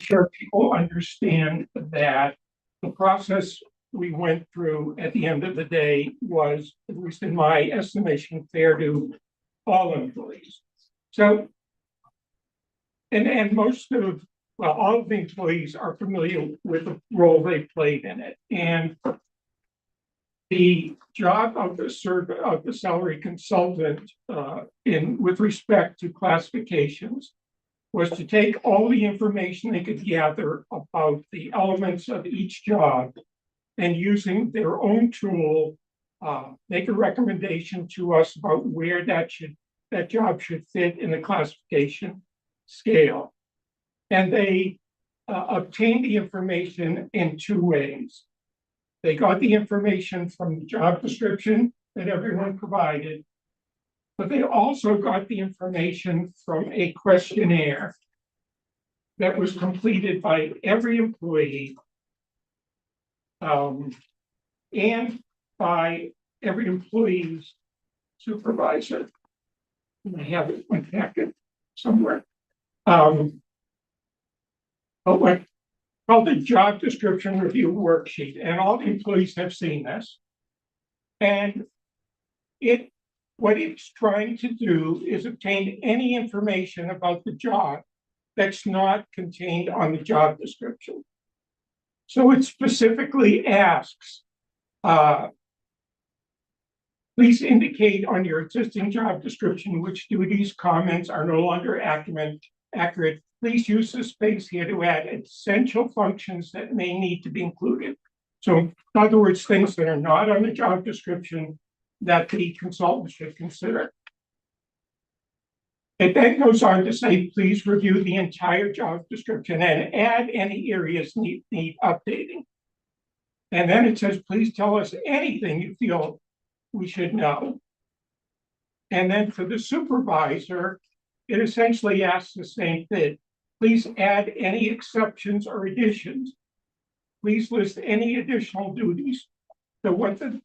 sure people understand that the process we went through at the end of the day was, at least in my estimation, fair to all employees. So, and most of, well, all of the employees are familiar with the role they played in it. And the job of the salary consultant with respect to classifications was to take all the information they could gather about the elements of each job and using their own tool, make a recommendation to us about where that job should fit in the classification scale. And they obtained the information in two ways. They got the information from the job description that everyone provided, but they also got the information from a questionnaire that was completed by every employee and by every employee's supervisor. I have it in my packet somewhere. What called the job description review worksheet, and all the employees have seen this. And what it's trying to do is obtain any information about the job that's not contained on the job description. So it specifically asks, please indicate on your existing job description which duties, comments are no longer accurate. Please use the space here to add essential functions that may need to be included. So in other words, things that are not on the job description that the consultant should consider. It then goes on to say, please review the entire job description and add any areas need updating. And then it says, please tell us anything you feel we should know. And then for the supervisor, it essentially asks the same thing. Please add any exceptions or additions. Please list any additional duties. So what the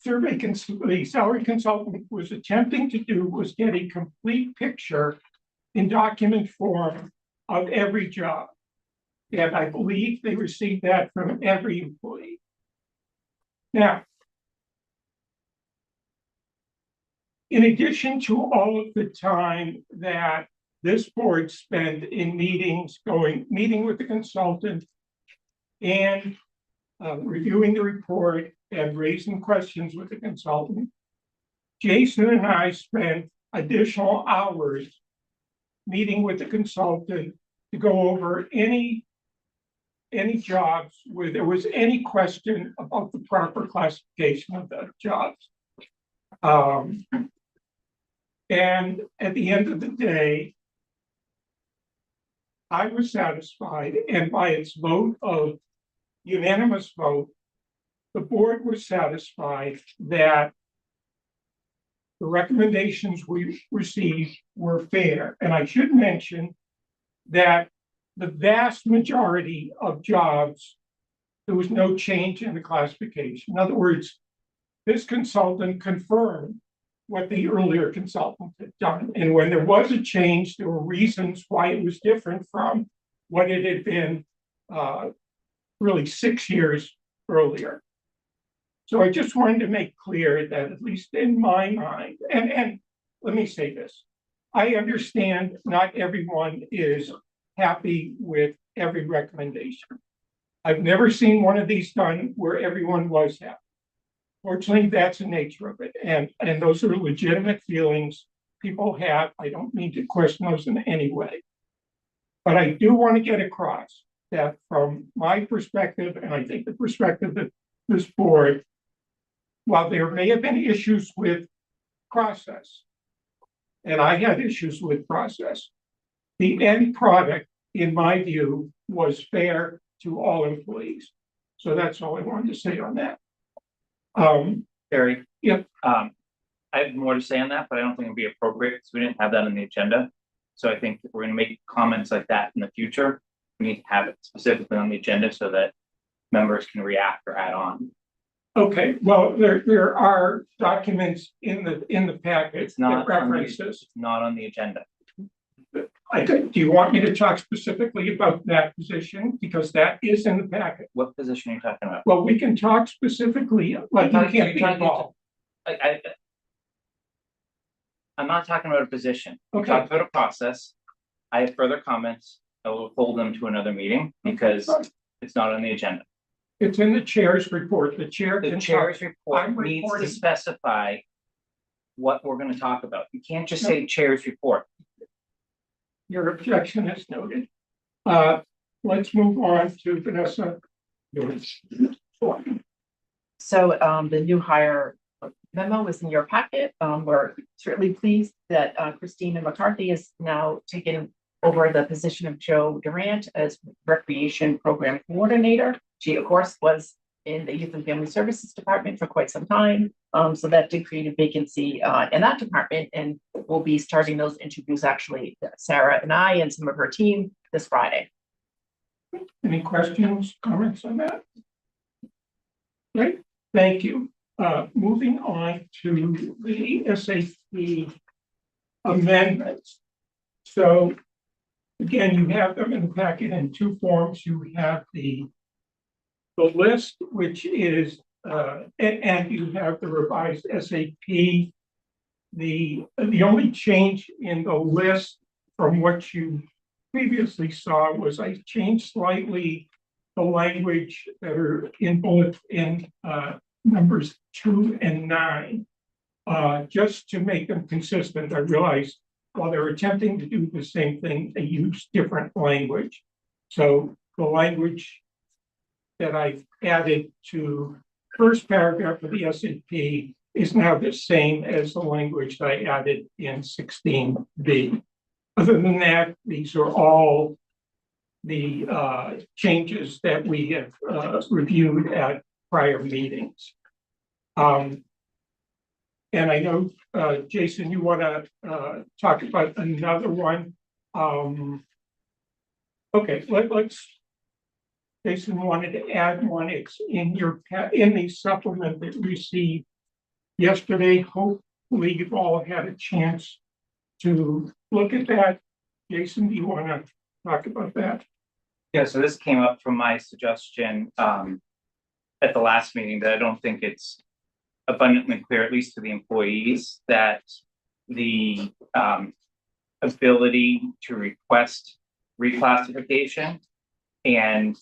salary consultant was attempting to do was get a complete picture in document form of every job. And I believe they received that from every employee. Now, in addition to all of the time that this board spent in meeting with the consultant and reviewing the report and raising questions with the consultant, Jason and I spent additional hours meeting with the consultant to go over any jobs where there was any question about the proper classification of the jobs. And at the end of the day, I was satisfied, and by its unanimous vote, the board was satisfied that the recommendations we received were fair. And I should mention that the vast majority of jobs, there was no change in the classification. In other words, this consultant confirmed what the earlier consultant had done. And when there was a change, there were reasons why it was different from what it had been really 6 years earlier. So I just wanted to make clear that, at least in my mind, and let me say this, I understand not everyone is happy with every recommendation. I've never seen one of these done where everyone was happy. Fortunately, that's the nature of it. And those are legitimate feelings people have. I don't mean to question those in any way. But I do want to get across that from my perspective, and I think the perspective of this board, while there may have been issues with process, and I had issues with process, the end product, in my view, was fair to all employees. So that's all I wanted to say on that. Barry. Yep. I have more to say on that, but I don't think it'd be appropriate because we didn't have that on the agenda. So I think if we're going to make comments like that in the future, we need to have it specifically on the agenda so that members can react or add on. Okay, well, there are documents in the packet It's not that references. It's not on the agenda. do you want me to talk specifically about that position? Because that is in the packet. What position are you talking about? Well, we can talk specifically, like you can't be involved. I'm not talking about a position. We Okay. talked about a process. I have further comments. I will hold them to another meeting because it's not on the agenda. It's in the chair's report. The chair The can chair's talk. report I'm needs to reporting. specify what we're gonna talk about. You can't just say chair's report. Your objection is noted. Let's move on to Vanessa. So the new hire memo is in your packet. We're certainly pleased that Christina McCarthy is now taken over the position of Joe Durant as Recreation Program Coordinator. She, of course, was in the Youth and Family Services Department for quite some time. So that did create a vacancy in that department, and we'll be starting those interviews, actually, Sarah and I and some of her team this Friday. Any questions, comments on that? Great, thank you. Moving on to the SAP amendments. So again, you have them in the packet in two forms. You have the list, which is and you have the revised SAP. The only change in the list from what you previously saw was I changed slightly the language that are in bullet in numbers 2 and 9, just to make them consistent. I realized while they're attempting to do the same thing, they use different language. So the language that I've added to first paragraph of the SAP is now the same as the language I added in 16B. Other than that, these are all the changes that we have reviewed at prior meetings. And I know, Jason, you want to talk about another one. Okay, let's. Jason wanted to add one. It's in the supplement that we received yesterday. Hopefully, you've all had a chance to look at that. Jason, do you want to talk about that? Yeah, so this came up from my suggestion at the last meeting, that I don't think it's abundantly clear, at least to the employees, that the ability to request reclassification and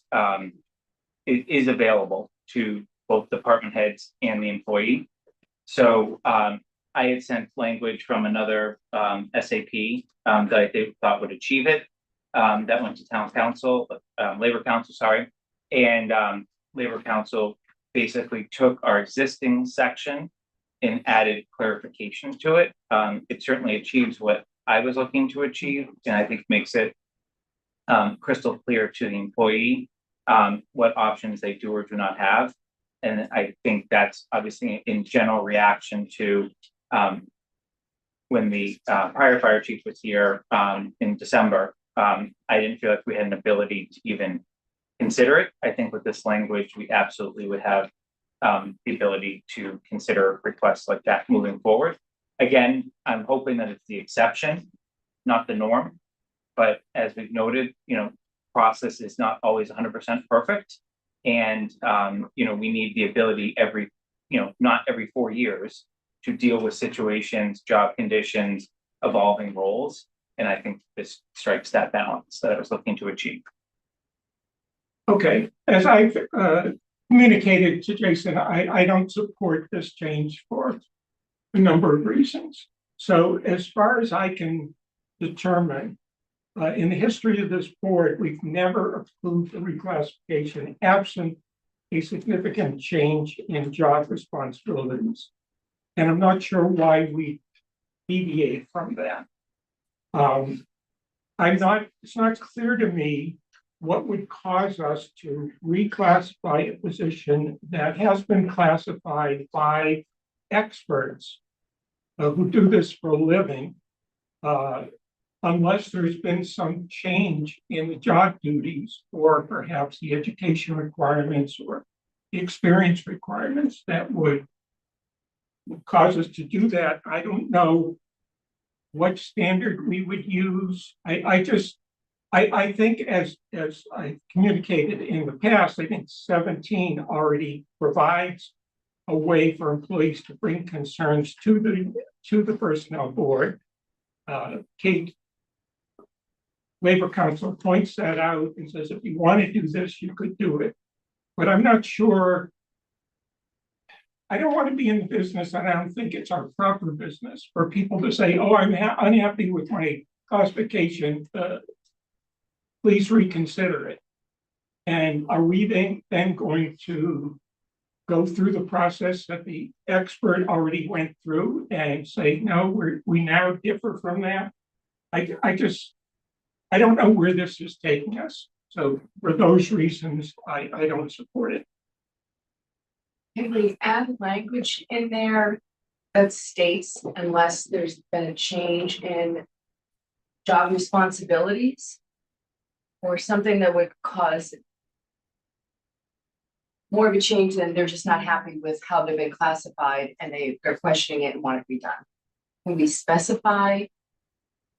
it is available to both department heads and the employee. So I had sent language from another SAP that I thought would achieve it. That went to town council, labor council, sorry. And labor council basically took our existing section and added clarification to it. It certainly achieves what I was looking to achieve, and I think makes it crystal clear to the employee what options they do or do not have. And I think that's obviously in general reaction to when the prior fire chief was here in December. I didn't feel like we had an ability to even consider it. I think with this language, we absolutely would have the ability to consider requests like that moving forward. Again, I'm hoping that it's the exception, not the norm. But as we've noted, process is not always 100% perfect. And, we need the ability not every 4 years to deal with situations, job conditions, evolving roles. And I think this strikes that balance that I was looking to achieve. Okay, as I've communicated to Jason, I don't support this change for a number of reasons. So as far as I can determine, in the history of this board, we've never approved a reclassification absent a significant change in job responsibilities. And I'm not sure why we deviate from that. It's not clear to me what would cause us to reclassify a position that has been classified by experts who do this for a living, unless there's been some change in the job duties or perhaps the education requirements or the experience requirements that would cause us to do that. I don't know what standard we would use. I think as I communicated in the past, I think 17 already provides a way for employees to bring concerns to the personnel board. Kate, Labor Council points that out and says, if you want to do this, you could do it. But I'm not sure. I don't want to be in the business, and I don't think it's our proper business for people to say, oh, I'm unhappy with my classification. Please reconsider it. And are we then going to go through the process that the expert already went through and say, no, we now differ from that? I don't know where this is taking us. So for those reasons, I don't support it. Can we add language in there that states unless there's been a change in job responsibilities? Or something that would cause more of a change than they're just not happy with how they've been classified and they're questioning it and want it redone. Can we specify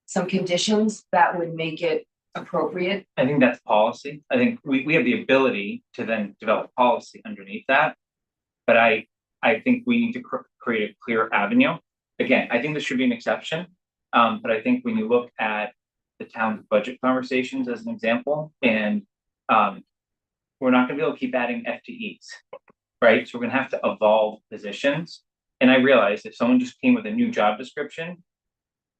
some conditions that would make it appropriate? I think that's policy. I think we have the ability to then develop policy underneath that. But I think we need to create a clear avenue. Again, I think this should be an exception. But I think when you look at the town's budget conversations as an example, and we're not going to be able to keep adding FTEs, right? So we're going to have to evolve positions. And I realize if someone just came with a new job description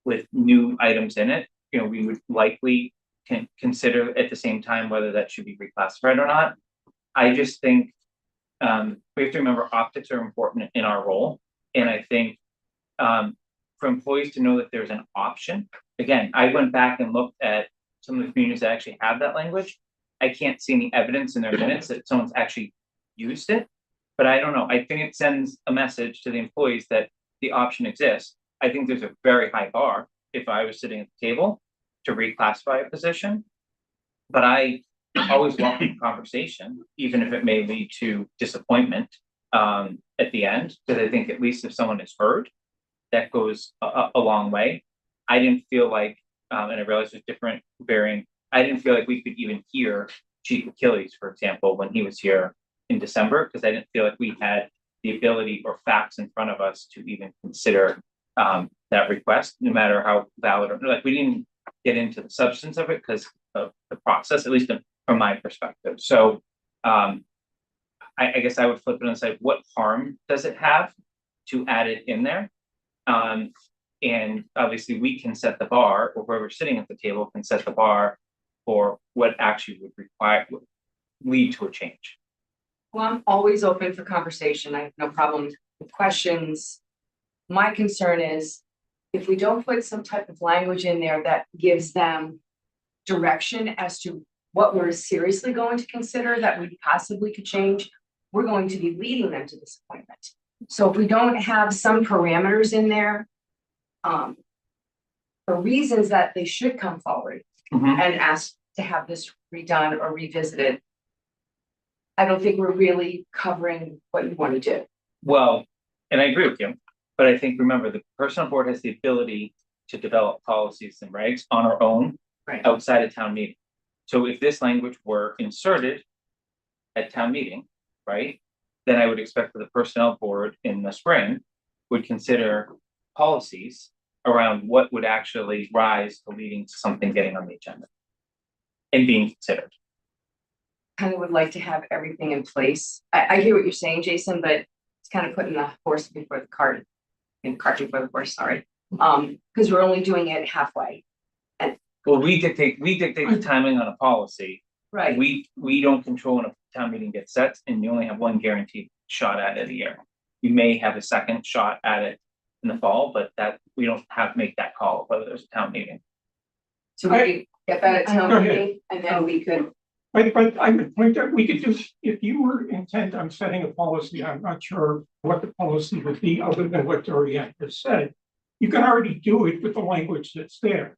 with new items in it, we would likely consider at the same time whether that should be reclassified or not. I just think we have to remember optics are important in our role. And I think for employees to know that there's an option. Again, I went back and looked at some of the communities that actually have that language. I can't see any evidence in their minutes that someone's actually used it, but I don't know. I think it sends a message to the employees that the option exists. I think there's a very high bar if I was sitting at the table to reclassify a position, but I always welcome conversation, even if it may lead to disappointment at the end, because I think at least if someone is heard, that goes a long way. I didn't feel like, and I realize there's different varying, I didn't feel like we could even hear Chief Achilles, for example, when he was here in December, because I didn't feel like we had the ability or facts in front of us to even consider that request, no matter how valid or like we didn't get into the substance of it because of the process, at least from my perspective. So I guess I would flip it and say, what harm does it have to add it in there? And obviously we can set the bar, or whoever's sitting at the table can set the bar for what actually would lead to a change. Well, I'm always open for conversation. I have no problem with questions. My concern is if we don't put some type of language in there that gives them direction as to what we're seriously going to consider that we possibly could change, we're going to be leading them to disappointment. So if we don't have some parameters in there, for reasons that they should come forward and ask to have this redone or revisited, I don't think we're really covering what you want to do. Well, and I agree with you, but I think, remember, the personnel board has the ability to develop policies and regs on our own outside of town meeting. So if this language were inserted at town meeting, right, then I would expect that the personnel board in the spring would consider policies around what would actually rise to leading to something getting on the agenda and being considered. Kind of would like to have everything in place. I hear what you're saying, Jason, but it's kind of putting the horse before the cart, and cart before the horse, sorry. Because we're only doing it halfway. And well, we dictate the timing on a policy. right. We don't control when a town meeting gets set, and you only have one guaranteed shot at it a year. You may have a second shot at it in the fall, but that we don't have to make that call whether there's a town meeting. So we could get that at town Go ahead. meeting, and then we could. But I would point out, we could just, if you were intent on setting a policy, I'm not sure what the policy would be other than what Dorian has said. You can already do it with the language that's there.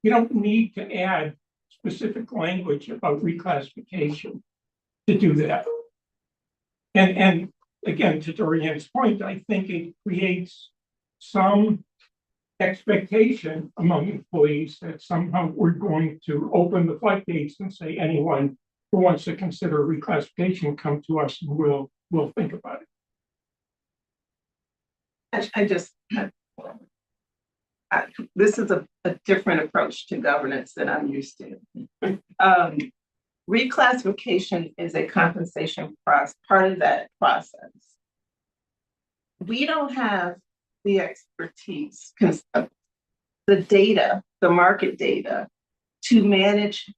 You don't need to add specific language about reclassification to do that. And again, to Dorian's point, I think it creates some expectation among employees that somehow we're going to open the floodgates and say anyone who wants to consider reclassification, come to us and we'll think about it. This is a different approach to governance than I'm used to. Reclassification is a compensation process, part of that process. We don't have the expertise, the data, the market data, to manage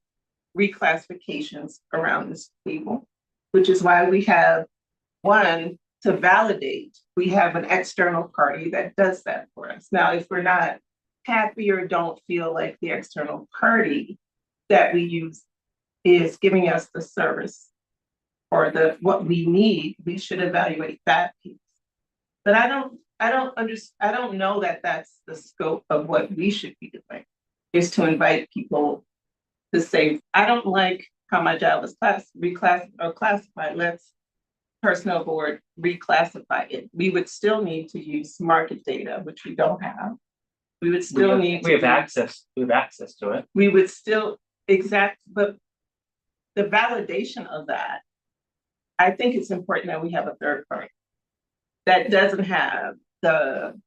reclassifications around this table, which is why we have one to validate. We have an external party that does that for us. Now, if we're not happy or don't feel like the external party that we use is giving us the service or what we need, we should evaluate that piece. But I don't know that that's the scope of what we should be doing, is to invite people to say, I don't like how my job is classified. Let's personnel board reclassify it. We would still need to use market data, which we don't have. We would still We have access to it. We would still, but the validation of that, I think it's important that we have a third party that doesn't have the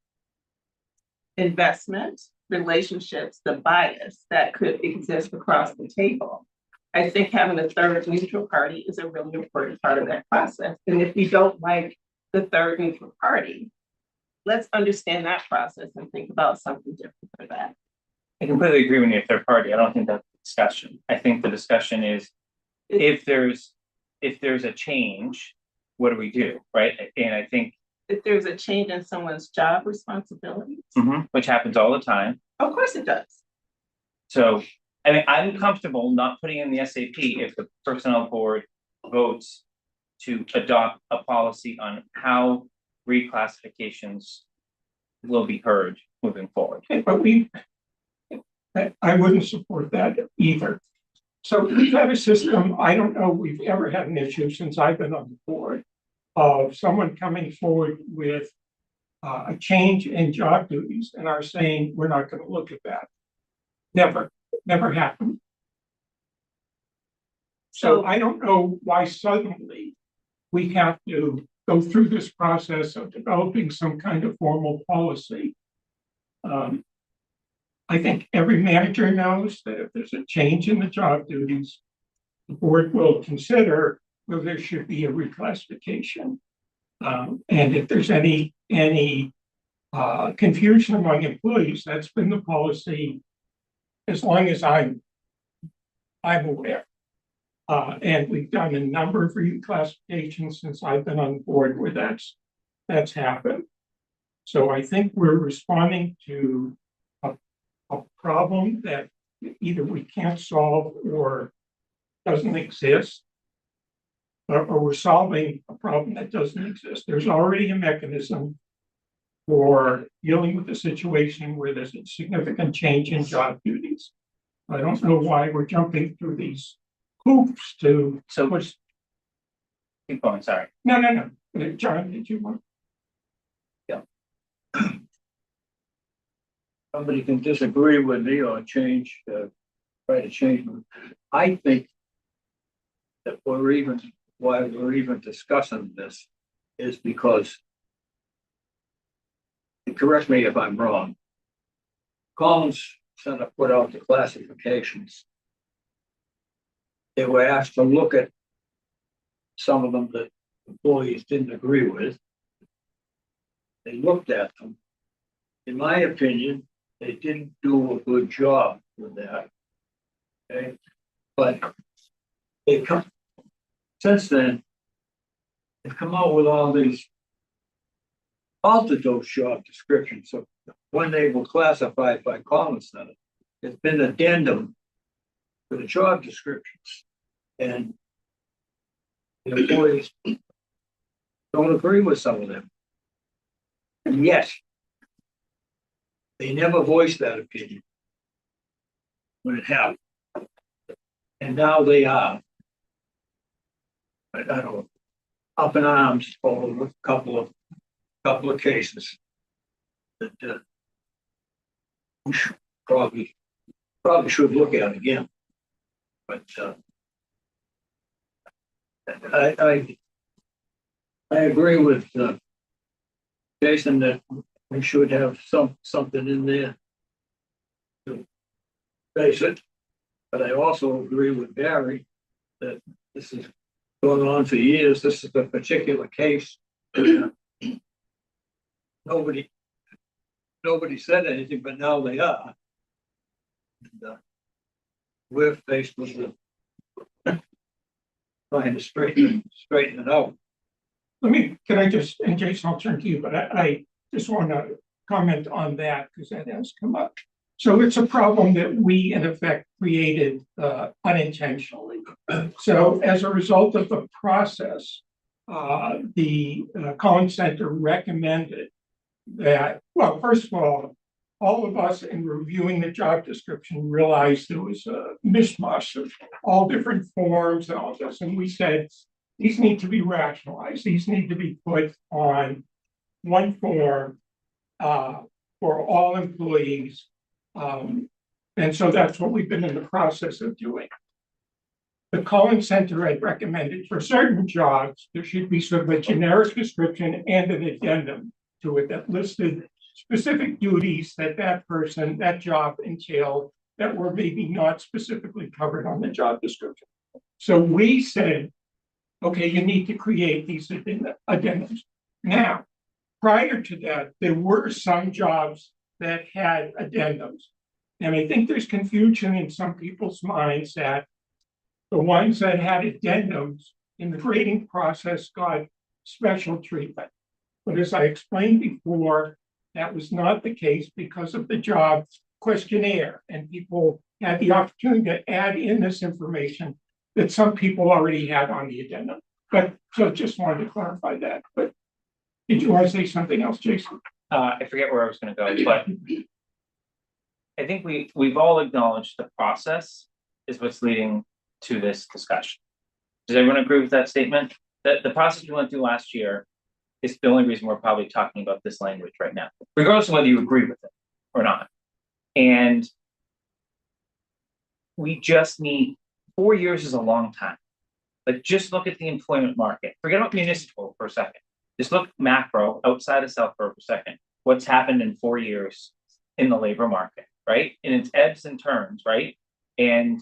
investment, relationships, the bias that could exist across the table. I think having a third neutral party is a really important part of that process. And if we don't like the third neutral party, let's understand that process and think about something different for that. I completely agree with you, third party. I don't think that's the discussion. I think the discussion is if there's a change, what do we do, right? And I think if there's a change in someone's job responsibilities, which happens all the time. Of course it does. So, I mean, I'm comfortable not putting in the SAP if the personnel board votes to adopt a policy on how reclassifications will be heard moving forward. But I wouldn't support that either. So we've had a system, I don't know, we've ever had an issue since I've been on the board of someone coming forward with a change in job duties and are saying, we're not going to look at that. Never happened. So I don't know why suddenly we have to go through this process of developing some kind of formal policy. I think every manager knows that if there's a change in the job duties, the board will consider whether there should be a reclassification. And if there's any confusion among employees, that's been the policy as long as I'm aware. And we've done a number of reclassifications since I've been on board where that's happened. So I think we're responding to a problem that either we can't solve or doesn't exist, or we're solving a problem that doesn't exist. There's already a mechanism for dealing with the situation where there's a significant change in job duties. I don't know why we're jumping through these hoops to. So keep going, sorry. No. John, did you want? Somebody can disagree with me or try to change them. I think that why we're even discussing this is because, and correct me if I'm wrong, Collins Center put out the classifications. They were asked to look at some of them that employees didn't agree with. They looked at them. In my opinion, they didn't do a good job with that. Okay, but since then, they've come out with all these altered those job descriptions. So when they were classified by Collins Center, it's been an addendum to the job descriptions, and the employees don't agree with some of them. And yet, they never voiced that opinion when it happened. And now they are, I don't know, up in arms over a couple of cases that we should probably should look at again. But, I agree with, Jason that we should have something in there to base it. But I also agree with Barry that this is going on for years. This is a particular case. Nobody said anything, but now they are. And, we're faced with trying to straighten it out. Can I just, and Jason, I'll turn to you, but I just want to comment on that because that has come up. So it's a problem that we in effect created unintentionally. So as a result of the process, the Collins Center recommended that, well, first of all of us in reviewing the job description realized there was a mishmash of all different forms and all this. And we said, these need to be rationalized. These need to be put on one form for all employees. And so that's what we've been in the process of doing. The Collins Center had recommended for certain jobs, there should be sort of a generic description and an addendum to it that listed specific duties that job entailed that were maybe not specifically covered on the job description. So we said, okay, you need to create these addendums. Now, prior to that, there were some jobs that had addendums. And I think there's confusion in some people's minds that the ones that had addendums in the grading process got special treatment. But as I explained before, that was not the case because of the job questionnaire, and people had the opportunity to add in this information that some people already had on the addendum. But so just wanted to clarify that. But did you want to say something else, Jason? I forget where I was gonna go, but I think we've all acknowledged the process is what's leading to this discussion. Does everyone agree with that statement? That the process we went through last year is the only reason we're probably talking about this language right now, regardless of whether you agree with it or not. And we just need 4 years is a long time. Like, just look at the employment market. Forget about municipal for a second. Just look macro outside of Southborough for a second. What's happened in 4 years in the labor market, right? And it's ebbs and turns, right? And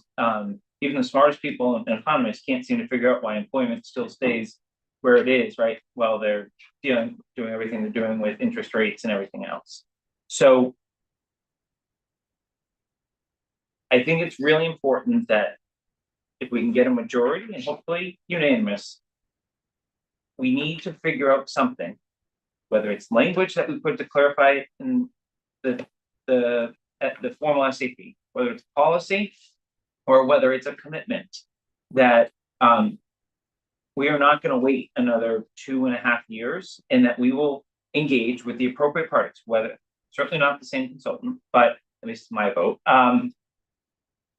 even the smartest people and economists can't seem to figure out why employment still stays where it is, right? While they're doing everything they're doing with interest rates and everything else. So I think it's really important that if we can get a majority and hopefully unanimous, we need to figure out something, whether it's language that we put to clarify in the formal SAP, whether it's policy or whether it's a commitment that we are not going to wait another 2.5 years, and that we will engage with the appropriate parties, whether certainly not the same consultant, but at least my vote,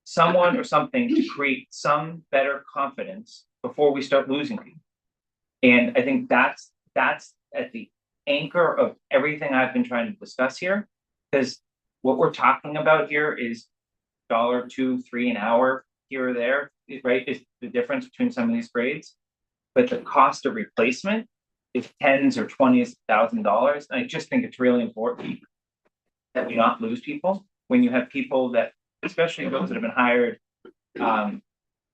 someone or something to create some better confidence before we start losing people. And I think that's at the anchor of everything I've been trying to discuss here, because what we're talking about here is $1, $2, $3 an hour here or there, right? Is the difference between some of these grades, but the cost of replacement is tens or $20s of $1,000. And I just think it's really important that we not lose people when you have people that, especially those that have been hired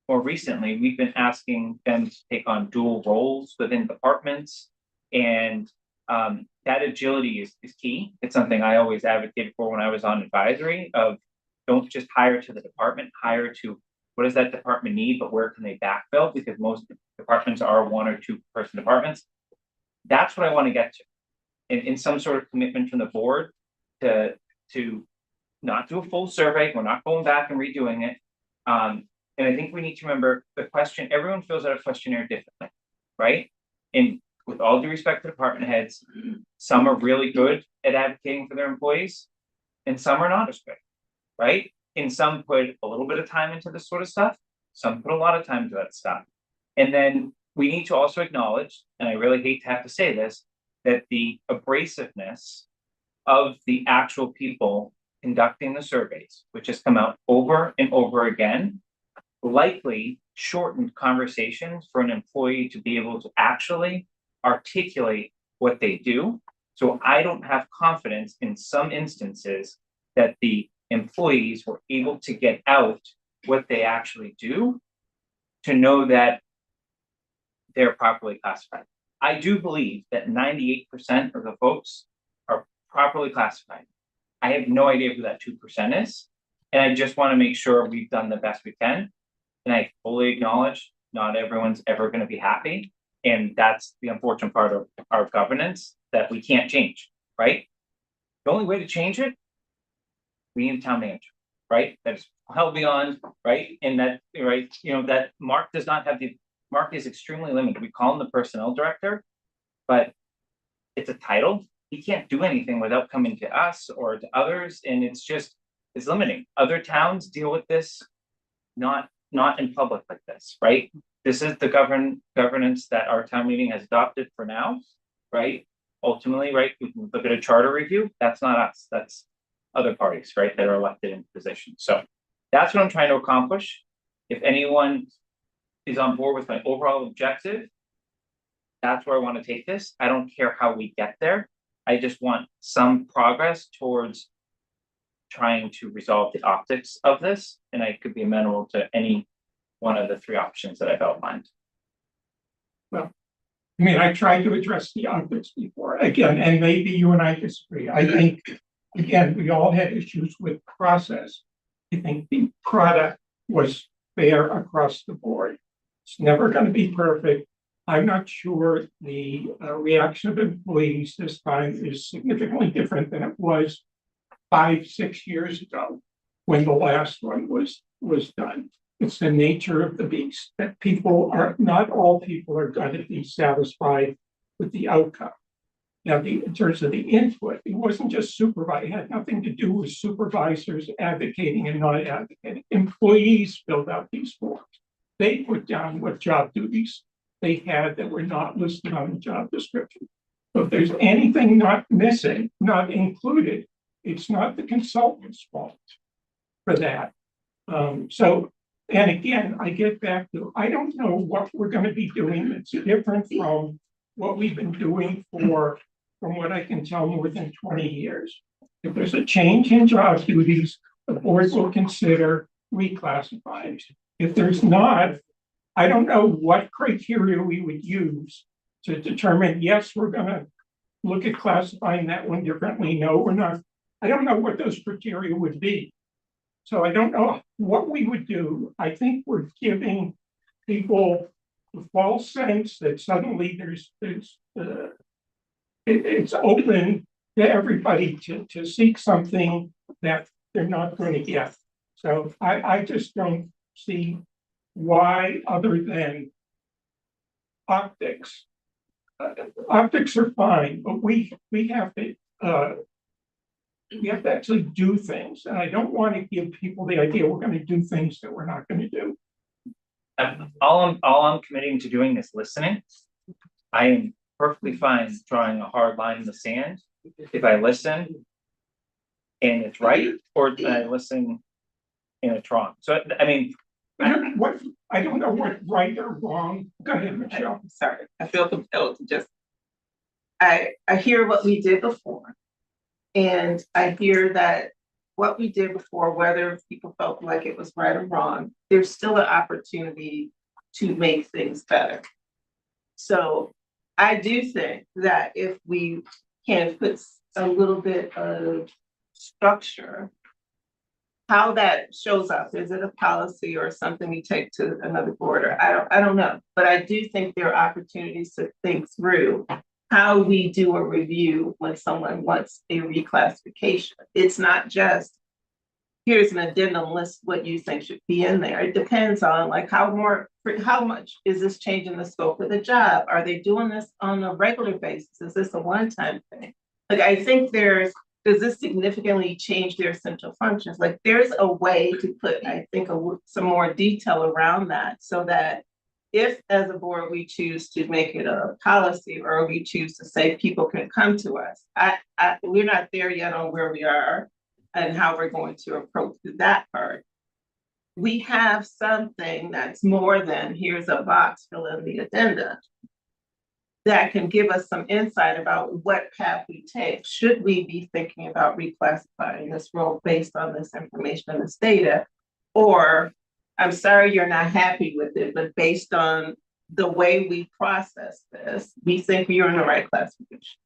more recently, we've been asking them to take on dual roles within departments, and that agility is key. It's something I always advocated for when I was on advisory of don't just hire to the department, hire to what does that department need, but where can they backfill? Because most departments are 1 or 2 person departments. That's what I want to get to. In some sort of commitment from the board to not do a full survey. We're not going back and redoing it. And I think we need to remember the question, everyone fills out a questionnaire differently, right? And with all due respect to department heads, some are really good at advocating for their employees and some are not as good, right? And some put a little bit of time into this sort of stuff. Some put a lot of time into that stuff. And then we need to also acknowledge, and I really hate to have to say this, that the abrasiveness of the actual people conducting the surveys, which has come out over and over again, likely shortened conversations for an employee to be able to actually articulate what they do. So I don't have confidence in some instances that the employees were able to get out what they actually do to know that they're properly classified. I do believe that 98% of the folks are properly classified. I have no idea who that 2% is. And I just want to make sure we've done the best we can. And I fully acknowledge not everyone's ever going to be happy. And that's the unfortunate part of our governance that we can't change, right? The only way to change it, we need a town manager, right? That's held beyond, right? And that, right, that Mark does not have Mark is extremely limited. We call him the personnel director, but it's a title. He can't do anything without coming to us or to others. And it's limiting. Other towns deal with this, not in public like this, right? This is the governance that our town meeting has adopted for now, right? Ultimately, right, we can look at a charter review. That's not us. That's other parties, right, that are elected in position. So that's what I'm trying to accomplish. If anyone is on board with my overall objective, that's where I want to take this. I don't care how we get there. I just want some progress towards trying to resolve the optics of this, and I could be amenable to any one of the three options that I've outlined. I mean, I tried to address the optics before, again, and maybe you and I disagree. I think, again, we all had issues with process. I think the product was fair across the board. It's never going to be perfect. I'm not sure the reaction of employees this time is significantly different than it was 5-6 years ago when the last one was done. It's the nature of the beast that not all people are going to be satisfied with the outcome. Now, in terms of the input, it wasn't just supervisor. It had nothing to do with supervisors advocating and not advocating. Employees filled out these forms. They put down what job duties they had that were not listed on the job description. So if there's anything not missing, not included, it's not the consultant's fault for that. And again, I get back to, I don't know what we're going to be doing that's different from what we've been doing from what I can tell, more than 20 years. If there's a change in job duties, the board will consider reclassifying. If there's not, I don't know what criteria we would use to determine, yes, we're going to look at classifying that one differently. No, we're not. I don't know what those criteria would be. So I don't know what we would do. I think we're giving people the false sense that suddenly it's open to everybody to seek something that they're not going to get. So I just don't see why, other than optics. Optics are fine, but we have to actually do things, and I don't want to give people the idea we're going to do things that we're not going to do. All I'm committing to doing is listening. I am perfectly fine drawing a hard line in the sand if I listen and it's right, or I listen and it's wrong. So I mean, I don't know what right or wrong. Go ahead, Michelle. Sorry, I feel compelled to just. I hear what we did before, and I hear that what we did before, whether people felt like it was right or wrong, there's still an opportunity to make things better. So I do think that if we can put a little bit of structure, how that shows up, is it a policy or something we take to another board? Or I don't know, but I do think there are opportunities to think through how we do a review when someone wants a reclassification. It's not just, here's an addendum, list what you think should be in there. It depends on like how much is this changing the scope of the job? Are they doing this on a regular basis? Is this a one-time thing? Like, I think does this significantly change their central functions? Like, there's a way to put, I think, some more detail around that, so that if as a board we choose to make it a policy, or we choose to say people can come to us, we're not there yet on where we are. and how we're going to approach that part. We have something that's more than here's a box, fill in the addenda. That can give us some insight about what path we take. Should we be thinking about reclassifying this role based on this information and this data? Or, I'm sorry you're not happy with it, but based on the way we process this, we think you're in the right classification.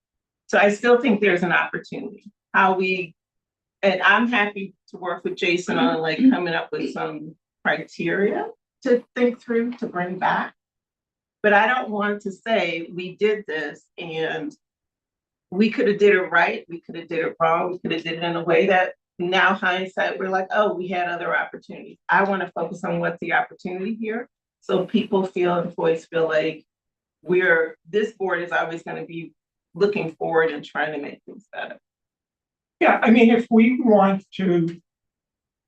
So I still think there's an opportunity, and I'm happy to work with Jason on like coming up with some criteria to think through, to bring back. But I don't want to say we did this and we could have did it right, we could have did it wrong, we could have did it in a way that now hindsight, we're like, oh, we had other opportunities. I want to focus on what's the opportunity here. So people feel, employees feel like this board is always going to be looking forward and trying to make things better. Yeah, I mean, if we want to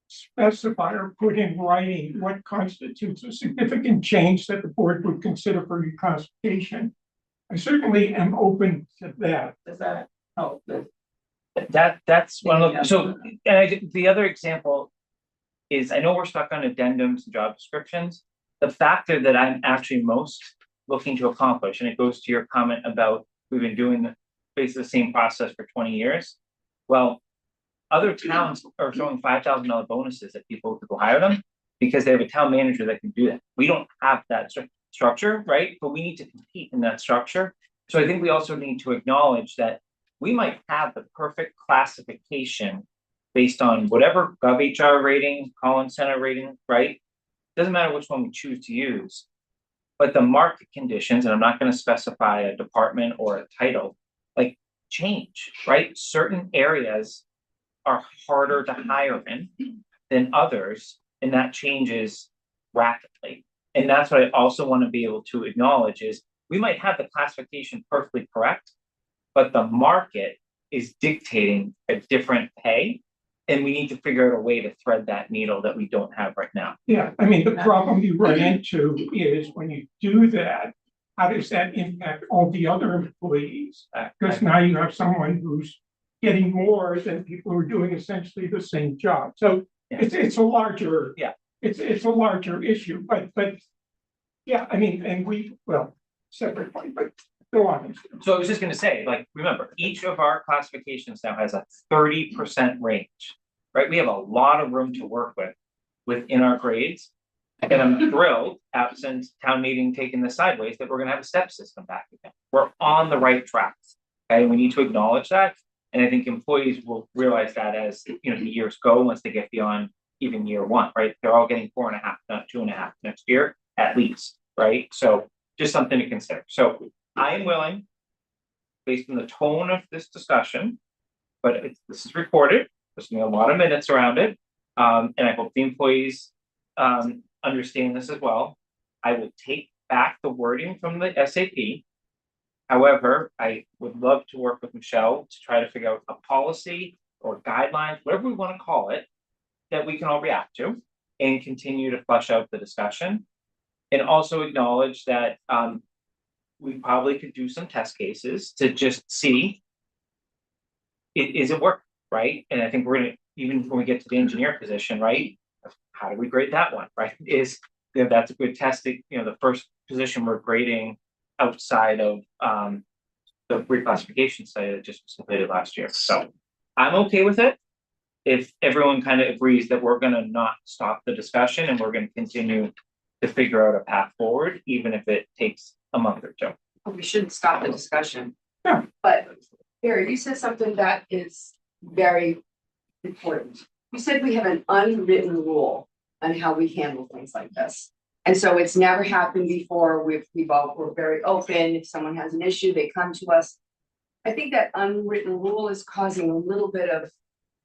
specify or put in writing what constitutes a significant change that the board would consider for reclassification, I certainly am open to that. Does that help? That's one of the, so, and the other example is, I know we're stuck on addendums and job descriptions. The factor that I'm actually most looking to accomplish, and it goes to your comment about we've been doing basically the same process for 20 years. Well, other towns are throwing $5,000 bonuses at people to go hire them because they have a town manager that can do that. We don't have that structure, right? But we need to compete in that structure. So I think we also need to acknowledge that we might have the perfect classification based on whatever GovHR rating, Collins Center rating, right? Doesn't matter which one we choose to use. But the market conditions, and I'm not going to specify a department or a title, like change, right? Certain areas are harder to hire in than others, and that changes rapidly. And that's what I also want to be able to acknowledge is we might have the classification perfectly correct, but the market is dictating a different pay, and we need to figure out a way to thread that needle that we don't have right now. Yeah, I mean, the problem you run into is when you do that, how does that impact all the other employees? Because now you have someone who's getting more than people who are doing essentially the same job. So it's a larger, it's a larger issue, but yeah, I mean, and separate point, but go on. So I was just gonna say, like, remember, each of our classifications now has a 30% range, right? We have a lot of room to work with within our grades. And I'm thrilled, absent town meeting taking this sideways, that we're gonna have a step system back again. We're on the right tracks, okay? We need to acknowledge that. And I think employees will realize that as, the years go, once they get beyond even year one, right? They're all getting 4.5, not 2.5 next year, at least, right? So just something to consider. So I am willing, based on the tone of this discussion, but this is recorded, there's gonna be a lot of minutes around it. And I hope the employees understand this as well. I will take back the wording from the SAP. However, I would love to work with Michelle to try to figure out a policy or guidelines, whatever we want to call it, that we can all react to and continue to flesh out the discussion. And also acknowledge that we probably could do some test cases to just see, is it work, right? And I think we're gonna, even when we get to the engineer position, right? How do we grade that one, right? That's a good test. The first position we're grading outside of the reclassification study that just was completed last year. So I'm okay with it. If everyone kind of agrees that we're gonna not stop the discussion and we're gonna continue to figure out a path forward, even if it takes a month or two. We shouldn't stop the discussion. Yeah. But Barry, you said something that is very important. You said we have an unwritten rule on how we handle things like this. And so it's never happened before. We're very open. If someone has an issue, they come to us. I think that unwritten rule is causing a little bit of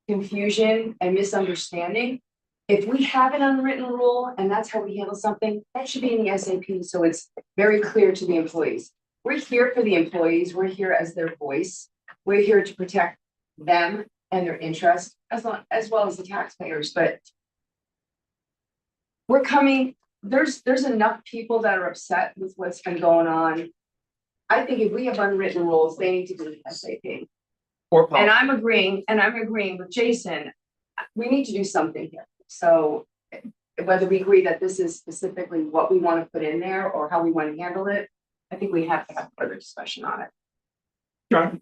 confusion and misunderstanding. If we have an unwritten rule and that's how we handle something, that should be in the SAP. So it's very clear to the employees. We're here for the employees. We're here as their voice. We're here to protect them and their interests as well as the taxpayers. But we're coming, there's enough people that are upset with what's been going on. I think if we have unwritten rules, they need to be in the SAP. Or And I'm agreeing with Jason. we need to do something here. So whether we agree that this is specifically what we want to put in there or how we want to handle it, I think we have to have further discussion on it. John,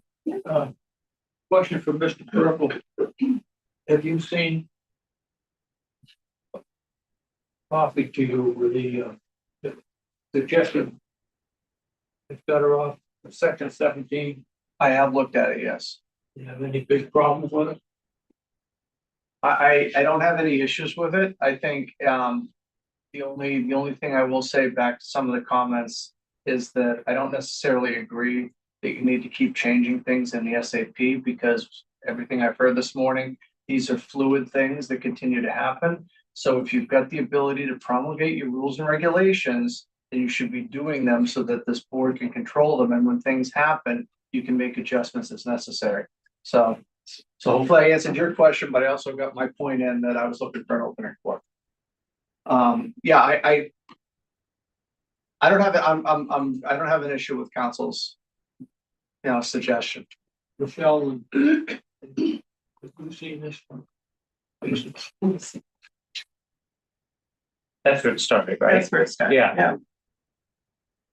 Question for Mr. Purple. Have you seen coffee to you with the suggestion? It's better off in section 17. I have looked at it, yes. You have any big problems with it? I don't have any issues with it. I think, the only thing I will say back to some of the comments is that I don't necessarily agree that you need to keep changing things in the SAP, because everything I've heard this morning, these are fluid things that continue to happen. So if you've got the ability to promulgate your rules and regulations, then you should be doing them so that this board can control them. And when things happen, you can make adjustments as necessary. So hopefully I answered your question, but I also got my point in that I was looking for an opening for. Yeah, I don't have it. I don't have an issue with council's, suggestion. Michelle, have you seen this one? That's where it started, right? That's where it started. Yeah.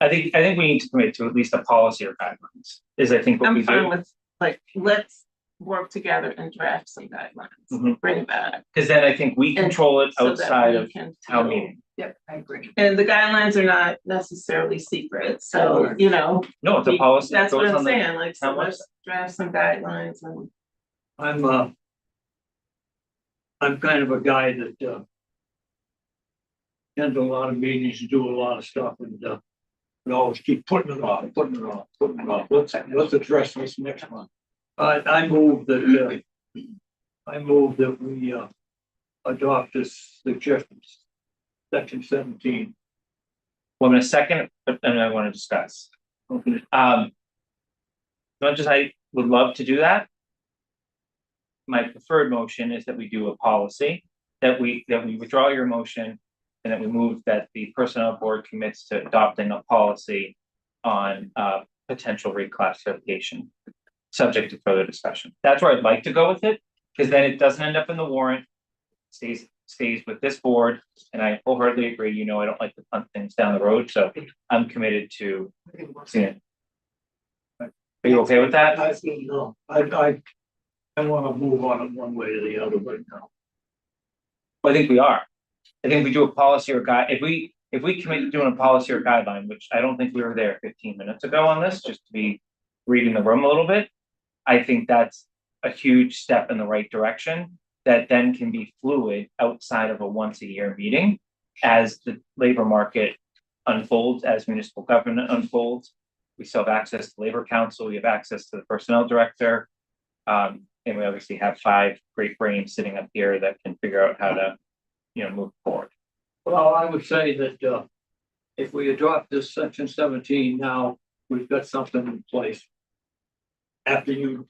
I think we need to commit to at least a policy or guidelines, is I think what we I'm fine do. with, like, let's work together and draft some guidelines, Mhm. bring it back. Because then I think we And control it so that outside we of can town feel- meeting. Yep, I agree. And the guidelines are not necessarily secret, so, No, it's a policy. that That's what goes I'm on the saying, like, so town let's draft some guidelines and. I'm kind of a guy that attends a lot of meetings, do a lot of stuff, and we always keep putting it off. Let's address this next month. I move that we adopt this suggestion, section 17. Well, I'm gonna second, it, but then I want to discuss. Okay. Much as I would love to do that. My preferred motion is that we do a policy, that we withdraw your motion. And that we move that the personnel board commits to adopting a policy on potential reclassification. Subject to further discussion. That's where I'd like to go with it, because then it doesn't end up in the warrant. Stays with this board, and I wholeheartedly agree, I don't like to punt things down the road, so I'm committed to seeing it. Are you okay with that? I think no, I want to move on it one way or the other right now. I think we are. I think we do a policy or guide, if we commit to doing a policy or guideline, which I don't think we were there 15 minutes ago on this, just to be reading the room a little bit. I think that's a huge step in the right direction that then can be fluid outside of a once a year meeting as the labor market unfolds, as municipal government unfolds. We still have access to labor council, we have access to the personnel director. And we obviously have 5 great brains sitting up here that can figure out how to move forward. Well, I would say that if we adopt this section 17 now, we've got something in place. After you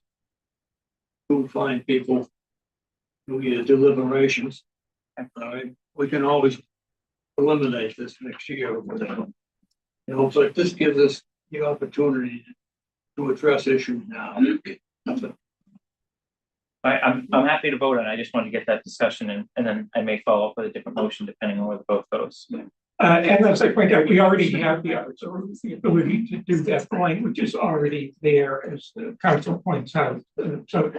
do find people do your deliberations, we can always eliminate this next year or whatever. But this gives us the opportunity to address issues now. I'm happy to vote on it. I just wanted to get that discussion and then I may follow up with a different motion depending on where the vote goes. and as I point out, we already have the ability to do that. The language is already there, as the council points out. So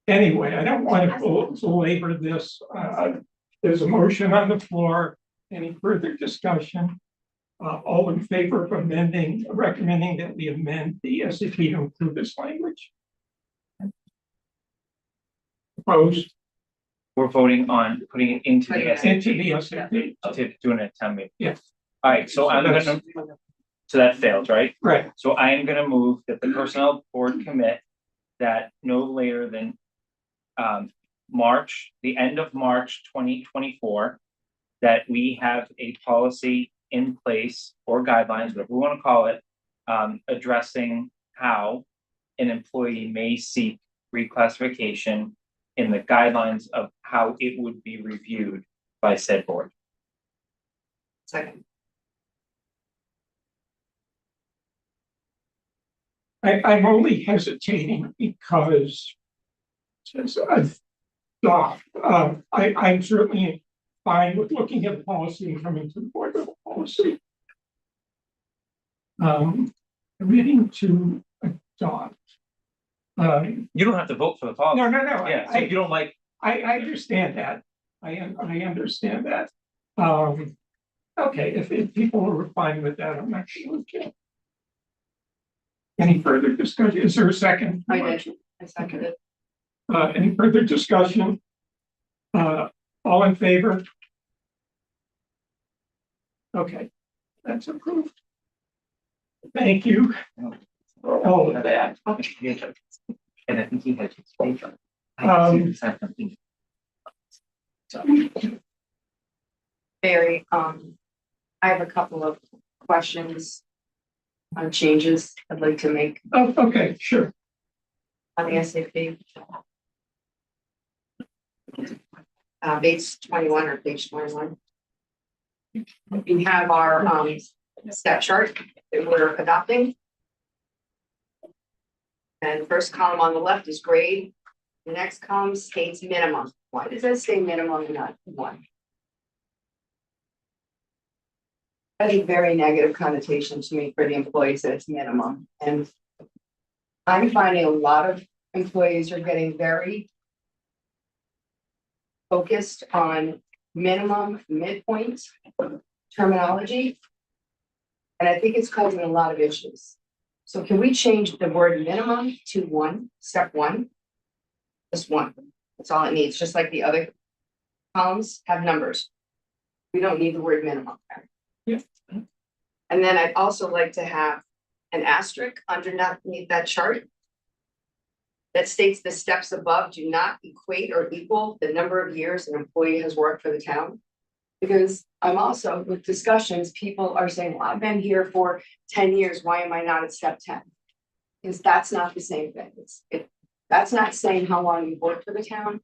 anyway, I don't want to belabor this. There's a motion on the floor. Any further discussion? All in favor of recommending that we amend the SAP to include this language? Opposed? We're voting on putting it into the Into the SAP, SAP. to doing it at town meeting. Yes. All right, so so that fails, right? Right. So I am gonna move that the personnel board commit that no later than the end of March 2024, that we have a policy in place or guidelines, whatever we want to call it, addressing how an employee may seek reclassification in the guidelines of how it would be reviewed by said board. Second. I'm only hesitating because since Doc, I'm certainly fine with looking at the policy and coming to the board with a policy. Committing to adopt. You don't have to vote for the policy. No. Yeah, so if you don't like, I understand that. I understand that. Okay, if people are fine with that, I'm actually okay. Any further discussion? Is there a second? I did. I seconded. Any further discussion? All in favor? Okay, that's approved. Thank you for all of that. and I think he had his face on. Barry, I have a couple of questions on changes I'd like to make Oh, okay, sure. on the SAP. Page 21 or page 21. We have our step chart that we're adopting. And the first column on the left is grade. The next column states minimum. Why does that say minimum and not one? That's a very negative connotation to me for the employees that it's minimum. And I'm finding a lot of employees are getting very focused on minimum midpoint terminology. And I think it's causing a lot of issues. So can we change the word minimum to one, step one? Just one. That's all it needs, just like the other columns have numbers. We don't need the word minimum. Yeah. And then I'd also like to have an asterisk underneath that chart that states the steps above do not equate or equal the number of years an employee has worked for the town. Because I'm also, with discussions, people are saying, well, I've been here for 10 years, why am I not at step 10? Because that's not the same thing. That's not saying how long you've worked for the town.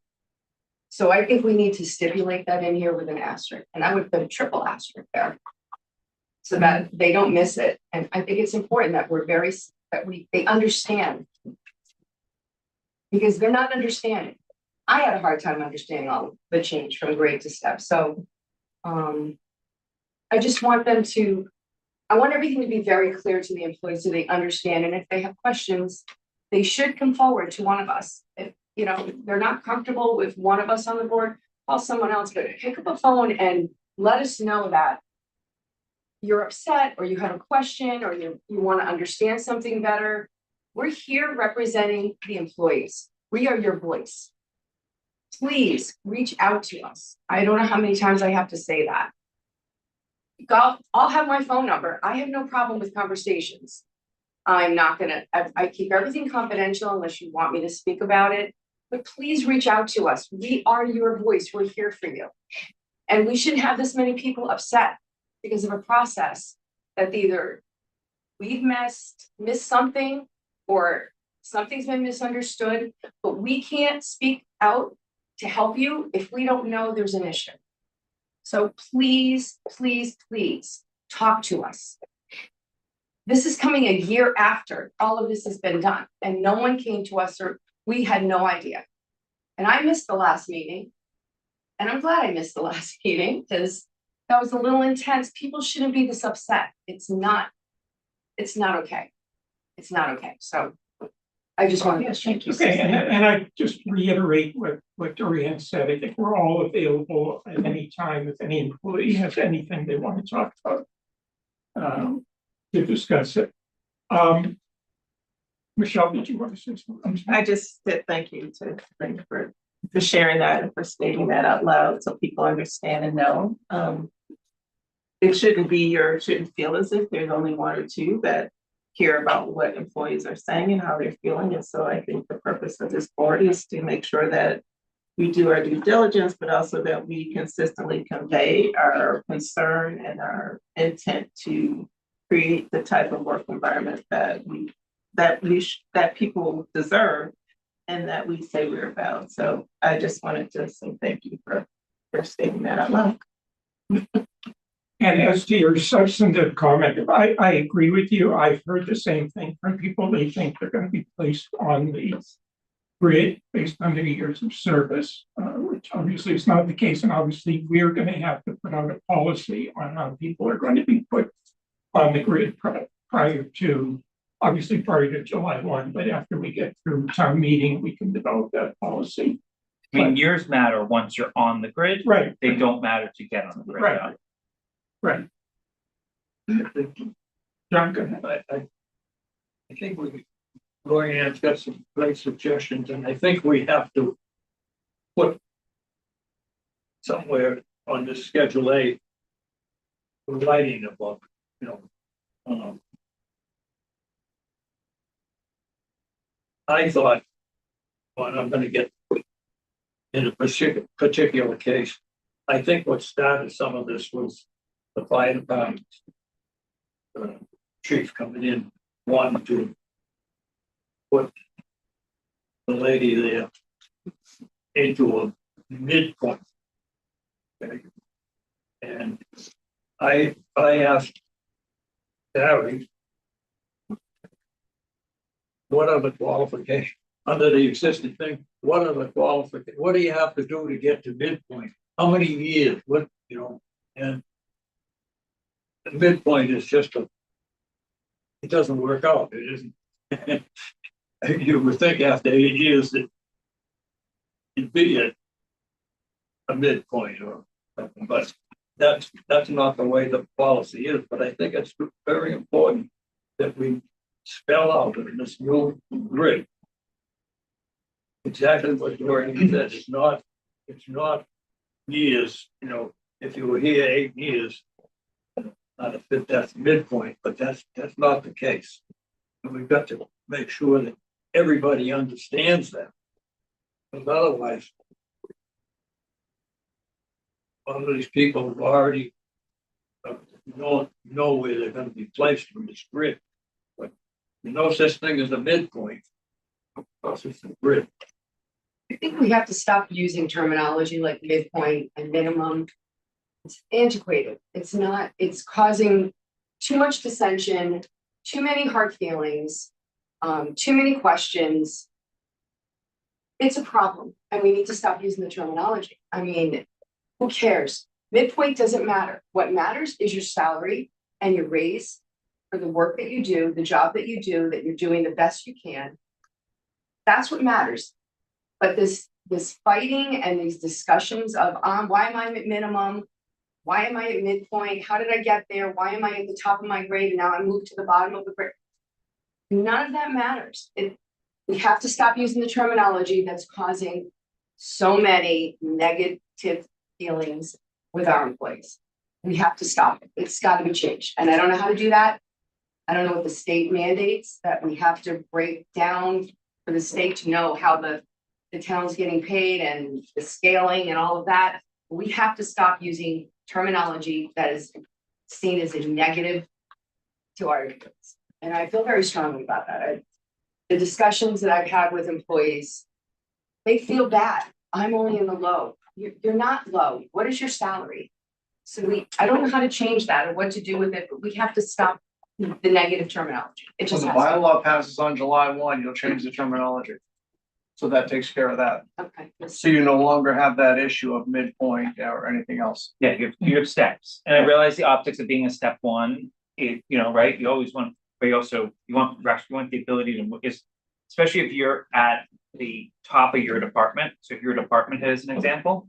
So I think we need to stipulate that in here with an asterisk, and I would put a triple asterisk there. So that they don't miss it. And I think it's important that they understand. Because they're not understanding. I had a hard time understanding all the change from grade to step. So I just want I want everything to be very clear to the employees so they understand. And if they have questions, they should come forward to one of us. If they're not comfortable with one of us on the board, call someone else, but pick up a phone and let us know that you're upset or you have a question or you want to understand something better. We're here representing the employees. We are your voice. Please reach out to us. I don't know how many times I have to say that. I'll have my phone number. I have no problem with conversations. I'm not gonna, I keep everything confidential unless you want me to speak about it, but please reach out to us. We are your voice. We're here for you. And we shouldn't have this many people upset because of a process that either we've missed something or something's been misunderstood, but we can't speak out to help you if we don't know there's an issue. So please, please, please talk to us. This is coming a year after all of this has been done and no one came to us or we had no idea. And I missed the last meeting and I'm glad I missed the last meeting because that was a little intense. People shouldn't be this upset. It's not okay. It's not okay. So I just want to thank you. Okay, and I just reiterate what Dorian said. I think we're all available at any time if any employee has anything they want to talk about to discuss it. Michelle, did you want to say something? I just said thank you to Frank for sharing that and for stating that out loud so people understand and know. It shouldn't feel as if there's only one or two that care about what employees are saying and how they're feeling. And so I think the purpose of this board is to make sure that we do our due diligence, but also that we consistently convey our concern and our intent to create the type of work environment that people deserve and that we say we're about. So I just wanted to say thank you for stating that out loud. And as to your substantive comment, I agree with you. I've heard the same thing from people. They think they're going to be placed on the grid based on their years of service, which obviously is not the case. And obviously, we're going to have to put out a policy on how people are going to be put on the grid prior to, obviously prior to July 1, but after we get through town meeting, we can develop that policy. I mean, years matter once you're on the grid. Right, They don't matter to get on the grid. right, right. John, go ahead. I think Lorianne's got some great suggestions, and I think we have to put somewhere on the Schedule A writing above, you know. I thought, well, I'm gonna get in a particular case, I think what started some of this was the fire department chief coming in, wanting to put the lady there into a midpoint. Okay. And I asked Barry, what are the qualifications under the existing thing? What are the qualifications? What do you have to do to get to midpoint? How many years? What, you know, and the midpoint is just it doesn't work out. It isn't. You would think after 8 years that it'd be a midpoint or something, but that's not the way the policy is. But I think it's very important that we spell out in this new grid exactly what Dorothy said. It's not years, you know, if you were here 8 years, not a fit, that's midpoint, but that's not the case. And we've got to make sure that everybody understands that. Because otherwise, all of these people have already know where they're going to be placed from this grid. But there's no such thing as a midpoint. It's a grid. I think we have to stop using terminology like midpoint and minimum. It's antiquated. It's not, it's causing too much dissension, too many hard feelings, too many questions. It's a problem and we need to stop using the terminology. I mean, who cares? Midpoint doesn't matter. What matters is your salary and your raise for the work that you do, the job that you do, that you're doing the best you can. That's what matters. But this fighting and these discussions of why am I at minimum? Why am I at midpoint? How did I get there? Why am I at the top of my grade and now I moved to the bottom of the grade? None of that matters. We have to stop using the terminology that's causing so many negative feelings with our employees. We have to stop it. It's got to be changed. And I don't know how to do that. I don't know what the state mandates that we have to break down for the state to know how the town's getting paid and the scaling and all of that. We have to stop using terminology that is seen as a negative to our employees. And I feel very strongly about that. The discussions that I've had with employees, they feel bad. I'm only in the low. You're not low. What is your salary? So I don't know how to change that or what to do with it, but we have to stop the negative terminology. It When just the has to. bylaw passes on July 1, you'll change the terminology. So that takes care of that. Okay. So you no longer have that issue of midpoint or anything else. Yeah, you have steps, and I realize the optics of being a step one, right? You always want, but you want the ability to, especially if you're at the top of your department. So if your department head is an example,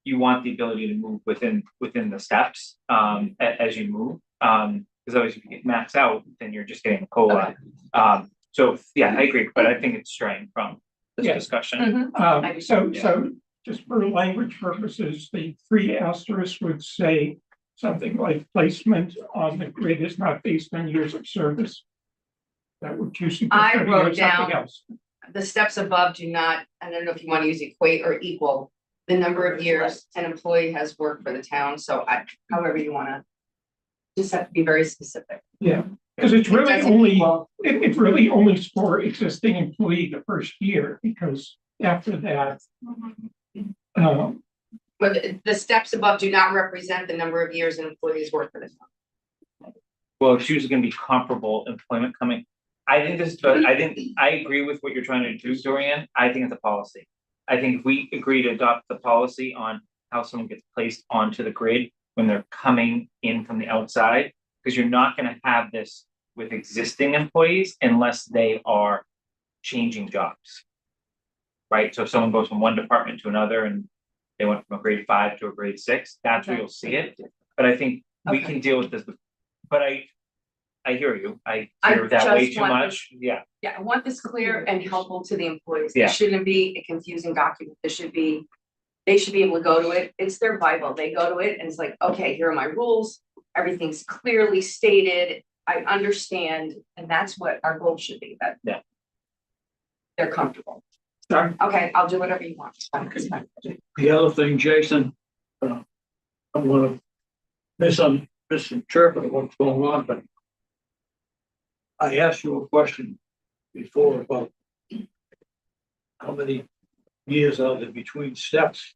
you want the ability to move within the steps as you move. Because otherwise, if you get maxed out, then you're just getting a COLA. So yeah, I agree, but I think it's straying from this Yeah. discussion. So just for language purposes, the 3 asterisks would say something like placement on the grid is not based on years of service. That would choose to I something wrote down- else. The steps above do not, I don't know if you want to use equate or equal the number of years an employee has worked for the town. So however you want to, just have to be very specific. Yeah, because it's really It doesn't only, equal- it's really only for existing employee the first year, because after that, But the steps above do not represent the number of years an employee's worked for the town. Well, it's usually going to be comparable employment coming. I think this, but I agree with what you're trying to do, Dorian. I think it's a policy. I think if we agree to adopt the policy on how someone gets placed onto the grid when they're coming in from the outside, because you're not gonna have this with existing employees unless they are changing jobs. Right? So if someone goes from one department to another and they went from a grade 5 to a grade 6, that's where you'll see it. But I think we Okay. can deal with this, but I hear you. I I hear that way just too want much. Yeah, Yeah, I want this clear and helpful to the employees. Yeah. It shouldn't be a confusing document. This should be, they should be able to go to it. It's their Bible. They go to it and it's like, okay, here are my rules. Everything's clearly stated. I understand, and that's what our goal should be, that. Yeah. They're comfortable. Sorry. Okay, I'll do whatever you want. The other thing, Jason, I'm gonna misinterpret what's going on, but I asked you a question before about how many years are there between steps?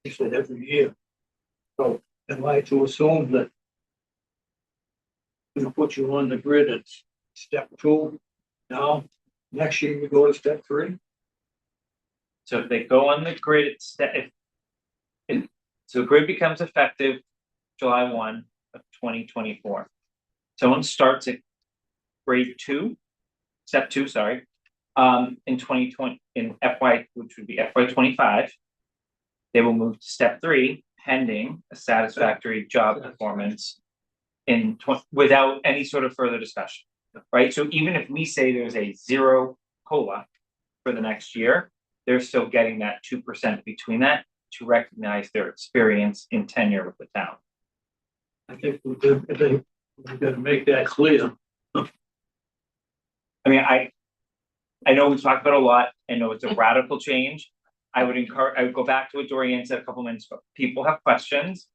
You said every year. So am I to assume that we put you on the grid at step 2 now, next year you go to step 3? so if they go on the grid, so grid becomes effective July 1 of 2024. Someone starts at grade 2, step 2, sorry, in 2020, in FY, which would be FY 25. They will move to step 3 pending a satisfactory job performance without any sort of further discussion, right? So even if we say there's a 0 COLA for the next year, they're still getting that 2% between that to recognize their experience in tenure with the town. I think we gotta make that clear. I mean, I know we've talked about it a lot. I know it's a radical change. I would go back to what Dorian said a couple minutes ago. People have questions.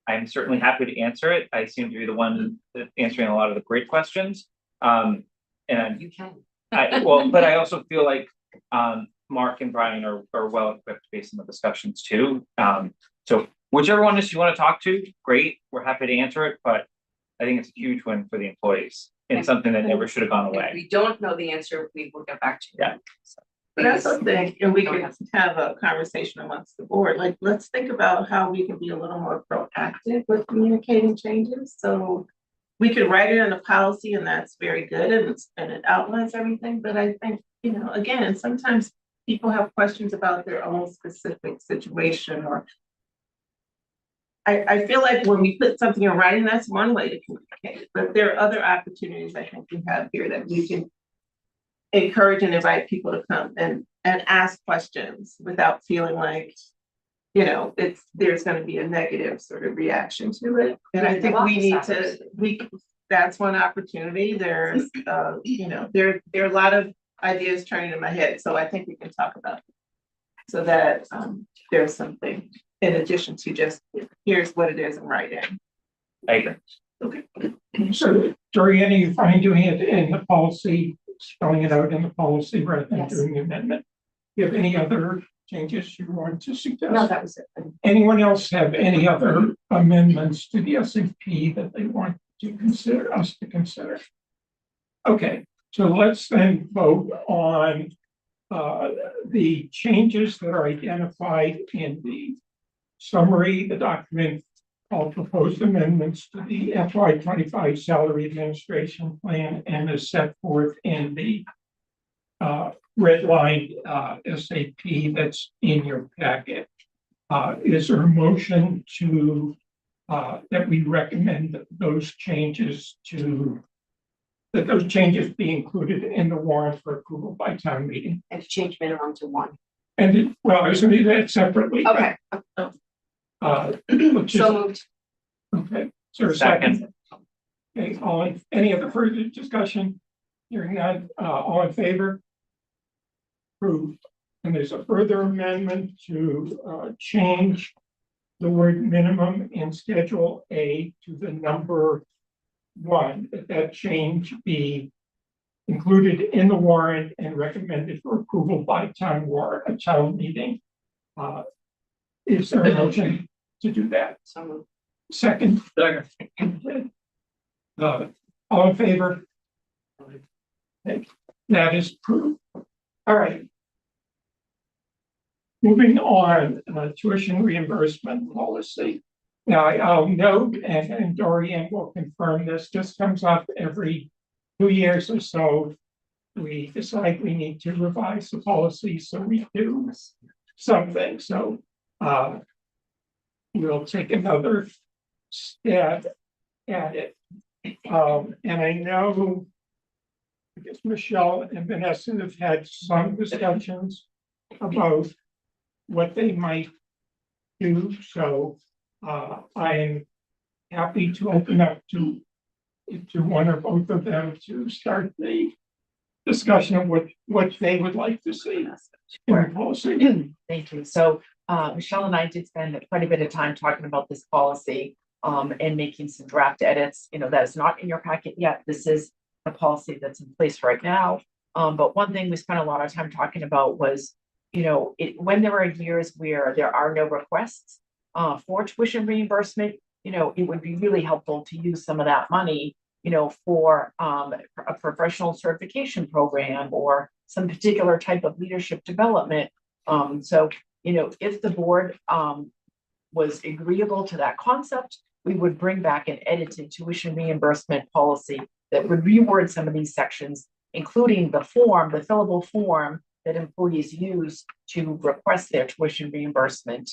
I'm certainly happy to answer it. I seem to be the one that's answering a lot of the great questions. And You can. but I also feel like Mark and Brian are well equipped based on the discussions too. So whichever one you want to talk to, great. We're happy to answer it, but I think it's a huge win for the employees and something that never should have gone If away. we don't know the answer, we will get back to you. Yeah. But that's something, and we can have a conversation amongst the board, like, let's think about how we can be a little more proactive with communicating changes, so. We could write it in a policy and that's very good and it outlines everything, but I think, again, sometimes people have questions about their own specific situation or. I feel like when we put something in writing, that's one way to communicate, but there are other opportunities I think we have here that we can. Encourage and invite people to come and ask questions without feeling like, there's gonna be a negative sort of reaction to it. And I think we need to, that's one opportunity. There's, there are a lot of ideas turning in my head, so I think we can talk about it. So that there's something in addition to just, here's what it is in writing. I agree. Okay. So, Dorian, are you fine doing it in the policy, spelling it out in the policy rather than Yes. doing the amendment? Do you have any other changes you want to suggest? No, that was it. Anyone else have any other amendments to the SAP that they want to consider, us to consider? Okay, so let's then vote on the changes that are identified in the summary, the document called proposed amendments to the FY 25 salary administration plan and is set forth in the redlined SAP that's in your packet. Is there a motion to that we recommend that those changes be included in the warrant for approval by town meeting? And to change minimum to 1. And I was going to do that separately. Okay, Which is, so moved. okay, so a second. Okay, any other further discussion? Hearing none, all in favor? Approved. And there's a further amendment to change the word minimum in Schedule A to the number 1, that change be included in the warrant and recommended for approval by town meeting. Is there a motion to do that? So moved. Second. All in favor? That is true. All right. Moving on, tuition reimbursement policy. Now, I'll note, and Dorian will confirm this, this comes up every 2 years or so. We decide we need to revise the policy, so we do something, so we'll take another stab at it. And I know, I guess Michelle and Vanessa have had some discussions about what they might do, so I'm happy to open up to one or both of them to start the discussion of what they would like to see in the policy. Thank you. So Michelle and I did spend quite a bit of time talking about this policy and making some draft edits. You know, that is not in your packet yet. This is the policy that's in place right now. But one thing we spent a lot of time talking about was, you know, when there are years where there are no requests for tuition reimbursement, you know, it would be really helpful to use some of that money, you know, for a professional certification program or some particular type of leadership development. So, you know, if the board was agreeable to that concept, we would bring back an edited tuition reimbursement policy that would reword some of these sections, including the form, the fillable form that employees use to request their tuition reimbursement,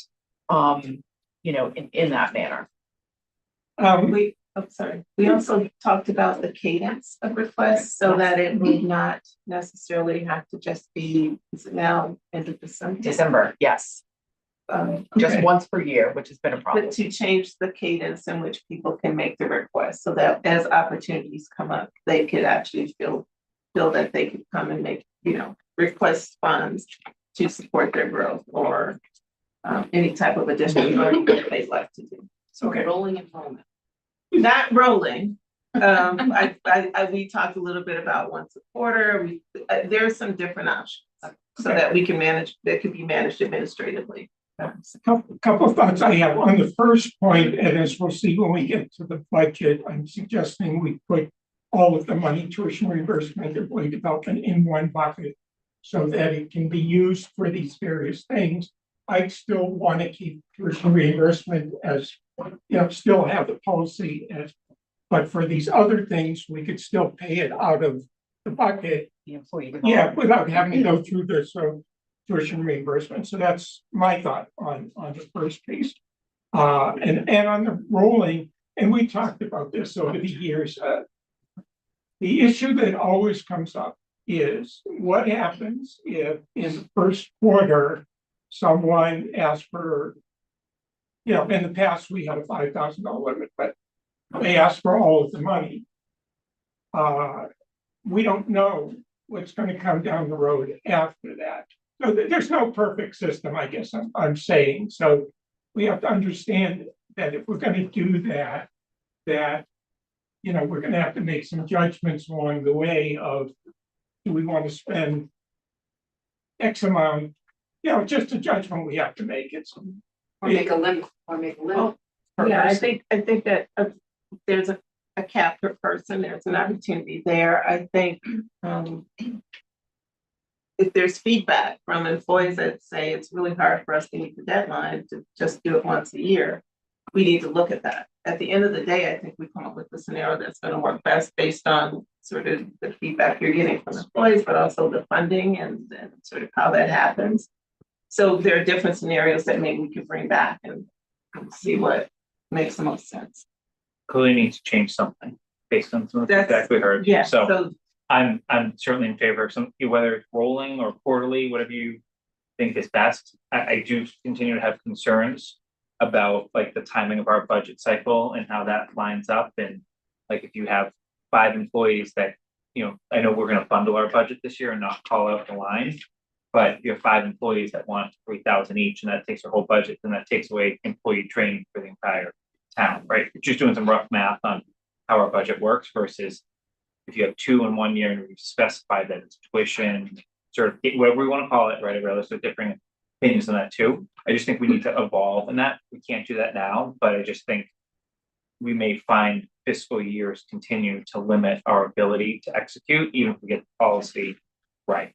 you know, in that manner. We also talked about the cadence of requests so that it would not necessarily have to just be, is it now end of December? December, yes, just Okay. once per year, which has been a problem. But to change the cadence in which people can make the request so that as opportunities come up, they could actually feel that they could come and make, you know, request funds to support their growth or any type of additional learning that they'd like to do. So rolling enrollment. Not rolling. We talked a little bit about once a quarter. There are some different options so that we can manage, that could be managed administratively. Couple of thoughts I have on the first point, and as we'll see when we get to the budget, I'm suggesting we put all of the money tuition reimbursement, employee development in one bucket so that it can be used for these various things. I still want to keep tuition reimbursement as, you know, still have the policy as, but for these other things, we could still pay it out of the bucket. The employee. Yeah, without having to go through this tuition reimbursement. So that's my thought on the first piece. And on the rolling, and we talked about this over the years. The issue that always comes up is what happens if in the first quarter, someone asks for, you know, in the past, we had a $5,000 limit, but they asked for all of the money. We don't know what's going to come down the road after that. So there's no perfect system, I guess I'm saying. So we have to understand that if we're going to do that, you know, we're going to have to make some judgments along the way of, do we want to spend X amount? You know, just a judgment we have to make. Or make a limit, per Yeah, I person. think that there's a cap per person, there's an opportunity there. I think if there's feedback from employees that say it's really hard for us to meet the deadline to just do it once a year, we need to look at that. At the end of the day, I think we come up with a scenario that's going to work best based on sort of the feedback you're getting from employees, but also the funding and sort of how that happens. So there are different scenarios that maybe we could bring back and see what makes the most sense. Clearly needs to change something based on some of the That's- feedback we heard. Yeah, So so I'm certainly in favor of some, whether it's rolling or quarterly, whatever you think is best. I do continue to have concerns about like the timing of our budget cycle and how that lines up. And like, if you have 5 employees that, you know, I know we're going to bundle our budget this year and not call out the line, but you have 5 employees that want 3,000 each, and that takes your whole budget, and that takes away employee training for the entire town, right? Just doing some rough math on how our budget works versus if you have 2 in 1 year and we've specified that it's tuition, sort of whatever we want to call it, right? There's different opinions on that too. I just think we need to evolve in that. We can't do that now, but I just think we may find fiscal years continue to limit our ability to execute, even if we get the policy right.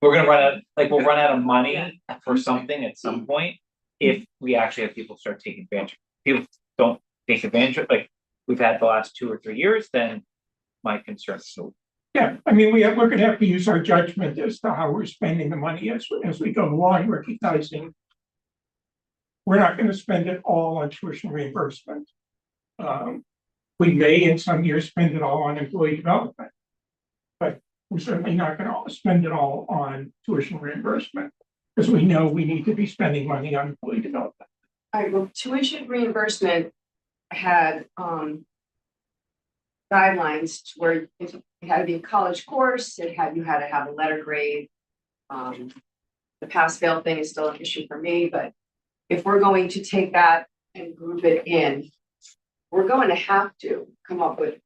We're gonna run out, like, we'll run out of money for something at some point if we actually have people start taking advantage. People don't take advantage of, like, we've had the last 2 or 3 years, then my concern. So Yeah, I mean, we're gonna have to use our judgment as to how we're spending the money as we go along, recognizing we're not gonna spend it all on tuition reimbursement. We may in some years spend it all on employee development. But we're certainly not gonna spend it all on tuition reimbursement, because we know we need to be spending money on employee development. All right, well, tuition reimbursement had guidelines to where it had to be a college course, you had to have a letter grade. The pass fail thing is still an issue for me, but if we're going to take that and group it in, we're going to have to come up with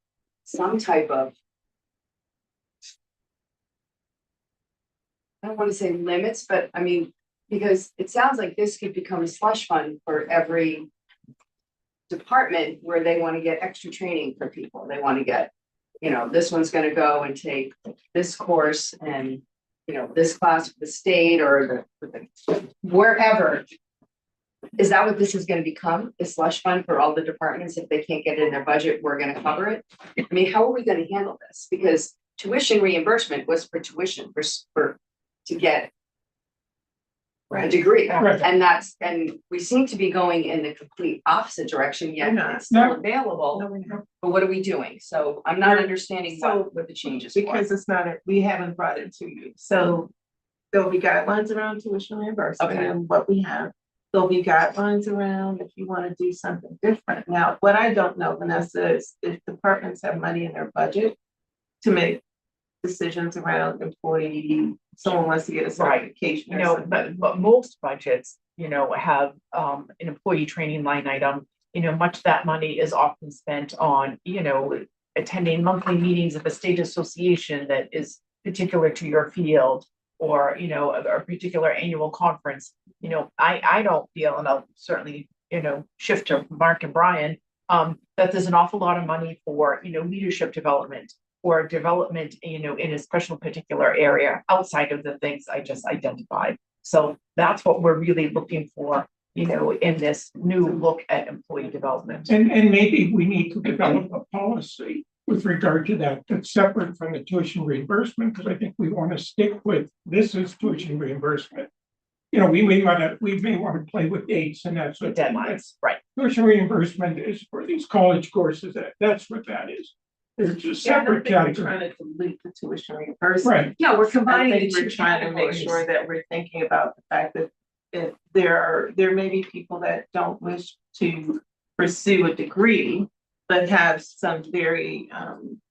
some type of, I don't want to say limits, but I mean, because it sounds like this could become a slush fund for every department where they want to get extra training for people. They want to get, this one's going to go and take this course and, this class with the state or the wherever. Is that what this is going to become? A slush fund for all the departments? If they can't get it in their budget, we're going to cover it. I mean, how are we going to handle this? Because tuition reimbursement was for tuition to get a degree. Right. And we seem to be going in the complete opposite direction, yet it's still available. But what are we doing? So I'm not understanding what the changes Because it's not, we haven't brought it to you, so there'll be guidelines around tuition reimbursement Okay. and what we have. There'll be guidelines around if you want to do something different. Now, what I don't know, Vanessa, is if departments have money in their budget to make decisions around employee, someone wants to get a certification. or something. But most budgets, have an employee training line item. Much of that money is often spent on, attending monthly meetings of a state association that is particular to your field, or, a particular annual conference. I don't feel, and I'll certainly, shift to Mark and Brian, that there's an awful lot of money for, leadership development or development, in a special particular area outside of the things I just identified. So that's what we're really looking for, in this new look at employee development. And maybe we need to develop a policy with regard to that, that's separate from the tuition reimbursement, because I think we want to stick with, this is tuition reimbursement. We may want to play with dates and that sort of thing. Deadlines, right? Tuition reimbursement is for these college courses, that's what that is. It's just Yeah, I don't separate think we're category. trying to dilute the tuition reimbursement. Right, No, we're I combining the think two we're trying to make categories. sure that we're thinking about the fact that if there may be people that don't wish to pursue a degree, but have some very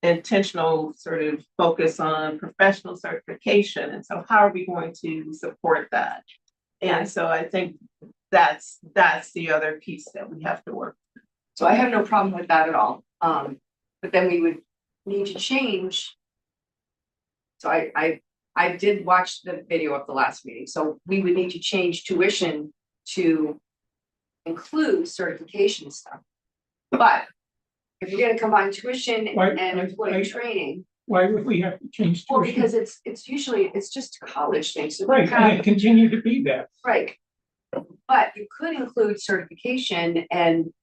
intentional sort of focus on professional certification. And so how are we going to support that? And so I think that's the other piece that we have to work. So I have no problem with that at all. But then we would need to change. So I did watch the video of the last meeting, so we would need to change tuition to include certification stuff. But if you're gonna combine tuition and employee training, why would we have to change well, tuition? because it's usually, it's just a college thing, so. you Right, have- and it continue to be that. Right. But you could include certification and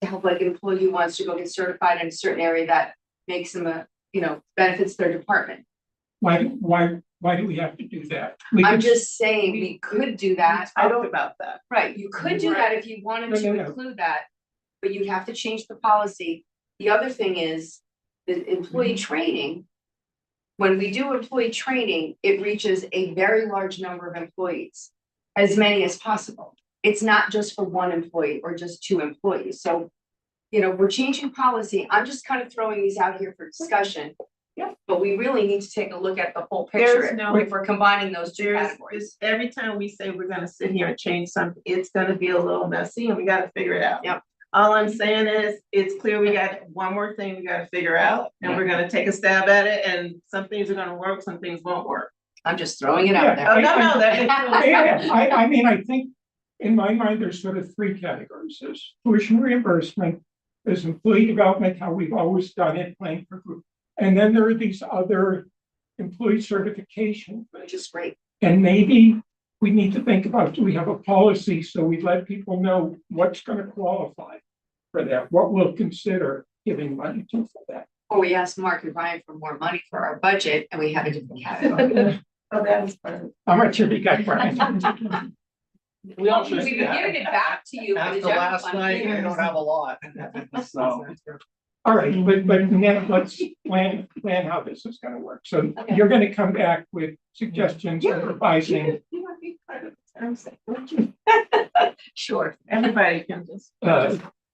to help like an employee who wants to go get certified in a certain area that makes them benefits their department. Why do we have to do that? I'm just saying we could do that. I Talked don't, about that. right, you could do that if you wanted to No. include that, but you'd have to change the policy. The other thing is the employee training. When we do employee training, it reaches a very large number of employees, as many as possible. It's not just for one employee or just 2 employees. So, we're changing policy. I'm just kind of throwing these out here for discussion. Yeah. But we really need to take a look at the whole picture There's no- if we're combining those two categories. Every time we say we're gonna sit here and change something, it's gonna be a little messy and we gotta figure it out. Yep. All I'm saying is, it's clear we got one more thing we gotta figure out, and we're gonna take a stab at it, and some things are gonna work, some things won't work. I'm just throwing it out Yeah. there. Oh, no, that. Yeah, I think in my mind, there's sort of 3 categories. There's tuition reimbursement, There's employee development, how we've always done it, playing for group. And then there are these other employee certification, Which is great. and maybe we need to think about, do we have a policy so we let people know what's gonna qualify for that, what we'll consider giving money to for that. Or we asked Mark and Ryan for more money for our budget and we have a different category. Oh, that was part of. How much have you got, Brian? We all We've been giving it back to you. for the After general last fund night, I years. don't have a lot. So, All right, but now let's plan how this is gonna work. So Okay. you're gonna come back with suggestions and revising, You want to be part of the term set, don't you? Sure, everybody can just.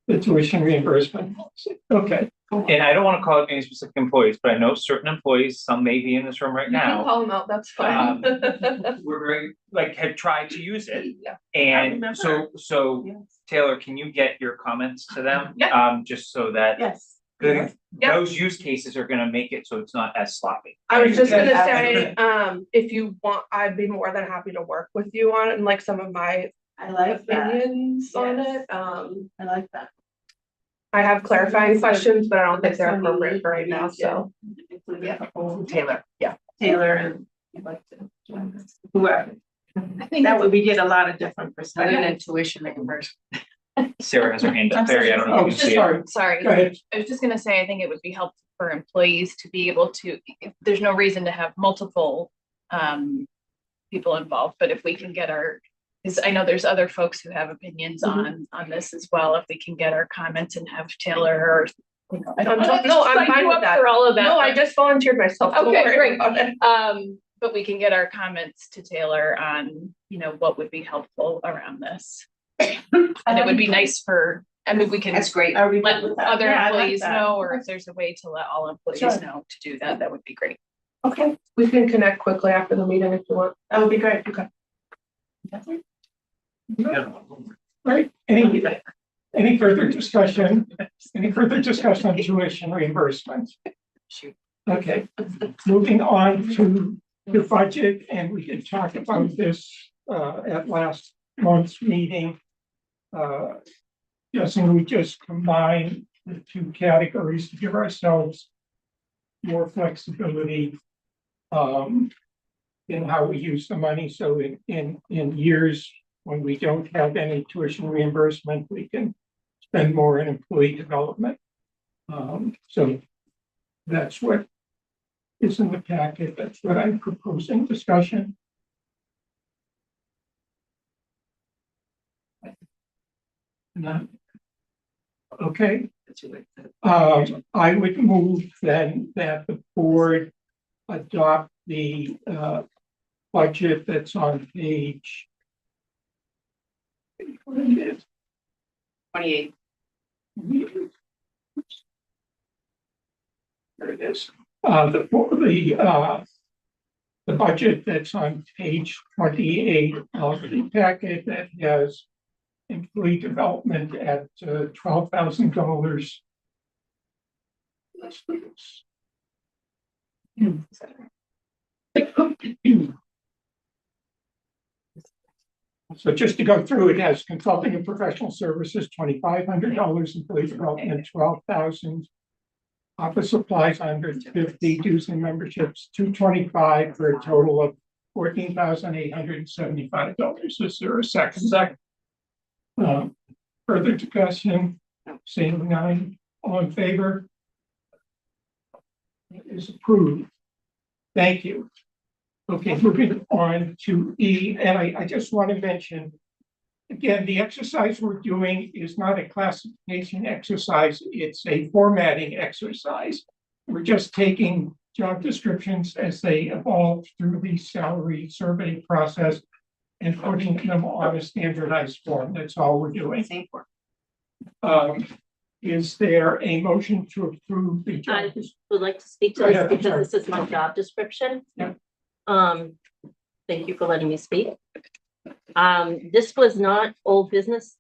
the tuition reimbursement policy. Okay, And I don't want to call it any specific employees, but I know certain employees, some may be in this room right You can now. call them out, that's fine. We're very, like, have tried to use it. Yeah. And remember. so Yes. Taylor, can you get your comments to them? Yeah. Just so that Yes. the- Yeah. those use cases are gonna make it so it's not as sloppy. I was just gonna Yeah. say, if you want, I'd be more than happy to work with you on it and like some of my I like that. opinions on Yes. it. I like that. I have clarifying questions, but I don't think they're Somebody appropriate for right now, so. Include a couple, Taylor, yeah. Taylor and you'd like to join us, whoever. I think That would, we get a lot of different better perspectives. than tuition reimbursement. Sarah has her hand up. Barry, I don't know if oh, you can see it. sorry, Sorry, go ahead. I was just gonna say, I think it would be helpful for employees to be able to, there's no reason to have multiple people involved, but if we can get our, because I know there's other folks who have opinions on this as well, if we can get our comments and have Taylor or. I don't know. No, I'm Sign fine you with up that. For all of that. No, I just volunteered myself. Don't Okay, worry great. about it. But we can get our comments to Taylor on, what would be helpful around this. And it would be nice for, I mean, we can That's great. Are we let good with that? other Yeah, I like employees that. know, or if there's a way to let all employees Sure. know to do that, that would be great. Okay, We can connect quickly after the meeting if you want. that would be great. Okay. Right, any further discussion? Any further discussion on tuition reimbursement? Okay, moving on to the budget, and we did talk about this at last month's meeting. Guessing we just combine the two categories to give ourselves more flexibility in how we use the money. So in years when we don't have any tuition reimbursement, we can spend more in employee development. So that's what is in the packet. That's what I'm proposing discussion. None? Okay. I would move then that the board adopt the budget that's on page. What it is. 28. There it is. The budget that's on page 28 of the packet that has employee development at $12,000. So just to go through, it has consulting and professional services, $2,500, employee development, 12,000. Office supplies, $150, dues and memberships, $225, for a total of $14,875. Is there a second? Second. Further discussion, seeing none, all in favor? It is approved. Thank you. Okay, moving on to E, and I just want to mention, again, the exercise we're doing is not a classification exercise, it's a formatting exercise. We're just taking job descriptions as they evolve through the salary survey process and putting them on a standardized form. That's all we're doing. Same for. Is there a motion to approve the I job? would like to speak to Go this ahead, because sorry. this is my job description. Yeah. Thank you for letting me speak. This was not old business.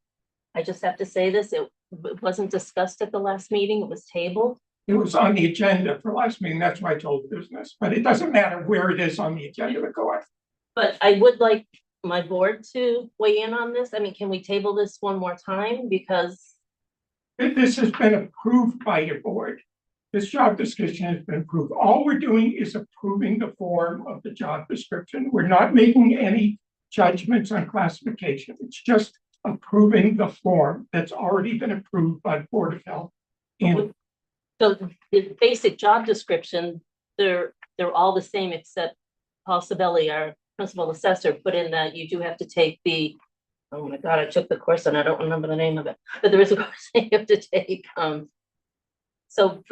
I just have to say this, it wasn't discussed at the last meeting, it was tabled. It was on the agenda for last meeting, that's why I told business, but it doesn't matter where it is on the agenda to go on. But I would like my board to weigh in on this. I mean, can we table this one more time? Because This has been approved by your board. This job description has been approved. All we're doing is approving the form of the job description. We're not making any judgments on classification. It's just approving the form that's already been approved by the Board of Health. And So the basic job description, they're all the same except Paul Sabelli, our principal assessor, put in that you do have to take the, oh my God, I took the course and I don't remember the name of it, but there is a course you have to take. So,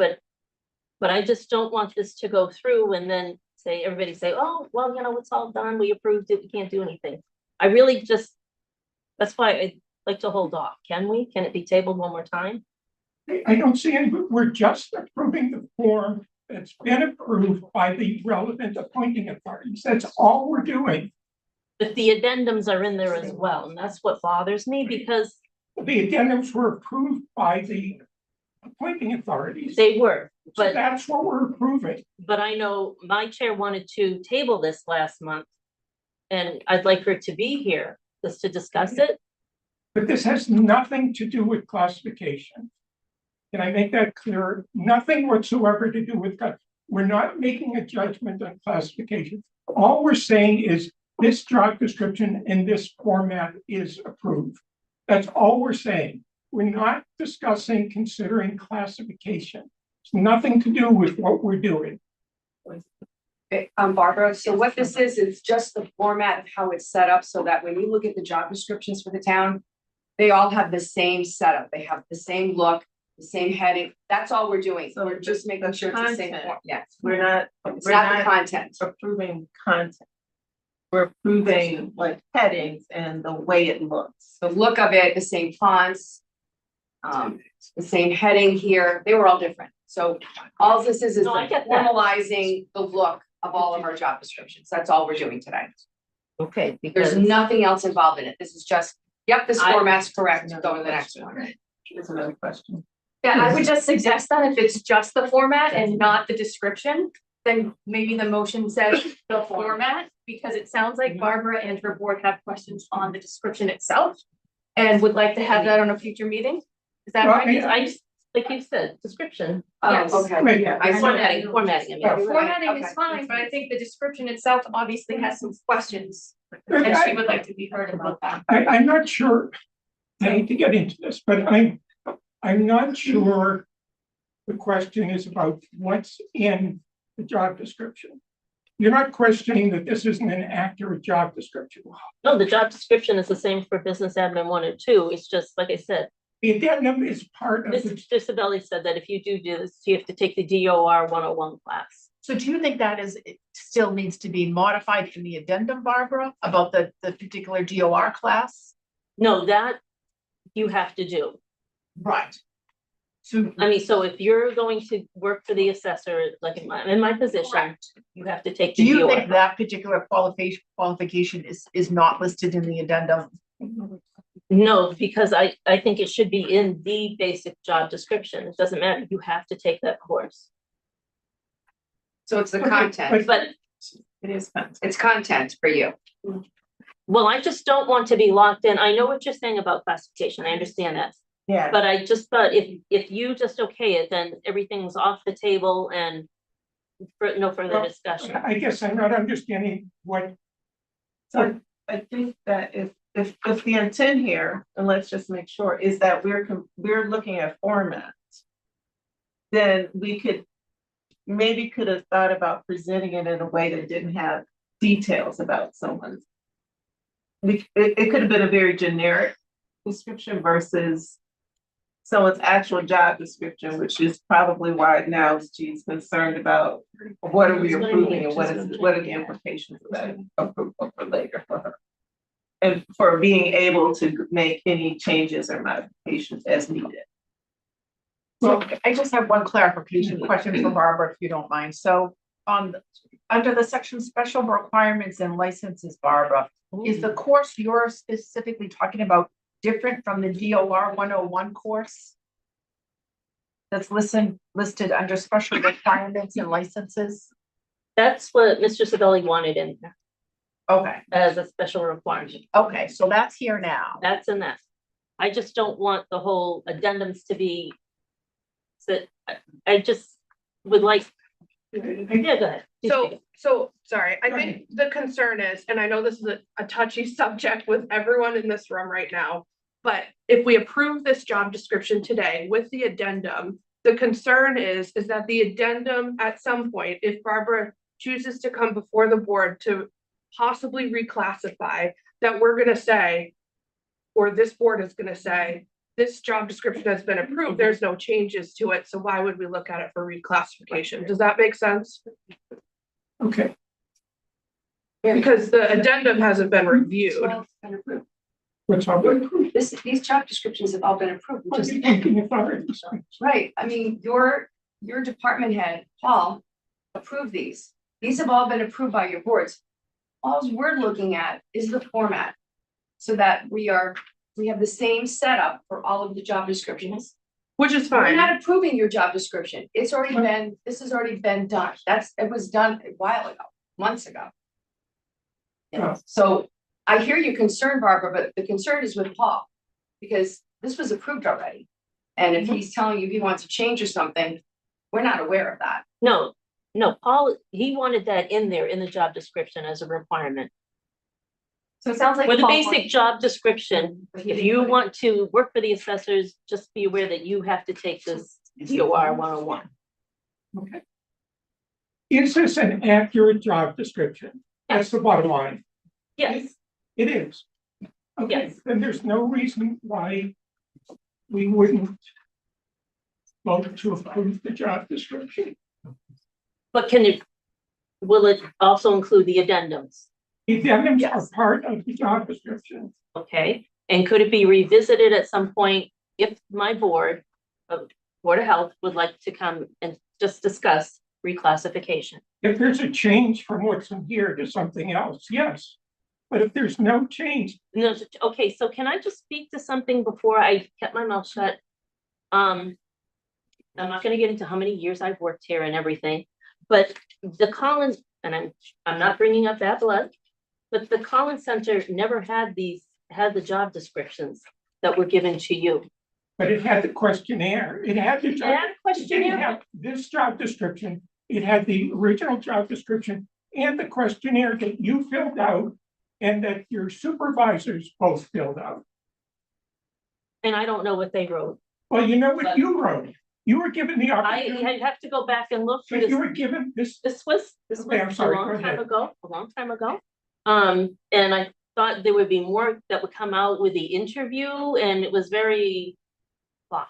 but I just don't want this to go through and then everybody say, oh, well, it's all done. We approved it. We can't do anything. I really just, that's why I like to hold off. Can we? Can it be tabled one more time? I don't see any, we're just approving the form that's been approved by the relevant appointing authorities. That's all we're doing. But the addendums are in there as well, and that's what bothers me because The addendums were approved by the appointing authorities. they were, So but that's what we're approving. I know my chair wanted to table this last month. And I'd like her to be here just to discuss it. But this has nothing to do with classification. Can I make that clear? Nothing whatsoever to do with that. We're not making a judgment on classification. All we're saying is this job description in this format is approved. That's all we're saying. We're not discussing considering classification. It's nothing to do with what we're doing. Barbara, so what this is just the format of how it's set up so that when you look at the job descriptions for the town, they all have the same setup. They have the same look, the same heading. That's all we're doing. So we're just making sure it's the same content. form. Yes. It's It's not the content. approving content. We're approving like headings and the way it looks. The look of it, the same fonts, the same heading here. They were all different. So all this is No, I get that. formalizing the look of all of our job descriptions. That's all we're doing today. Okay, There's because nothing else involved in it. This is just, yep, this I- format's correct. Go to the next one. Here's another question. Yeah, I would just suggest that if it's just the format and not the description, then maybe the motion says the format, because it sounds like Barbara and her board have questions on the description itself. And would like to have that on a future meeting. Is that Well, right? I just, like you said, description. Yes. Okay. Wait, Yeah, I Formatting, formatting, I mean. Yeah. Formatting is Okay. fine, but I think the description itself obviously has some questions. Look, And she would like to be heard about that. I'm not sure. I hate to get into this, but I'm not sure the question is about what's in the job description. You're not questioning that this isn't an accurate job description. No, the job description is the same for business admin 1 and 2. It's just, like I said, The addendum is part of the, Mr. Sabelli said that if you do this, you have to take the DOR 101 class. So do you think that it still needs to be modified in the addendum, Barbara, about the particular DOR class? No, that you have to do. Right. So, I mean, so if you're going to work for the assessor, like in my position, you have to take do the you DOR. think that particular qualification is not listed in the addendum? No, because I think it should be in the basic job description. It doesn't matter. You have to take that course. So it's the Okay, content. But, It is content. It's content for you. well, I just don't want to be locked in. I know what you're saying about classification. I understand that. Yeah. But I just thought if you just okay it, then everything's off the table and for no further Well, discussion. I guess I'm not understanding what, So I think that if the intent here, and let's just make sure, is that we're looking at formats, then we could have thought about presenting it in a way that didn't have details about someone. It could have been a very generic description versus someone's actual job description, which is probably why now she's concerned about what are we approving and what are the implications of that approval for later for her. And for being able to make any changes or modifications as needed. So I just have one clarification question for Barbara, if you don't mind. So under the section special requirements and licenses, Barbara, is the course you're specifically talking about different from the DOR 101 course? That's listed under special requirements and licenses? That's what Mr. Sabelli wanted in there Okay, as a special requirement. okay, so that's here now. That's in that. I just don't want the whole addendums to be. That I just would like, yeah, go ahead. You So, speak. sorry, I think the concern is, and I know this is a touchy subject with everyone in this room right now. But if we approve this job description today with the addendum, the concern is that the addendum at some point, if Barbara chooses to come before the board to possibly reclassify, that we're gonna say, or this board is gonna say, this job description has been approved, there's no changes to it, so why would we look at it for reclassification? Does that make sense? Okay, Because the addendum hasn't been reviewed. Well, it's been approved. what's all been approved? These job descriptions have all been approved, What just, are you thinking if I already signed? right, I mean, your department head, Paul, approved these. These have all been approved by your boards. All we're looking at is the format. So that we have the same setup for all of the job descriptions. Which is We're fine. not approving your job description. This has already been done. It was done a while ago, months ago. Yeah. So I hear your concern, Barbara, but the concern is with Paul. Because this was approved already. And if he's telling you he wants to change or something, we're not aware of that. No, Paul, he wanted that in there in the job description as a requirement. So it sounds like. With the Paul basic wants- job description, But he if didn't you put it- want to work for the assessors, just be aware that you have to take this DOR 101. Okay. Is this an accurate job description? That's the bottom line. Yes, It is. Okay, Yes. then there's no reason why we wouldn't vote to approve the job description. but will it also include the addendums? The addendums are Yes. part of the job description. Okay, and could it be revisited at some point if my board of Board of Health would like to come and just discuss reclassification? If there's a change from what's in here to something else, yes. But if there's no change, No, okay, so can I just speak to something before I kept my mouth shut? I'm not gonna get into how many years I've worked here and everything, but the Collins, and I'm not bringing up bad blood, but the Collins Center never had the job descriptions that were given to you. but it had the questionnaire, it had the It job. had a It didn't questionnaire, have this job description, it had the original job description and the questionnaire that you filled out and that your supervisors both filled out. and I don't know what they wrote. Well, you know what But- you wrote. You were given the opportunity, I have to go back and look for but this. you were given this, This was Okay, I'm sorry, a go long ahead. time ago. And I thought there would be more that would come out with the interview and it was very blah.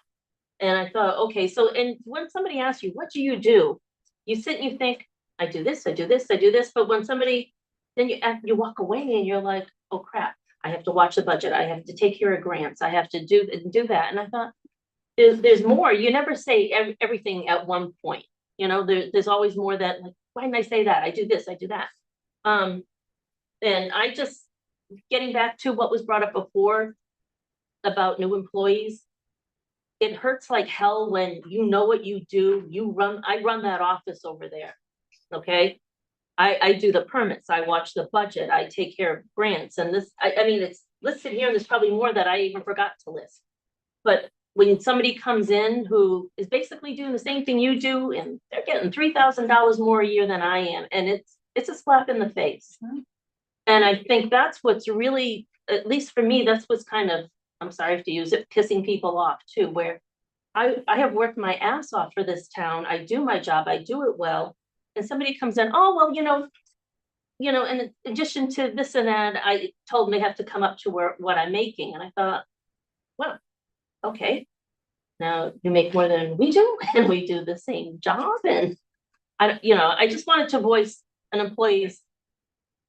And I thought, okay, so, and when somebody asks you, what do? You sit and you think, I do this, I do this, I do this, but when somebody, then you walk away and you're like, oh crap, I have to watch the budget, I have to take care of grants, I have to do that. And I thought, there's more. You never say everything at one point. You know, there's always more that, like, why didn't I say that? I do this, I do that. And I just, getting back to what was brought up before about new employees, it hurts like hell when you know what you do. I run that office over there. Okay. I do the permits, I watch the budget, I take care of grants and this, I mean, it's listed here and there's probably more that I even forgot to list. But when somebody comes in who is basically doing the same thing you do and they're getting $3,000 more a year than I am, and it's a slap in the face. And I think that's what's really, at least for me, that's what's kind of, I'm sorry to use it, pissing people off too, where I have worked my ass off for this town. I do my job, I do it well. And somebody comes in, oh, well, in addition to this and that, I told them they have to come up to what I'm making. And I thought, well, okay, now you make more than we do and we do the same job. And I just wanted to voice an employee's.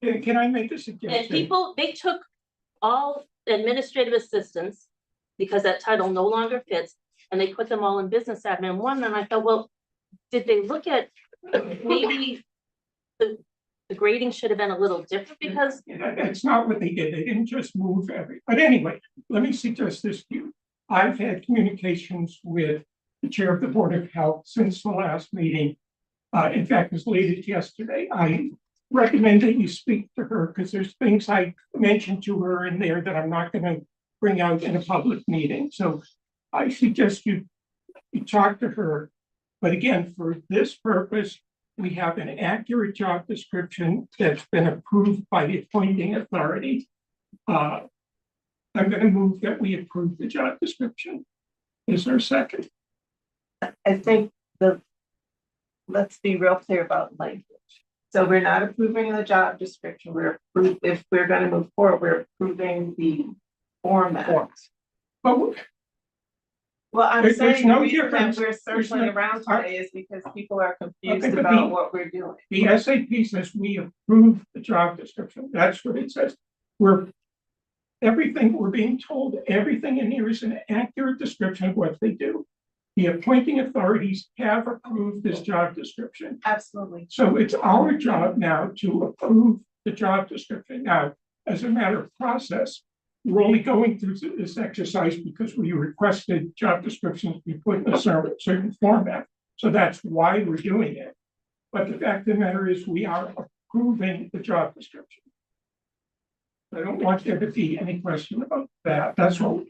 can I make a And suggestion? they took all administrative assistants because that title no longer fits and they put them all in business admin one. And I thought, well, did they look at maybe the grading should have been a little different because That's not what they did. They didn't just move but anyway, let me suggest this to you. I've had communications with the chair of the Board of Health since the last meeting. In fact, as late as yesterday, I recommend that you speak to her because there's things I mentioned to her in there that I'm not going to bring out in a public meeting. So I suggest you talk to her. But again, for this purpose, we have an accurate job description that's been approved by the appointing authority. I'm going to move that we approve the job description. Is there a second? I think let's be real clear about language. So we're not approving the job description. If we're gonna move forward, we're approving the format. But Well, I'm There's saying no the reason that difference. we're There's circling no- around today is because people are confused Okay, but about the- what we're doing. the SAP says we approve the job description. That's what it says. Everything we're being told, everything in here is an accurate description of what they do. The appointing authorities have approved this job description. Absolutely. So it's our job now to approve the job description. Now, as a matter of process, we're only going through this exercise because we requested job descriptions be put in a certain format. So that's why we're doing it. But the fact of the matter is we are approving the job description. I don't want there to be any question about that. That's what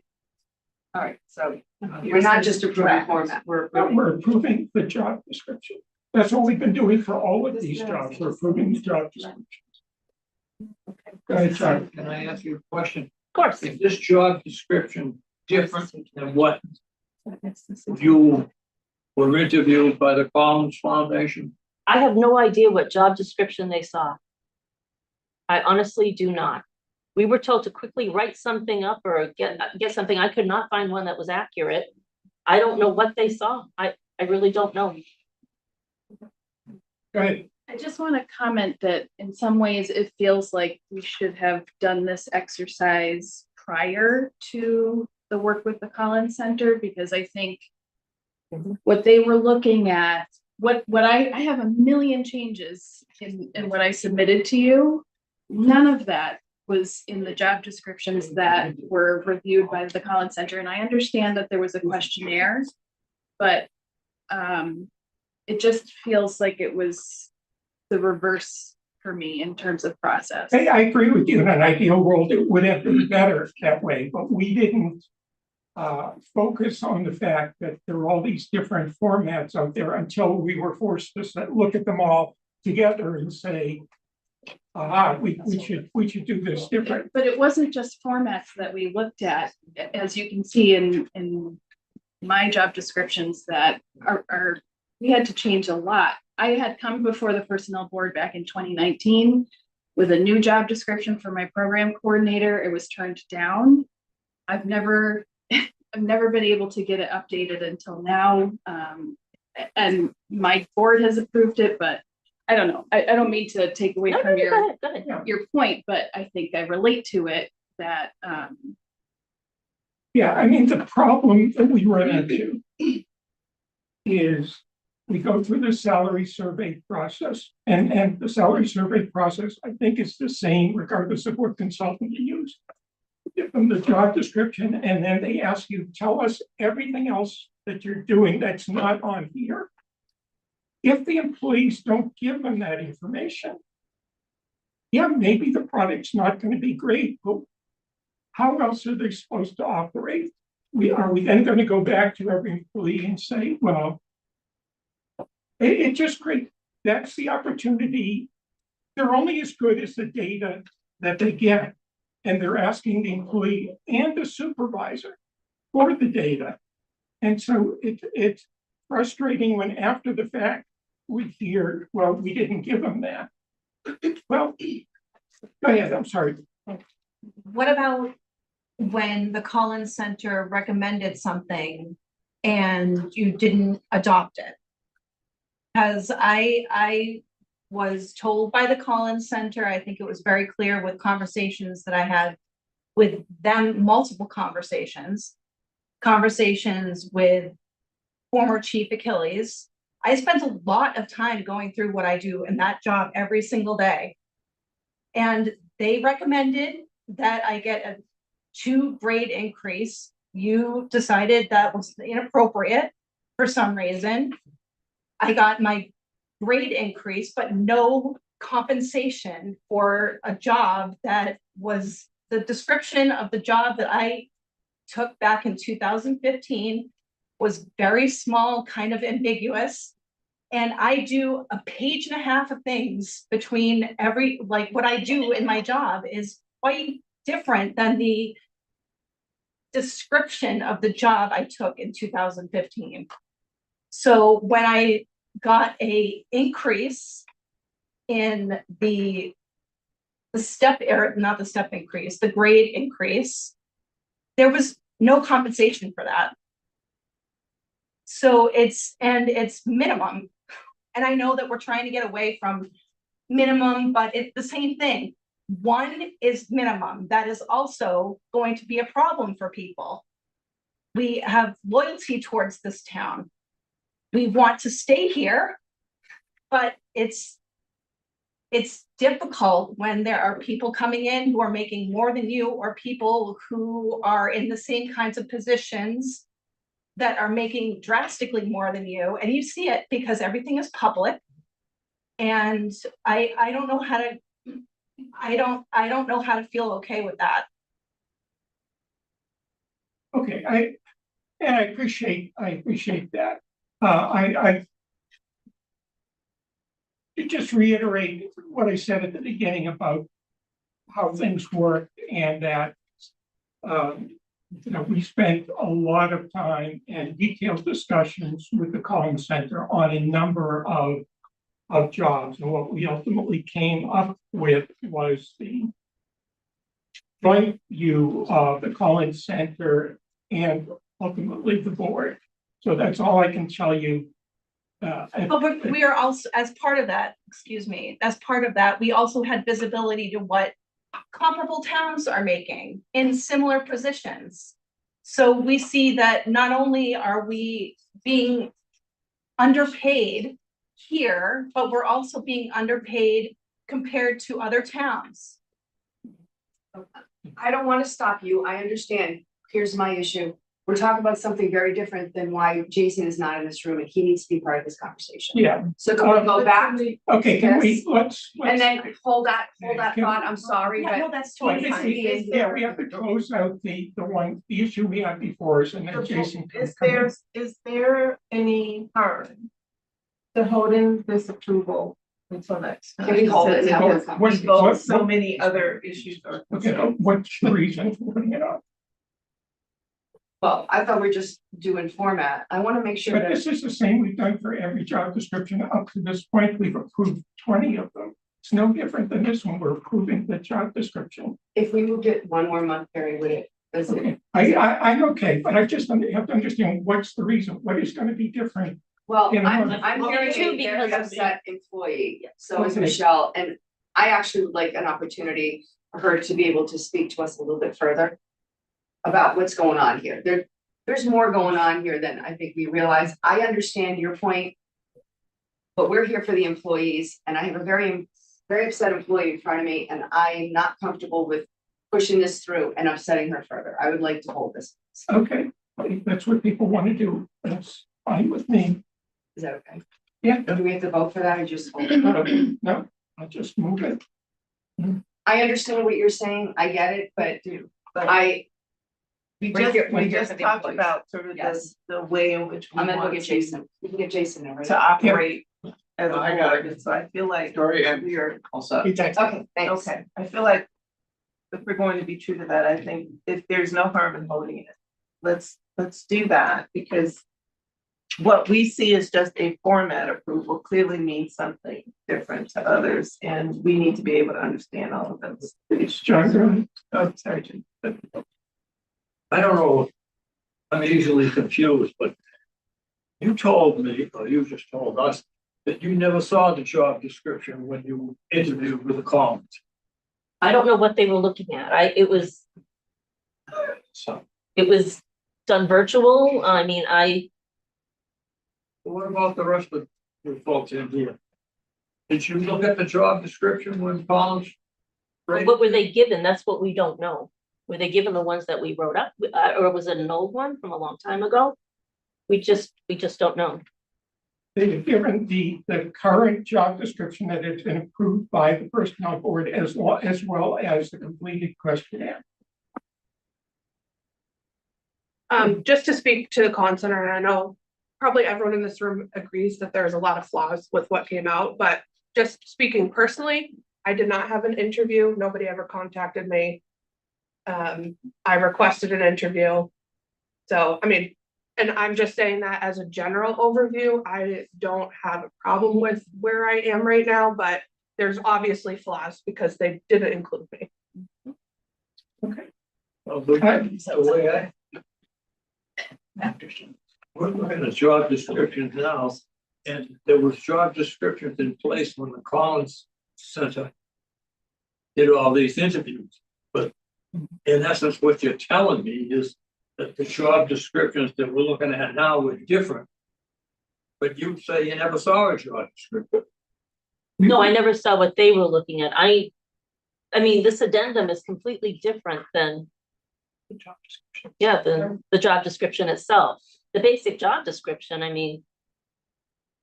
All right, so we're not just approving format, we're approving. we're approving the job description. That's what we've been doing for all of these jobs. We're approving the job descriptions. Go ahead, John. Can I ask you a question? Of course. Is this job description different than what you were interviewed by the Collins Foundation? I have no idea what job description they saw. I honestly do not. We were told to quickly write something up or get something. I could not find one that was accurate. I don't know what they saw. I really don't know. Go ahead. I just want to comment that in some ways it feels like we should have done this exercise prior to the work with the Collins Center, because I think what they were looking at, what I have a million changes in what I submitted to you. None of that was in the job descriptions that were reviewed by the Collins Center. And I understand that there was a questionnaire, but it just feels like it was the reverse for me in terms of process. I agree with you. In an ideal world, it would have been better that way, but we didn't focus on the fact that there are all these different formats out there until we were forced to look at them all together and say, we should do this different. But it wasn't just formats that we looked at, as you can see in my job descriptions that are we had to change a lot. I had come before the personnel board back in 2019 with a new job description for my program coordinator. It was turned down. I've never been able to get it updated until now. And my board has approved it, but I don't know. I don't mean to take away No, from go ahead. your point, but I think I relate to it that Yeah, I mean, the problem that we run into is we go through the salary survey process, and the salary survey process, I think, is the same regardless of what consultant you use. Give them the job description, and then they ask you, tell us everything else that you're doing that's not on here. If the employees don't give them that information, yeah, maybe the product's not going to be great, but how else are they supposed to operate? Are we then going to go back to every employee and say, well, it just creates, that's the opportunity. They're only as good as the data that they get. And they're asking the employee and the supervisor for the data. And so it's frustrating when after the fact, we hear, well, we didn't give them that. Well, go ahead, I'm sorry. What about when the Collins Center recommended something and you didn't adopt it? Because I was told by the Collins Center, I think it was very clear with conversations that I had with them, multiple conversations with former Chief Achilles. I spent a lot of time going through what I do in that job every single day. And they recommended that I get a 2-grade increase. You decided that was inappropriate for some reason. I got my grade increase, but no compensation for a job that was the description of the job that I took back in 2015 was very small, kind of ambiguous. And I do a page and a half of things between every, like what I do in my job is quite different than the description of the job I took in 2015. So when I got a increase in the step error, not the step increase, the grade increase, there was no compensation for that. So it's minimum. And I know that we're trying to get away from minimum, but it's the same thing. One is minimum. That is also going to be a problem for people. We have loyalty towards this town. We want to stay here, but it's difficult when there are people coming in who are making more than you, or people who are in the same kinds of positions that are making drastically more than you, and you see it because everything is public. And I don't know how to, I don't know how to feel okay with that. Okay, I appreciate that. I just reiterate what I said at the beginning about how things work, and that you know, we spent a lot of time and detailed discussions with the Collins Center on a number of jobs, and what we ultimately came up with was the joint view of the Collins Center and ultimately the board. So that's all I can tell you. But we are also, as part of that, excuse me, as part of that, we also had visibility to what comparable towns are making in similar positions. So we see that not only are we being underpaid here, but we're also being underpaid compared to other towns. I don't want to stop you. I understand. Here's my issue. We're talking about something very different than why Jason is not in this room, and he needs to be part of this conversation. Yeah. So can we go back? Okay, can we, Yes. let's. And then hold that Can- thought. I'm sorry, Yeah, no, but that's Well, totally fine. yeah, we have to close out the issue we had before us, and then Jason can come in. Is there any harm to holding this approval until next time? Can we hold it and have What- this what- conversation? Both so many other issues are. Okay, what's the reason for putting it up? Well, I thought we we're just doing format. I want to make sure But that this is the same we've done for every job description up to this point. We've approved 20 of them. It's no different than this one. We're approving the job description. if we moved it one more month, Barry, would it? Does it? Okay, I'm okay, but I just have to understand what's the reason, what is gonna be different. Well, You know, I'm well, hearing too, a very because- upset employee, so is Okay. Michelle, and I actually would like an opportunity for her to be able to speak to us a little bit further about what's going on here. There's more going on here than I think we realize. I understand your point, but we're here for the employees, and I have a very, very upset employee in front of me, and I'm not comfortable with pushing this through and upsetting her further. I would like to hold this. Okay, if that's what people want to do. That's fine with me. Is that okay? Yeah. Do we have to vote for that or just hold it? No, I'll just move it. I understand what you're saying. I get it, but We We're here- we're here just for the talked employees. about sort of Yes. the way in which we I'm gonna want look at to Jason. We can get Jason in, right? operate as a I got board, and so I feel like Sorry, and we are, all set. Okay, thanks. okay, I feel like if we're going to be true to that, I think if there's no harm in holding it, let's do that, because what we see as just a format approval clearly means something different to others, and we need to be able to understand all of those. It's John. Oh, sorry, Jim. I don't know, I'm easily confused, but you told me, or you just told us, that you never saw the job description when you interviewed with the Collins. I don't know what they were looking at. It was So done virtual. I mean, what about the rest of the folks in here? Did you look at the job description when Collins? what were they given? That's what we don't know. Were they given the ones that we wrote up, or was it an old one from a long time ago? We just don't know. They've given the current job description that has been approved by the personnel board as well as the completed questionnaire. Just to speak to the con center, and I know probably everyone in this room agrees that there's a lot of flaws with what came out, but just speaking personally, I did not have an interview. Nobody ever contacted me. I requested an interview. So, I mean, and I'm just saying that as a general overview, I don't have a problem with where I am right now, but there's obviously flaws because they didn't include me. Well, the way we're looking at job descriptions now, and there was job descriptions in place when the Collins Center did all these interviews. But in essence, what you're telling me is that the job descriptions that we're looking at now were different. But you say you never saw a job description. No, I never saw what they were looking at. I mean, this addendum is completely different than, yeah, the job description itself. The basic job description, I mean,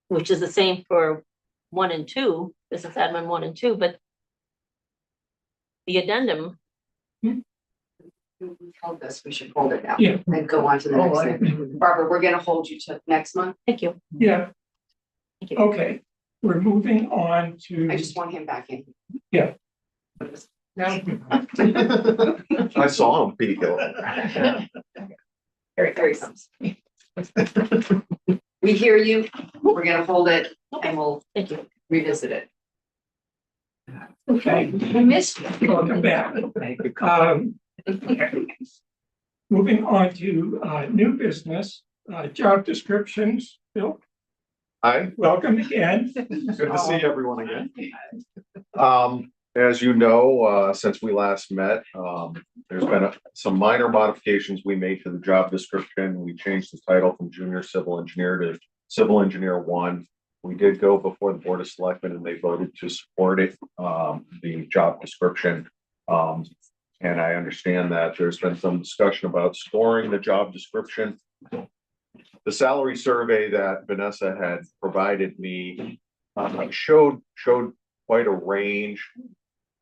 which is the same for 1 and 2, business admin 1 and 2, but the addendum, We held this, we should hold it now. Yeah. And go on to the next thing. Barbara, we're gonna hold you to next month. thank you. Yeah, Thank you. okay, we're moving on to. I just want him back in. Yeah. No. I saw him peek at There he comes. We hear you. We're gonna hold it and we'll Thank you. revisit it. Okay, We missed you. welcome back. Okay. Moving on to new business, job descriptions. Bill, Hi, welcome again. good to see everyone again. As you know, since we last met, there's been some minor modifications we made to the job description. We changed the title from junior civil engineer to civil engineer 1. We did go before the Board of Selectmen and they voted to support it, the job description. And I understand that there's been some discussion about scoring the job description. The salary survey that Vanessa had provided me showed quite a range.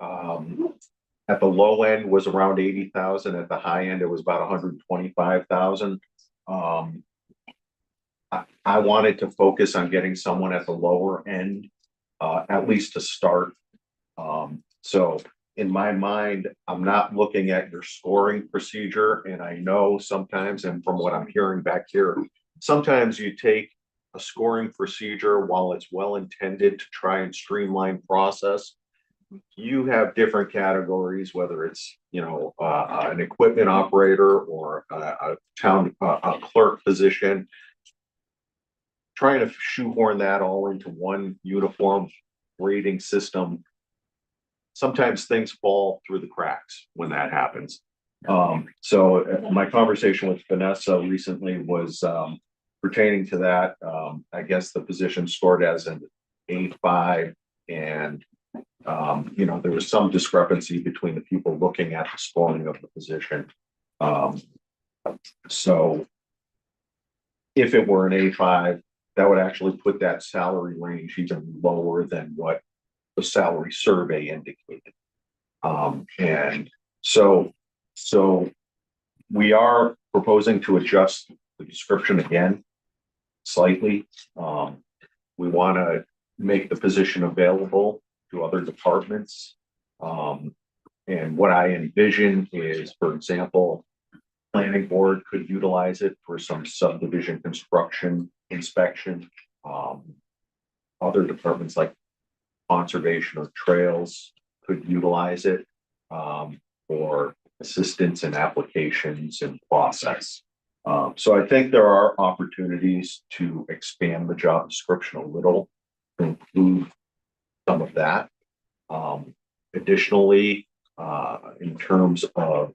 At the low end was around 80,000. At the high end, it was about 125,000. I wanted to focus on getting someone at the lower end, at least to start. So in my mind, I'm not looking at your scoring procedure. And I know sometimes, and from what I'm hearing back here, sometimes you take a scoring procedure while it's well intended to try and streamline process. You have different categories, whether it's, an equipment operator or a town clerk position. Trying to shoehorn that all into one uniform grading system. Sometimes things fall through the cracks when that happens. So my conversation with Vanessa recently was pertaining to that. I guess the position scored as an A5, and there was some discrepancy between the people looking at the scoring of the position. So if it were an A5, that would actually put that salary range even lower than what the salary survey indicated. And so we are proposing to adjust the description again slightly. We want to make the position available to other departments. And what I envision is, for example, planning board could utilize it for some subdivision construction inspection. Other departments like conservation or trails could utilize it for assistance in applications and process. So I think there are opportunities to expand the job description a little to include some of that. Additionally, in terms of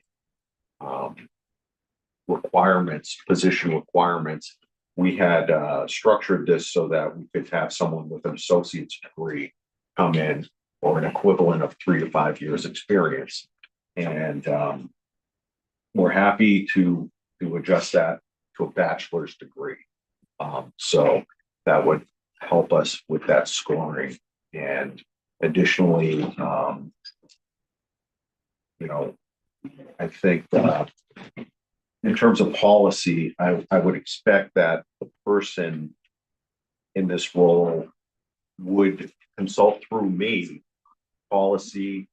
requirements, position requirements, we had structured this so that we could have someone with an associate's degree come in, or an equivalent of 3 to 5 years experience. And we're happy to adjust that to a bachelor's degree. So that would help us with that scoring. And additionally, I think in terms of policy, I would expect that the person in this role would consult through me, policy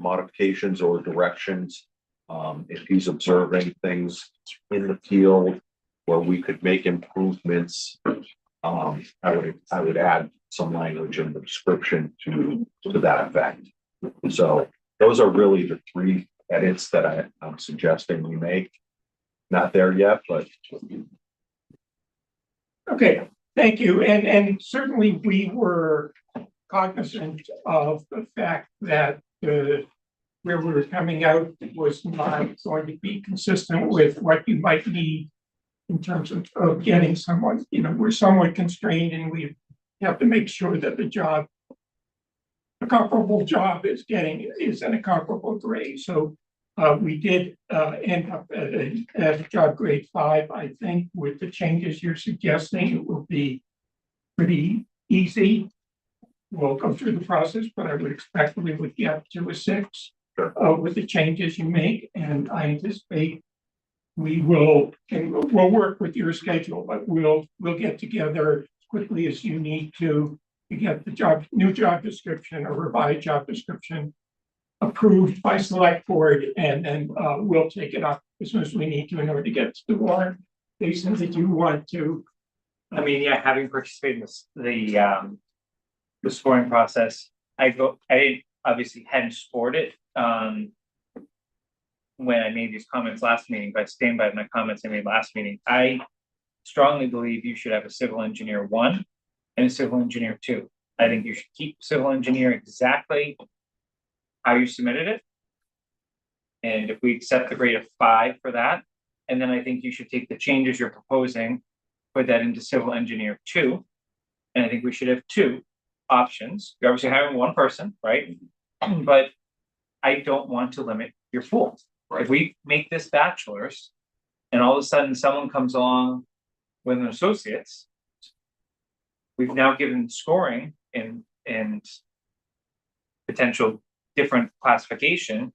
modifications or directions. If he's observing things in the field where we could make improvements, I would add some language in the description to that effect. So those are really the three edits that I'm suggesting we make. Not there yet, but Okay, thank you. And certainly we were cognizant of the fact that where we were coming out was not going to be consistent with what you might need in terms of getting someone, we're somewhat constrained and we have to make sure that a comparable job is in a comparable grade. So we did end up at a job grade 5. I think with the changes you're suggesting, it will be pretty easy. We'll go through the process, but I would expect we would get to a 6 with the changes you make. And I anticipate we'll work with your schedule, but we'll get together as quickly as you need to get the new job description or revised job description approved by select board, and then we'll take it up as soon as we need to in order to get to the warrant. Jason, did you want to? I mean, yeah, having participated in the scoring process, I obviously hadn't scored it when I made these comments last meeting, but I stand by my comments I made last meeting. I strongly believe you should have a civil engineer 1 and a civil engineer 2. I think you should keep civil engineer exactly how you submitted it. And if we accept the grade of 5 for that, and then I think you should take the changes you're proposing, put that into civil engineer 2. And I think we should have 2 options. You're obviously hiring 1 person, right? But I don't want to limit your pool. If we make this bachelor's and all of a sudden someone comes along with an associate's, we've now given scoring and potential different classification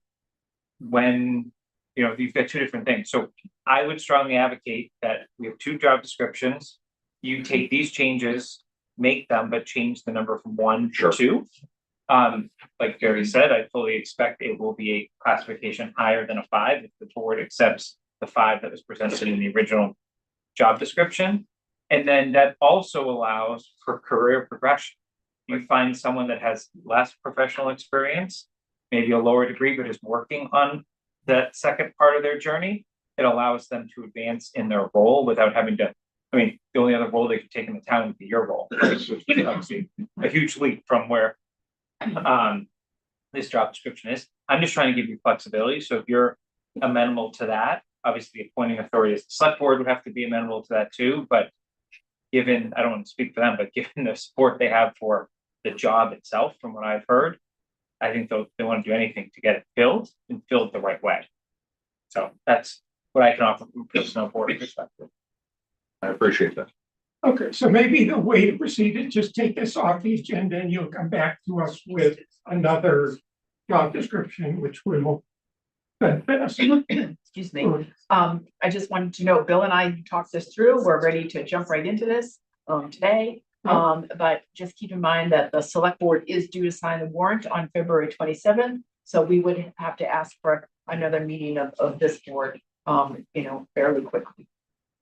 when, you've got 2 different things. So I would strongly advocate that we have 2 job descriptions. You take these changes, make them, but change the number from 1 to 2. Like Gary said, I fully expect it will be a classification higher than a 5 if the board accepts the 5 that was presented in the original job description. And then that also allows for career progression. You find someone that has less professional experience, maybe a lower degree, but is working on that second part of their journey. It allows them to advance in their role without having to, the only other role they could take in the town would be your role. Which is obviously a huge leap from where this job description is. I'm just trying to give you flexibility. So if you're amenable to that, obviously the appointing authority is the select board would have to be amenable to that too. But given, I don't want to speak for them, but given the support they have for the job itself, from what I've heard, I think they want to do anything to get it filled and filled the right way. So that's what I can offer from a personal board perspective. I appreciate that. Okay, so maybe the way to proceed is just take this off the agenda and you'll come back to us with another job description, which will benefit us. Excuse me. I just wanted to know, Bill and I talked this through. We're ready to jump right into this today. But just keep in mind that the select board is due to sign the warrant on February 27th. So we would have to ask for another meeting of this board, fairly quickly.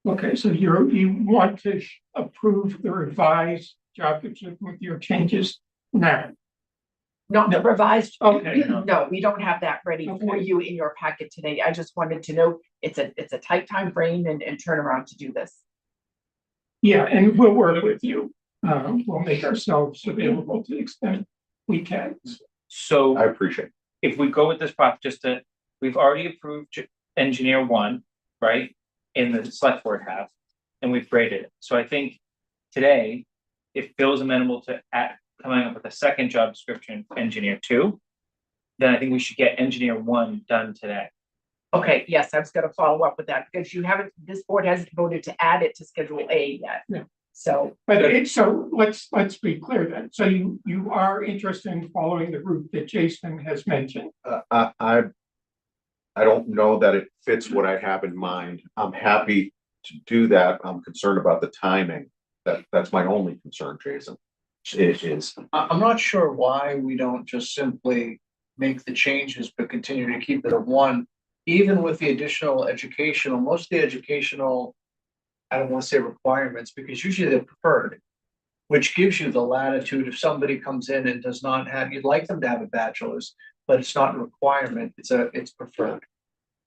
Okay, so you want to approve the revised job description with your changes now? Not the revised. Okay. No, we don't have that ready for you in your packet today. I just wanted to know it's a tight time frame and turnaround to do this. Yeah, and we'll work with you. We'll make ourselves available to the extent we can. So I appreciate it. if we go with this process, we've already approved engineer 1, right? In the select board have, and we've graded it. So I think today, if Bill's amenable to coming up with a second job description, engineer 2, then I think we should get engineer 1 done today. Okay, yes, I was gonna follow up with that because this board hasn't voted to add it to Schedule A yet. Yeah. So. But so let's be clear then. So you are interested in following the route that Jason has mentioned. I I don't know that it fits what I have in mind. I'm happy to do that. I'm concerned about the timing. That's my only concern, Jason. It is, I'm not sure why we don't just simply make the changes, but continue to keep it at one. Even with the additional educational, most of the educational, I don't want to say requirements, because usually they're preferred. Which gives you the latitude if somebody comes in and does not have, you'd like them to have a bachelor's, but it's not a requirement, it's preferred.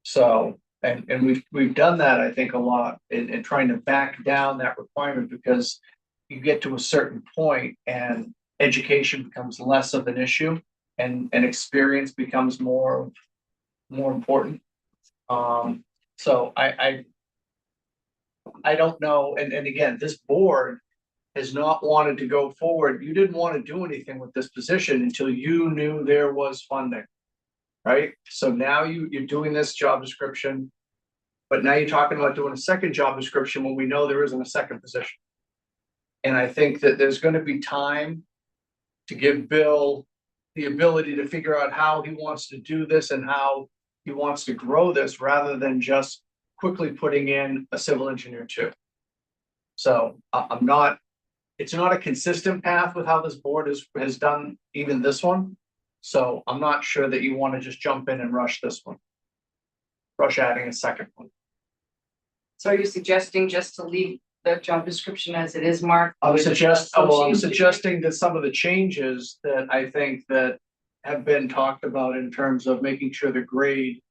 So, and we've done that, I think, a lot in trying to back down that requirement, because you get to a certain point and education becomes less of an issue and experience becomes more important. So I don't know, and again, this board has not wanted to go forward. You didn't want to do anything with this position until you knew there was funding. Right? So now you're doing this job description, but now you're talking about doing a second job description when we know there isn't a second position. And I think that there's going to be time to give Bill the ability to figure out how he wants to do this and how he wants to grow this, rather than just quickly putting in a civil engineer too. So it's not a consistent path with how this board has done even this one. So I'm not sure that you want to just jump in and rush this one. Rush adding a second one. So are you suggesting just to leave the job description as it is, Mark? I'm Associated- suggesting that some of the changes that I think that have been talked about in terms of making sure the grade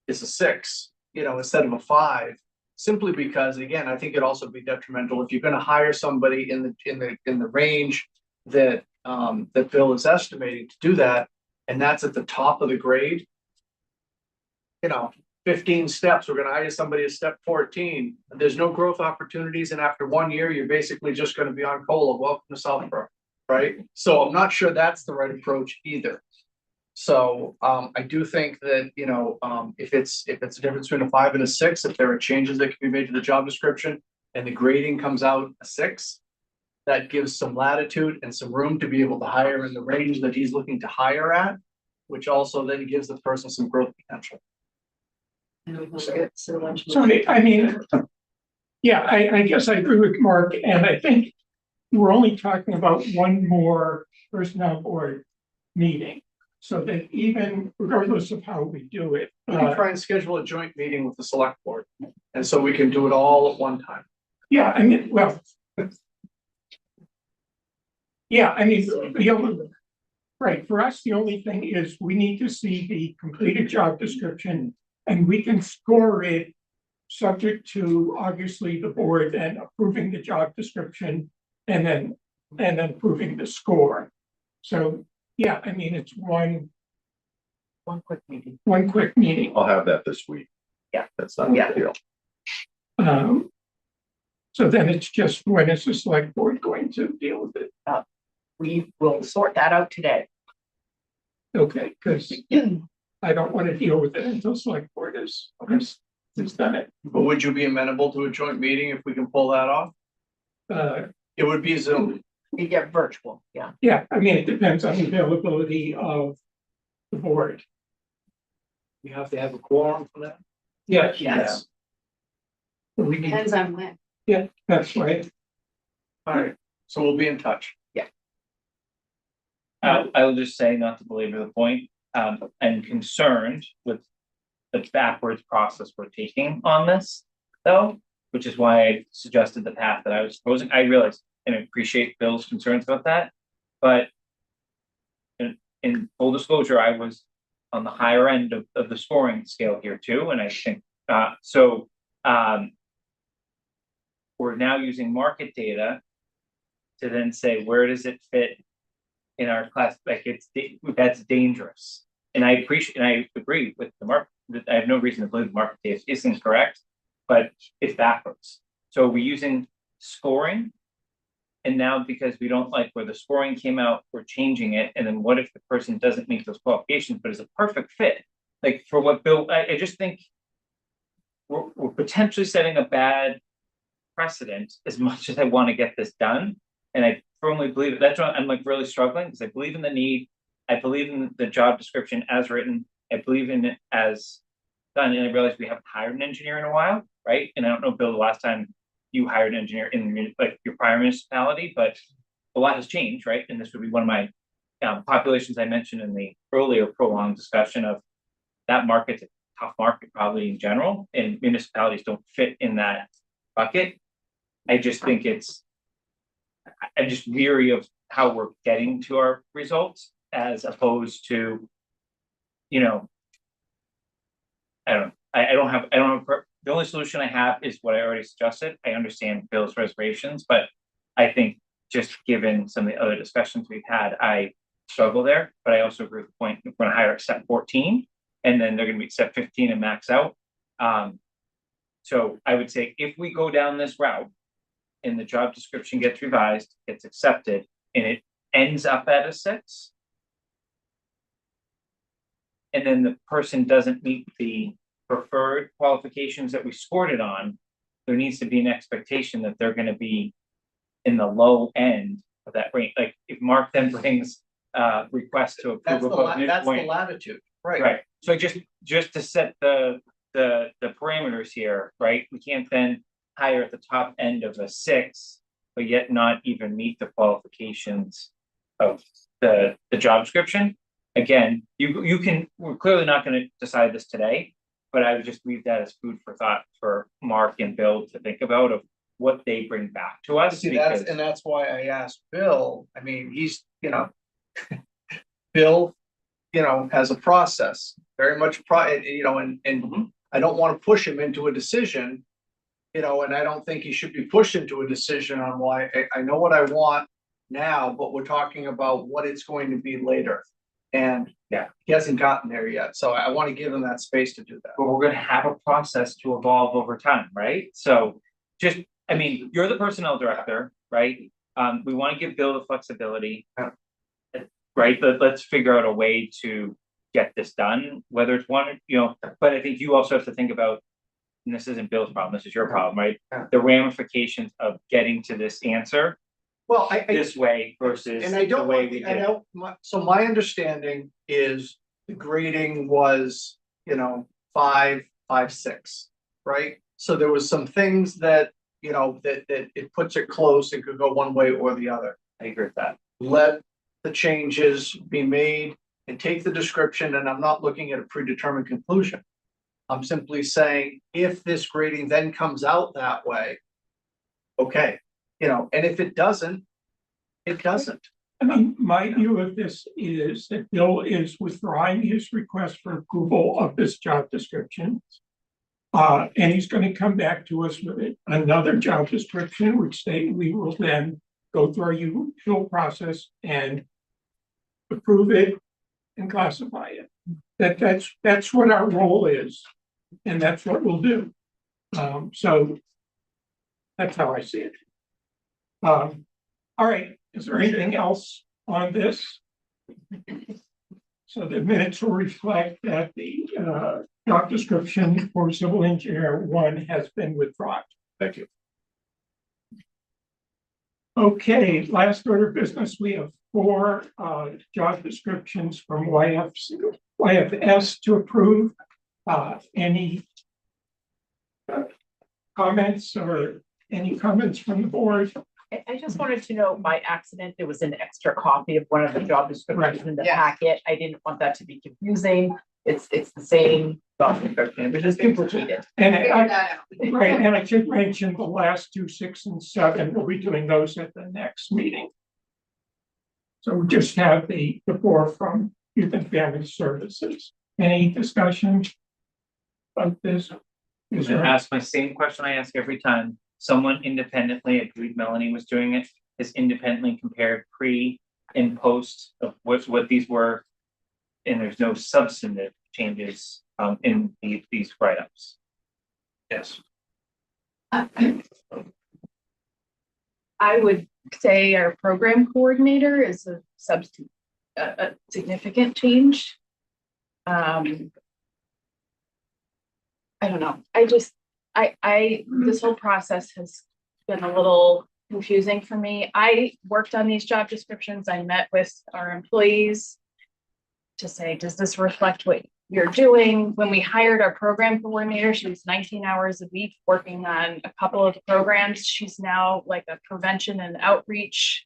is a 6, instead of a 5. Simply because, again, I think it'd also be detrimental if you're going to hire somebody in the range that that Bill is estimating to do that, and that's at the top of the grade. 15 steps, we're going to hire somebody at step 14. There's no growth opportunities, and after 1 year, you're basically just going to be on COLA. Welcome to Southborough, right? So I'm not sure that's the right approach either. So I do think that, if it's a difference between a 5 and a 6, if there are changes that can be made to the job description and the grading comes out a 6, that gives some latitude and some room to be able to hire in the range that he's looking to hire at, which also then gives the person some growth potential. So I mean, yeah, I guess I agree with Mark, and I think we're only talking about one more personnel board meeting. So that even regardless of how we do it. We can try and schedule a joint meeting with the select board, and so we can do it all at one time. Yeah, I mean, well. Yeah, I mean, right, for us, the only thing is we need to see the completed job description, and we can score it subject to obviously the board then approving the job description and then approving the score. So, yeah, I mean, it's one quick meeting. I'll have that this week. Yeah. That's not a Yeah. big deal. So then it's just when is the select board going to deal with it? We will sort that out today. Okay, because I don't want to deal with it until select board is done it. But would you be amenable to a joint meeting if we can pull that off? It would be Zoom. We get virtual, yeah. Yeah, I mean, it depends on the availability of the board. You have to have a quorum for that. Yeah. Yes. We need, Depends on when. yeah, that's right. All right, so we'll be in touch. I will just say, not to belabor the point, I'm concerned with the backwards process we're taking on this, though, which is why I suggested the path that I was proposing. I realize and appreciate Bill's concerns about that, but in full disclosure, I was on the higher end of the scoring scale here too, and I think we're now using market data to then say, where does it fit in our class? Like that's dangerous. And I appreciate, and I agree with the market. I have no reason to believe the market data is incorrect, but it's backwards. So we're using scoring. And now because we don't like where the scoring came out, we're changing it. And then what if the person doesn't meet those qualifications, but is a perfect fit? Like for what Bill, I just think we're potentially setting a bad precedent as much as I want to get this done. And I firmly believe it. That's why I'm like really struggling, because I believe in the need. I believe in the job description as written. I believe in it as done, and I realized we haven't hired an engineer in a while, right? And I don't know, Bill, the last time you hired an engineer in like your prior municipality, but a lot has changed, right? And this would be one of my populations I mentioned in the earlier prolonged discussion of that market's a tough market probably in general, and municipalities don't fit in that bucket. I just think I'm just weary of how we're getting to our results as opposed to, you know, I don't have, the only solution I have is what I already suggested. I understand Bill's reservations, but I think just given some of the other discussions we've had, I struggle there, but I also agree with the point, if we're gonna hire at step 14, and then they're gonna be step 15 and max out. So I would say if we go down this route and the job description gets revised, gets accepted, and it ends up at a 6, and then the person doesn't meet the preferred qualifications that we scored it on, there needs to be an expectation that they're gonna be in the low end of that range. Like if Mark then brings request to That's approve the, above that's the midpoint, latitude, right? right? So just to set the parameters here, right? We can't then hire at the top end of a 6, but yet not even meet the qualifications of the job description. Again, you can, we're clearly not gonna decide this today, but I would just leave that as food for thought for Mark and Bill to think about of what they bring back to us. See, because- that's why I asked Bill, I mean, he's, you know, Bill, you know, has a process, very much you know, and I don't want to push him into a decision, you know, and I don't think he should be pushed into a decision on why, I know what I want now, but we're talking about what it's going to be later. And yeah, he hasn't gotten there yet, so I want to give him that space to do that. but we're gonna have a process to evolve over time, right? So just, I mean, you're the personnel director, right? We want to give Bill the flexibility. Right, let's figure out a way to get this done, whether it's one, you know, but I think you also have to think about, and this isn't Bill's problem, this is your problem, right? The ramifications of getting to this answer Well, this way versus and I the don't, way we I did. don't, so my understanding is the grading was, you know, 5, 5, 6, right? So there was some things that, you know, that it puts it close, it could go one way or the other. I agree with that. Let the changes be made and take the description, and I'm not looking at a predetermined conclusion. I'm simply saying, if this grading then comes out that way, okay, you know, and if it doesn't, it doesn't. I mean, my view of this is that Bill is withdrawing his request for approval of this job description. And he's going to come back to us with another job description, which we will then go through our usual process and approve it and classify it. That's what our role is, and that's what we'll do. So that's how I see it. All right, is there anything else on this? So the minutes will reflect that the job description for civil engineer 1 has been withdrawn. Thank you. Okay, last order of business, we have 4 job descriptions from YFS to approve. Any comments or any comments from the board? I just wanted to know, by accident, there was an extra copy of one of the job descriptions in the packet. I didn't want that to be confusing. It's the same job description, but it's duplicated. And I should mention the last 2, 6, and 7, we'll be doing those at the next meeting. So we just have the 4 from Youth and Family Services. Any discussion about this? I'm gonna ask my same question I ask every time. Someone independently, I believe Melanie was doing it, has independently compared pre and post of what these were. And there's no substantive changes in these write-ups. Yes. I would say our program coordinator is a significant change. I don't know. This whole process has been a little confusing for me. I worked on these job descriptions. I met with our employees to say, does this reflect what we're doing. When we hired our program coordinator, she was 19 hours a week working on a couple of programs. She's now like a prevention and outreach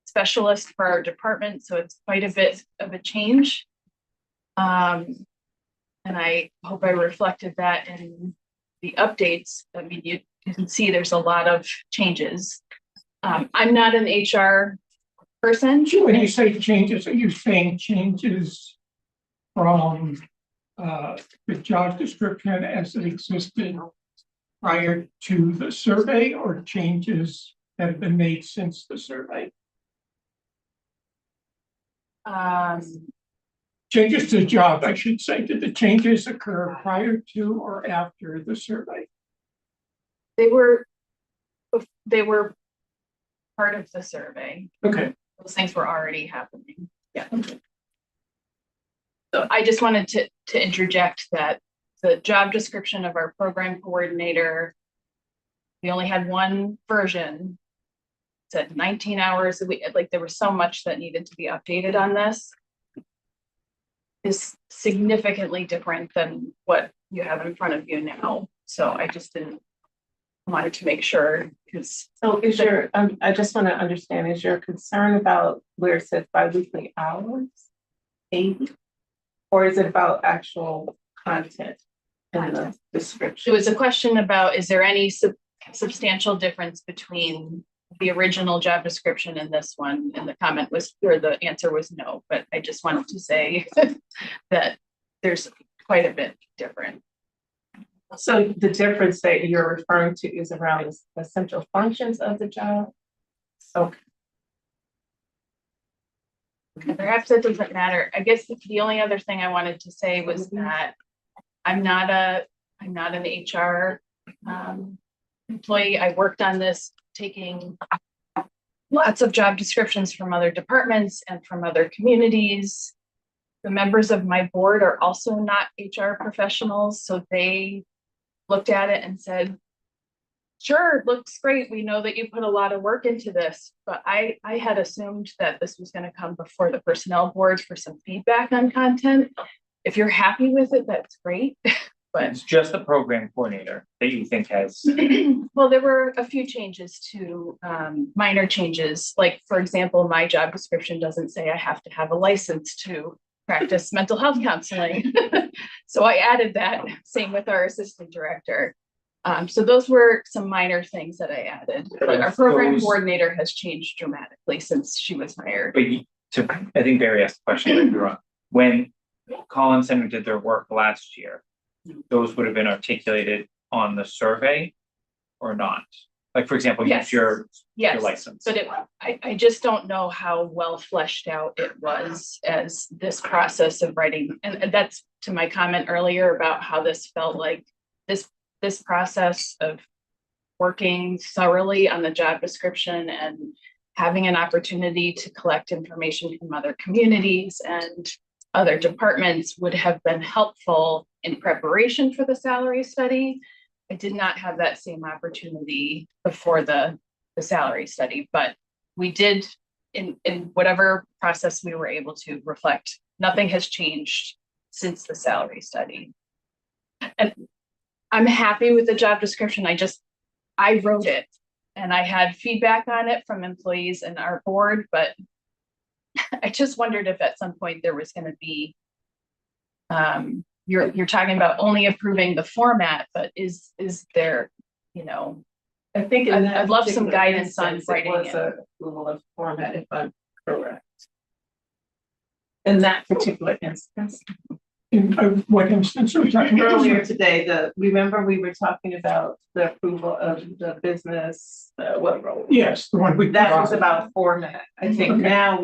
specialist for our department, so it's quite a bit of a change. And I hope I reflected that in the updates. I mean, you can see there's a lot of changes. I'm not an HR person. When you say changes, are you saying changes from the job description as it existed prior to the survey, or changes that have been made since the survey? Changes to the job, I should say. Did the changes occur prior to or after the survey? They were part of the survey. Okay. Those things were already happening. Yeah. So I just wanted to interject that the job description of our program coordinator, we only had one version. It said 19 hours a week. Like, there was so much that needed to be updated on this. Is significantly different than what you have in front of you now. So I just wanted to make sure, because So is your, I just want to understand, is your concern about where it says biweekly hours, 80? Or is it about actual content in the it description? was a question about, is there any substantial difference between the original job description and this one? And the comment was, or the answer was no, but I just wanted to say that there's quite a bit different. So the difference that you're referring to is around the essential functions of the job? Okay. Perhaps it doesn't matter. I guess the only other thing I wanted to say was that I'm not an HR employee. I worked on this, taking lots of job descriptions from other departments and from other communities. The members of my board are also not HR professionals, so they looked at it and said, sure, it looks great. We know that you put a lot of work into this, but I had assumed that this was going to come before the personnel board for some feedback on content. If you're happy with it, that's great. But It's just the program coordinator that you think has, well, there were a few changes to minor changes. Like, for example, my job description doesn't say I have to have a license to practice mental health counseling. So I added that, same with our assistant director. So those were some minor things that I added, but our program coordinator has changed dramatically since she was hired. but I think Barry asked the question, if you're wrong. When Collins Center did their work last year, those would have been articulated on the survey or not? Like, for example, Yes. use your Yes, license. but I just don't know how well fleshed out it was as this process of writing. And that's to my comment earlier about how this felt like this process of working thoroughly on the job description and having an opportunity to collect information from other communities and other departments would have been helpful in preparation for the salary study. I did not have that same opportunity before the salary study, but we did in whatever process we were able to reflect. Nothing has changed since the salary study. And I'm happy with the job description. I wrote it and I had feedback on it from employees and our board, but I just wondered if at some point there was going to be, you're talking about only approving the format, but is there, I think in that I'd love some particular guidance on instance, it writing was it. a approval of format, if I'm correct. In that particular instance. In what instance are we talking about? Earlier today, remember we were talking about the approval of the business, what role? Yes, the one we. That was about format. I think Okay. now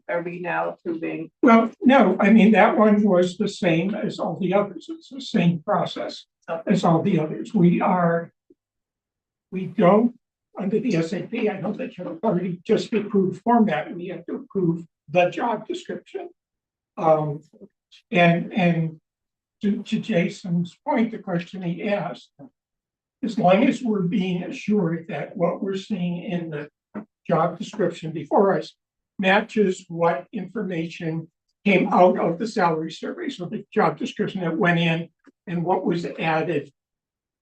are we now approving? Well, no, I mean, that one was the same as all the others. It's the same process as all the others. We don't, under the SAP, I know that you've already just approved format. We have to approve the job description. And to Jason's point, the question he asked, as long as we're being assured that what we're seeing in the job description before us matches what information came out of the salary survey, so the job description that went in and what was added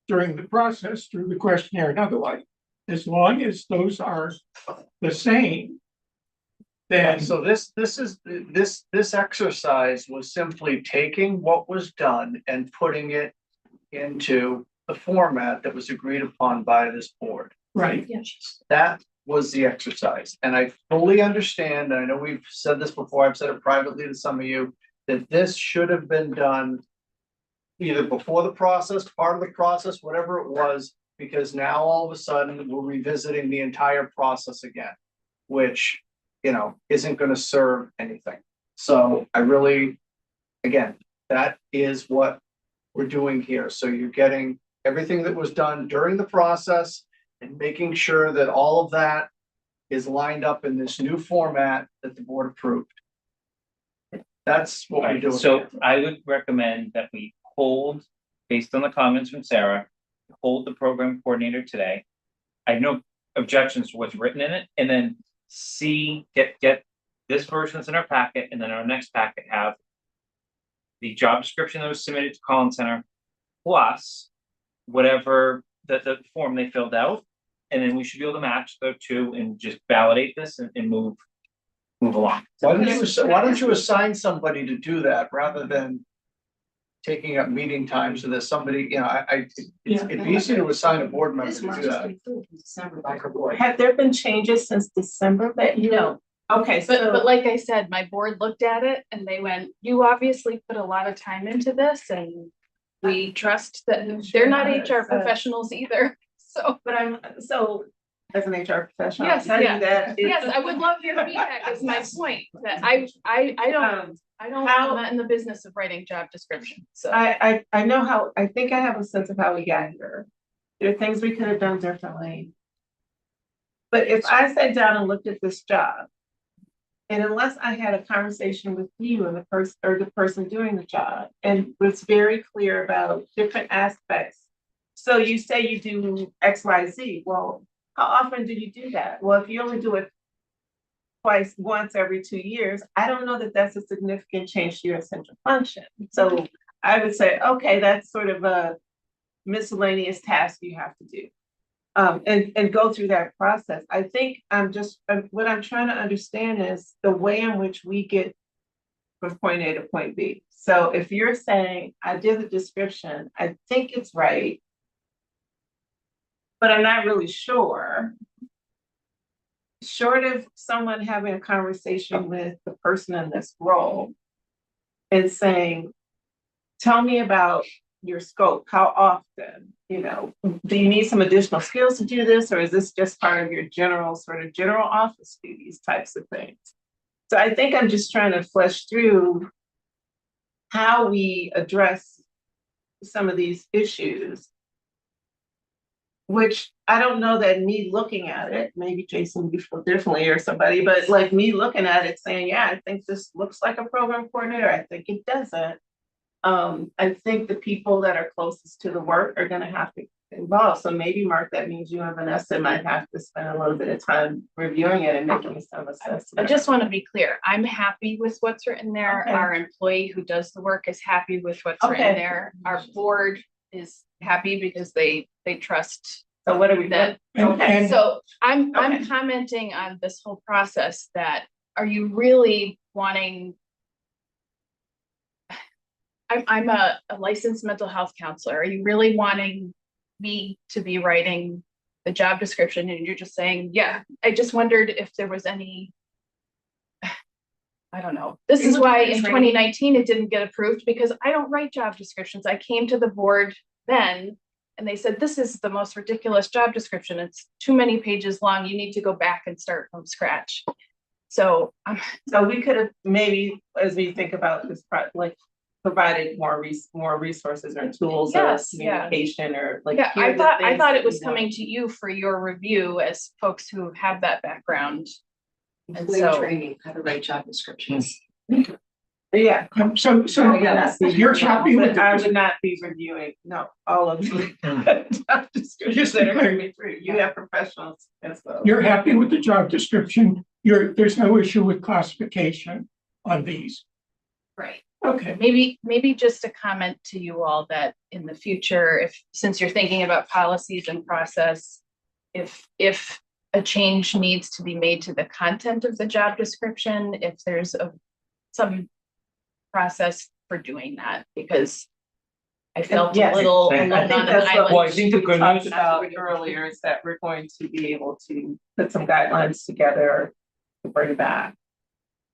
during the process through the questionnaire and otherwise. As long as those are the same, then So this exercise was simply taking what was done and putting it into the format that was agreed upon by this board. right, That was the exercise, and I fully understand, and I know we've said this before, I've said it privately to some of you, that this should have been done either before the process, part of the process, whatever it was, because now all of a sudden we're revisiting the entire process again, which, you know, isn't gonna serve anything. So I really, again, that is what we're doing here. So you're getting everything that was done during the process and making sure that all of that is lined up in this new format that the board approved. That's what we're Right, doing. so I would recommend that we hold, based on the comments from Sarah, hold the program coordinator today. I have no objections to what's written in it, and then get this version that's in our packet, and then our next packet have the job description that was submitted to Collins Center, plus whatever the form they filled out, and then we should be able to match the two and just validate this and move along. Why don't you assign somebody to do that rather than taking up meeting time so that somebody, you know, it'd be easy to assign a board member This to was do just that. approved in December by her board. Have there been changes since December that you know? Okay, But so, like I said, my board looked at it and they went, you obviously put a lot of time into this and we trust that they're not HR professionals either. So, but as an HR professional, Yes, I'll tell yeah. you that. yes, I would love your feedback is my point, that I don't, I'm not in the business of writing job descriptions, so. I know how, I think I have a sense of how we got here. There are things we could have done differently. But if I sat down and looked at this job, and unless I had a conversation with you and the person doing the job, and was very clear about different aspects. So you say you do X, Y, Z, well, how often do you do that? Well, if you only do it once every 2 years, I don't know that that's a significant change to your essential function. So I would say, okay, that's sort of a miscellaneous task you have to do. And go through that process. I think what I'm trying to understand is the way in which we get from point A to point B. So if you're saying, I did the description, I think it's right, but I'm not really sure. Short of someone having a conversation with the person in this role and saying, tell me about your scope, how often, you know, do you need some additional skills to do this, or is this just part of your general office duties types of things? So I think I'm just trying to flesh through how we address some of these issues, which I don't know that me looking at it, maybe Jason would feel differently or somebody, but like me looking at it saying, yeah, I think this looks like a program coordinator, I think it doesn't. I think the people that are closest to the work are gonna have to involve. So maybe, Mark, that means you and Vanessa might have to spend a little bit of time reviewing it and making some I assessment. just want to be clear, I'm happy with what's written there. Okay. Our employee who does the work is happy with what's written Okay. there. Our board is happy because they trust So what are we that. doing? and So I'm Okay. commenting on this whole process that, are you really wanting? I'm a licensed mental health counselor. Are you really wanting me to be writing the job description and you're just saying, yeah, I just wondered if there was any. I don't know. This is why in 2019 it didn't get approved, because I don't write job descriptions. I came to the board then and they said, this is the most ridiculous job description. It's too many pages long. You need to go back and start from scratch. So So we could have maybe, as we think about this, provided more resources or tools or Yes, yeah. communication or like. yeah, here are I the thought things it that was we coming want. to you for your review as folks who have that background. And Employee so- training, how to write job descriptions. Yeah. so you're happy with But I the, would not be reviewing, no, all of the job descriptions that are coming through. You have professionals as well. you're happy with the job description, there's no issue with classification on these. Right. Okay, Maybe just a comment to you all that in the future, since you're thinking about policies and process, if a change needs to be made to the content of the job description, if there's some process for doing that, because I felt a Yes. little I alone I think on an that's what Well, I island. think the we good talked news- about earlier is that we're going to be able to put some guidelines together to bring back.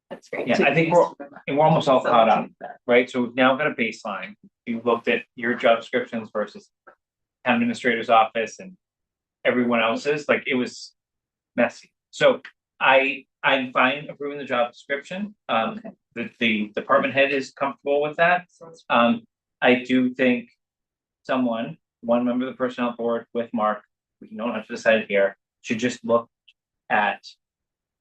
That's great. Yeah, I think we're almost all caught up, right? So we've now got a baseline. You looked at your job descriptions versus town administrator's office and everyone else's, like it was messy. So I'm fine approving the job description. The department head is comfortable with that. I do think one member of the personnel board with Mark, we don't have to decide it here, should just look at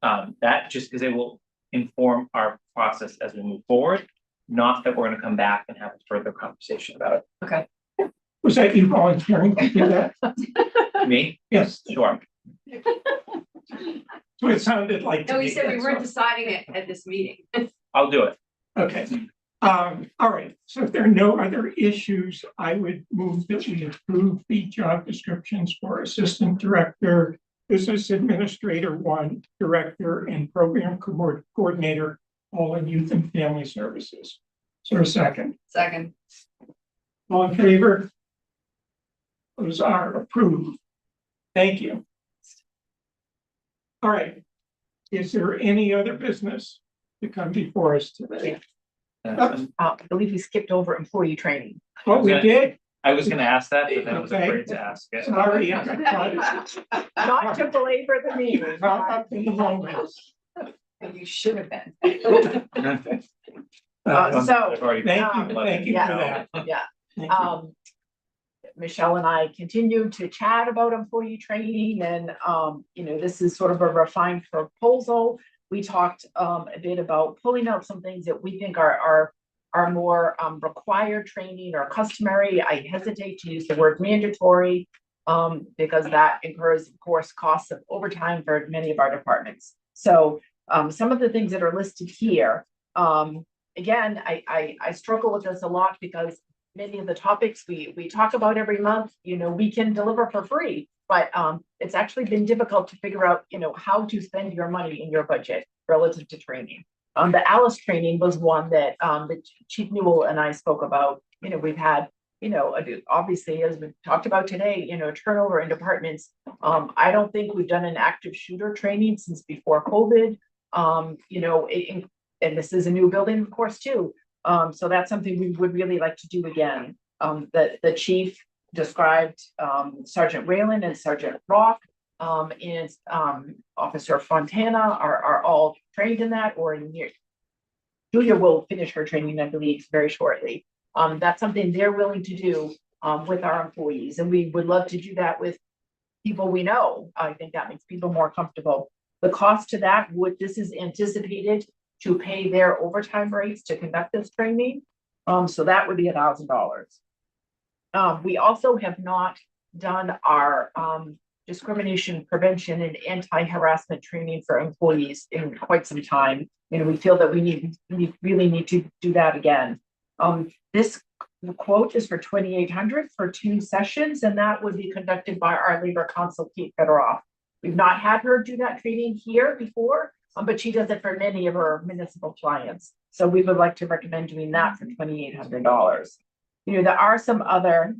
that, just because it will inform our process as we move forward. Not that we're gonna come back and have a further conversation about was that you volunteering to do that? it. Me? Yes, Sure. so it sounded like. to No, we me, said we that's weren't all. deciding it at this meeting. I'll do it. Okay, all right, so if there are no other issues, I would move that we approve the job descriptions for Assistant Director, Business Administrator 1, Director, and Program Coordinator, all in Youth and Family Services. So a second, Second. all in favor? Those are approved. Thank you. All right, is there any other business to come before us today? I believe we skipped over employee training. What we did, I was gonna ask that, but then I was Okay. afraid to ask it. sorry, I got caught Not to belabor the meeting. caught up in the moment. You should have been. So, I've already- Thank you for that. yeah. Thank you. Michelle and I continue to chat about employee training and, this is sort of a refined proposal. We talked, a bit about pulling out some things that we think are more, required training or customary. I hesitate to use the word mandatory, because that incurs, of course, costs of overtime for many of our departments. So, some of the things that are listed here, again, I struggle with this a lot because many of the topics we talk about every month, we can deliver for free, but it's actually been difficult to figure out, how to spend your money in your budget relative to training. The Alice training was one that the Chief Newell and I spoke about. We've had, obviously, as we talked about today, turnover in departments. I don't think we've done an active shooter training since before COVID. And this is a new building, of course, too. So that's something we would really like to do again. The chief described Sergeant Whalen and Sergeant Rock and Officer Fontana are all trained in that or near. Julia will finish her training, I believe, very shortly. That's something they're willing to do with our employees, and we would love to do that with people we know. I think that makes people more comfortable. The cost to that this is anticipated to pay their overtime rates to conduct this training. So that would be $1,000. We also have not done our discrimination prevention and anti-harassment training for employees in quite some time. We feel that we really need to do that again. This quote is for $2,800 for 2 sessions, and that would be conducted by our labor counsel, Kate Federoff. We've not had her do that training here before, but she does it for many of her municipal clients. So we would like to recommend doing that for $2,800. There are some other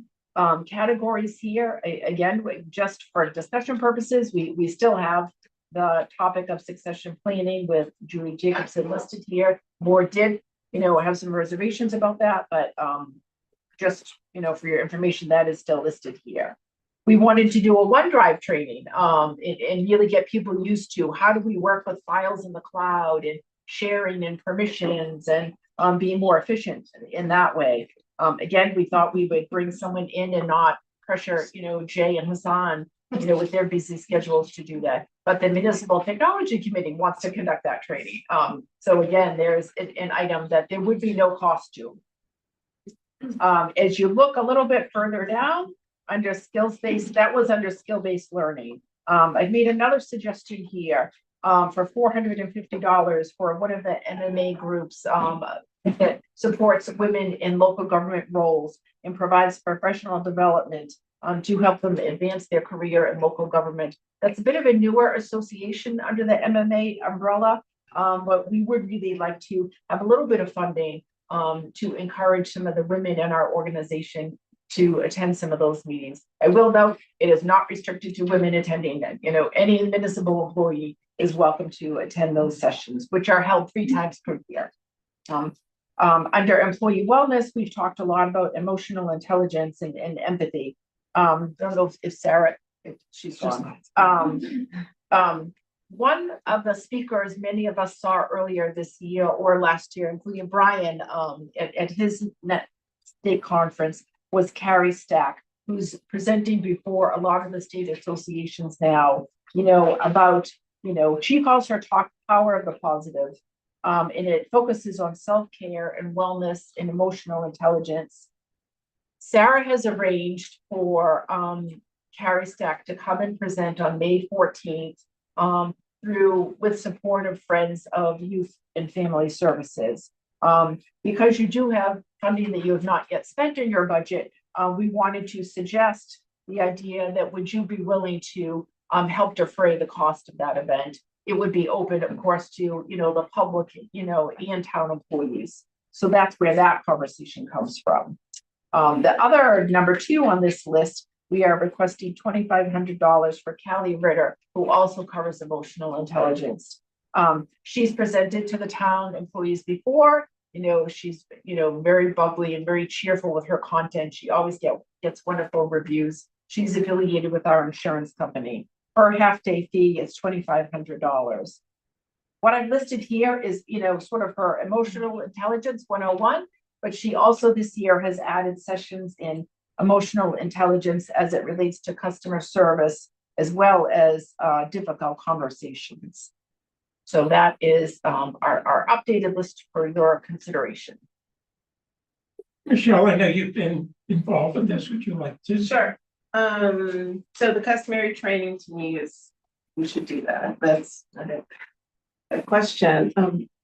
categories here. Again, just for discussion purposes, we still have the topic of succession planning with Julie Jacobson listed here. Board did, have some reservations about that, but just, for your information, that is still listed here. We wanted to do a OneDrive training and really get people used to how do we work with files in the cloud and sharing and permissions and being more efficient in that way. Again, we thought we would bring someone in and not pressure, Jay and Hassan, with their busy schedules to do that. But the Municipal Technology Committee wants to conduct that training. So again, there's an item that there would be no cost to. As you look a little bit further down, under skills-based, that was under skill-based learning. I've made another suggestion here. for $450 for one of the MMA groups, that supports women in local government roles and provides professional development, to help them advance their career in local government. That's a bit of a newer association under the MMA umbrella. But we would really like to have a little bit of funding, to encourage some of the women in our organization to attend some of those meetings. I will note, it is not restricted to women attending that, any municipal employee is welcome to attend those sessions, which are held 3 times per year. Under employee wellness, we've talked a lot about emotional intelligence and empathy. Don't know if Sarah, if she's gone. One of the speakers many of us saw earlier this year or last year, including Brian, at his net state conference, was Carrie Stack, who's presenting before a lot of the state associations now, about, she calls her talk power of the positive. And it focuses on self-care and wellness and emotional intelligence. Sarah has arranged for Carrie Stack to come and present on May 14th, with support of Friends of Youth and Family Services. Because you do have funding that you have not yet spent in your budget, we wanted to suggest the idea that would you be willing to help defray the cost of that event? It would be open, of course, to the public, and town employees. So that's where that conversation comes from. The other number 2 on this list, we are requesting $2,500 for Callie Ritter, who also covers emotional intelligence. She's presented to the town employees before. She's very bubbly and very cheerful with her content. She always gets wonderful reviews. She's affiliated with our insurance company. Her half-day fee is $2,500. What I've listed here is, sort of her emotional intelligence 101, but she also this year has added sessions in emotional intelligence as it relates to customer service, as well as difficult conversations. So that is our updated list for your consideration. Michelle, I know you've been involved in this. Would you like to? Sure. So the customary training to me is, we should do that. That's a question.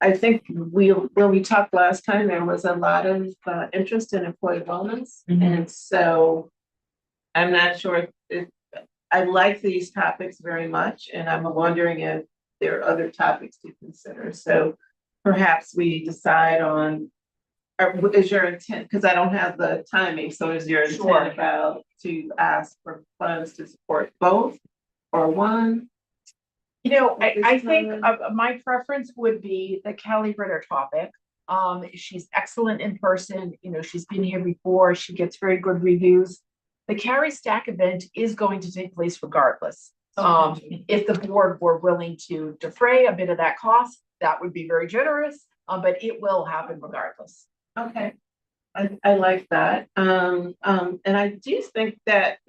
I think when we talked last time, there was a lot of interest in employee wellness. And so I'm not sure if I like these topics very much, and I'm wondering if there are other topics to consider. So perhaps we decide on, or is your intent, because I don't have the timing, so is your intent about to ask for funds to support both or one? I think my preference would be the Callie Ritter topic. She's excellent in person. She's been here before. She gets very good reviews. The Carrie Stack event is going to take place regardless. If the board were willing to defray a bit of that cost, that would be very generous, but it will happen regardless. Okay, I like that. And I do think that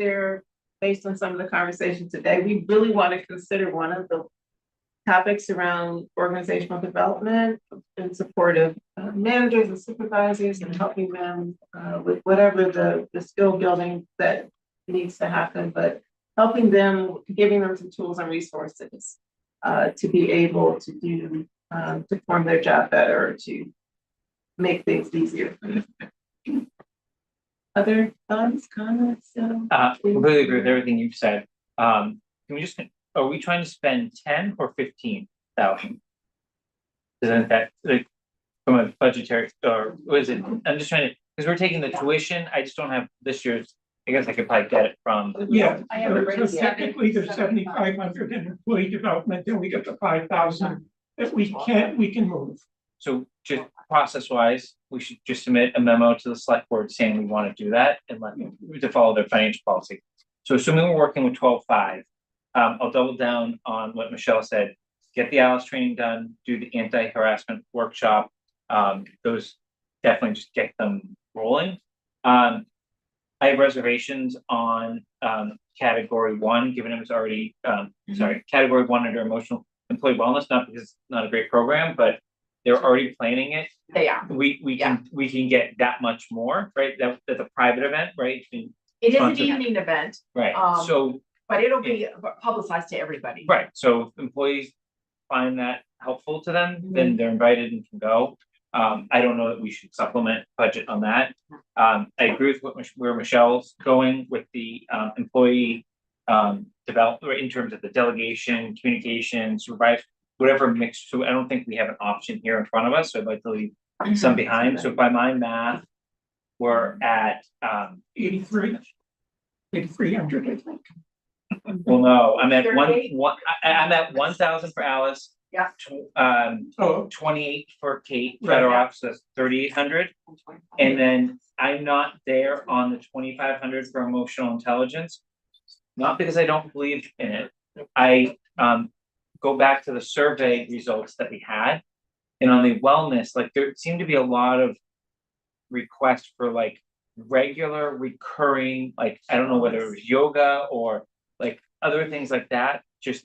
based on some of the conversation today, we really want to consider one of the topics around organizational development in support of managers and supervisors, and helping them with whatever the skill building that needs to happen, but helping them, giving them some tools and resources to be able to do, to perform their job better, to make things easier. Other thoughts, comments? Completely agree with everything you've said. Can we are we trying to spend 10 or 15,000? Isn't that like from a budgetary, or was it, I'm just trying to, because we're taking the tuition, I just don't have this year's, I guess I could probably get it from. Yeah, I have it so written down. technically there's 7,500 in employee development, then we get the 5,000 that we can move. So just process wise, we should just submit a memo to the select board saying we want to do that and to follow their financial policy. So assuming we're working with 12.5, I'll double down on what Michelle said, get the ALICE training done, do the anti-harassment workshop. Those definitely just get them rolling. I have reservations on category 1, given it was already, category 1 under emotional employee wellness, not because it's not a great program, but they're already planning it. They are. We can get that much more, right? That's a private event, right? It is an evening event. Right, But it'll be publicized to everybody. Right, so employees find that helpful to them, then they're invited and can go. I don't know that we should supplement budget on that. I agree with where Michelle's going with the employee development in terms of the delegation, communication, supervise, whatever mix. So I don't think we have an option here in front of us. So I'd like to leave some behind. So by my math, we're at 8,300, I think. well, no, I'm at $38. I'm at 1,000 for Alice. Yeah. Oh, 28 for Kate Right. Federoff, so that's 3,800. And then I'm not there on the 2,500 for emotional intelligence. Not because I don't believe in it. I go back to the survey results that we had. And on the wellness, like there seemed to be a lot of requests for like regular recurring, like I don't know whether it was yoga or like other things like that. Just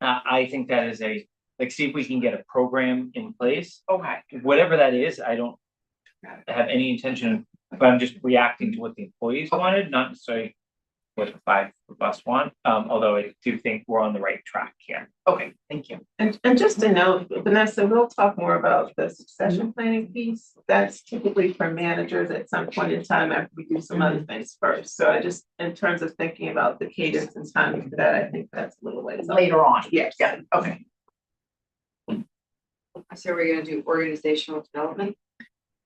I think that is see if we can get a program in place. Okay. Whatever that is, I don't have any intention, but I'm just reacting to what the employees wanted, not necessarily what the 5 of us want. Although I do think we're on the right track here. Okay, thank you. And just to note, Vanessa, we'll talk more about the succession planning piece. That's typically for managers at some point in time after we do some other things first. So I just, in terms of thinking about the cadence and timing for that, I think that's a little ways off. Later on. Yes. Yeah, okay. So we're gonna do organizational development.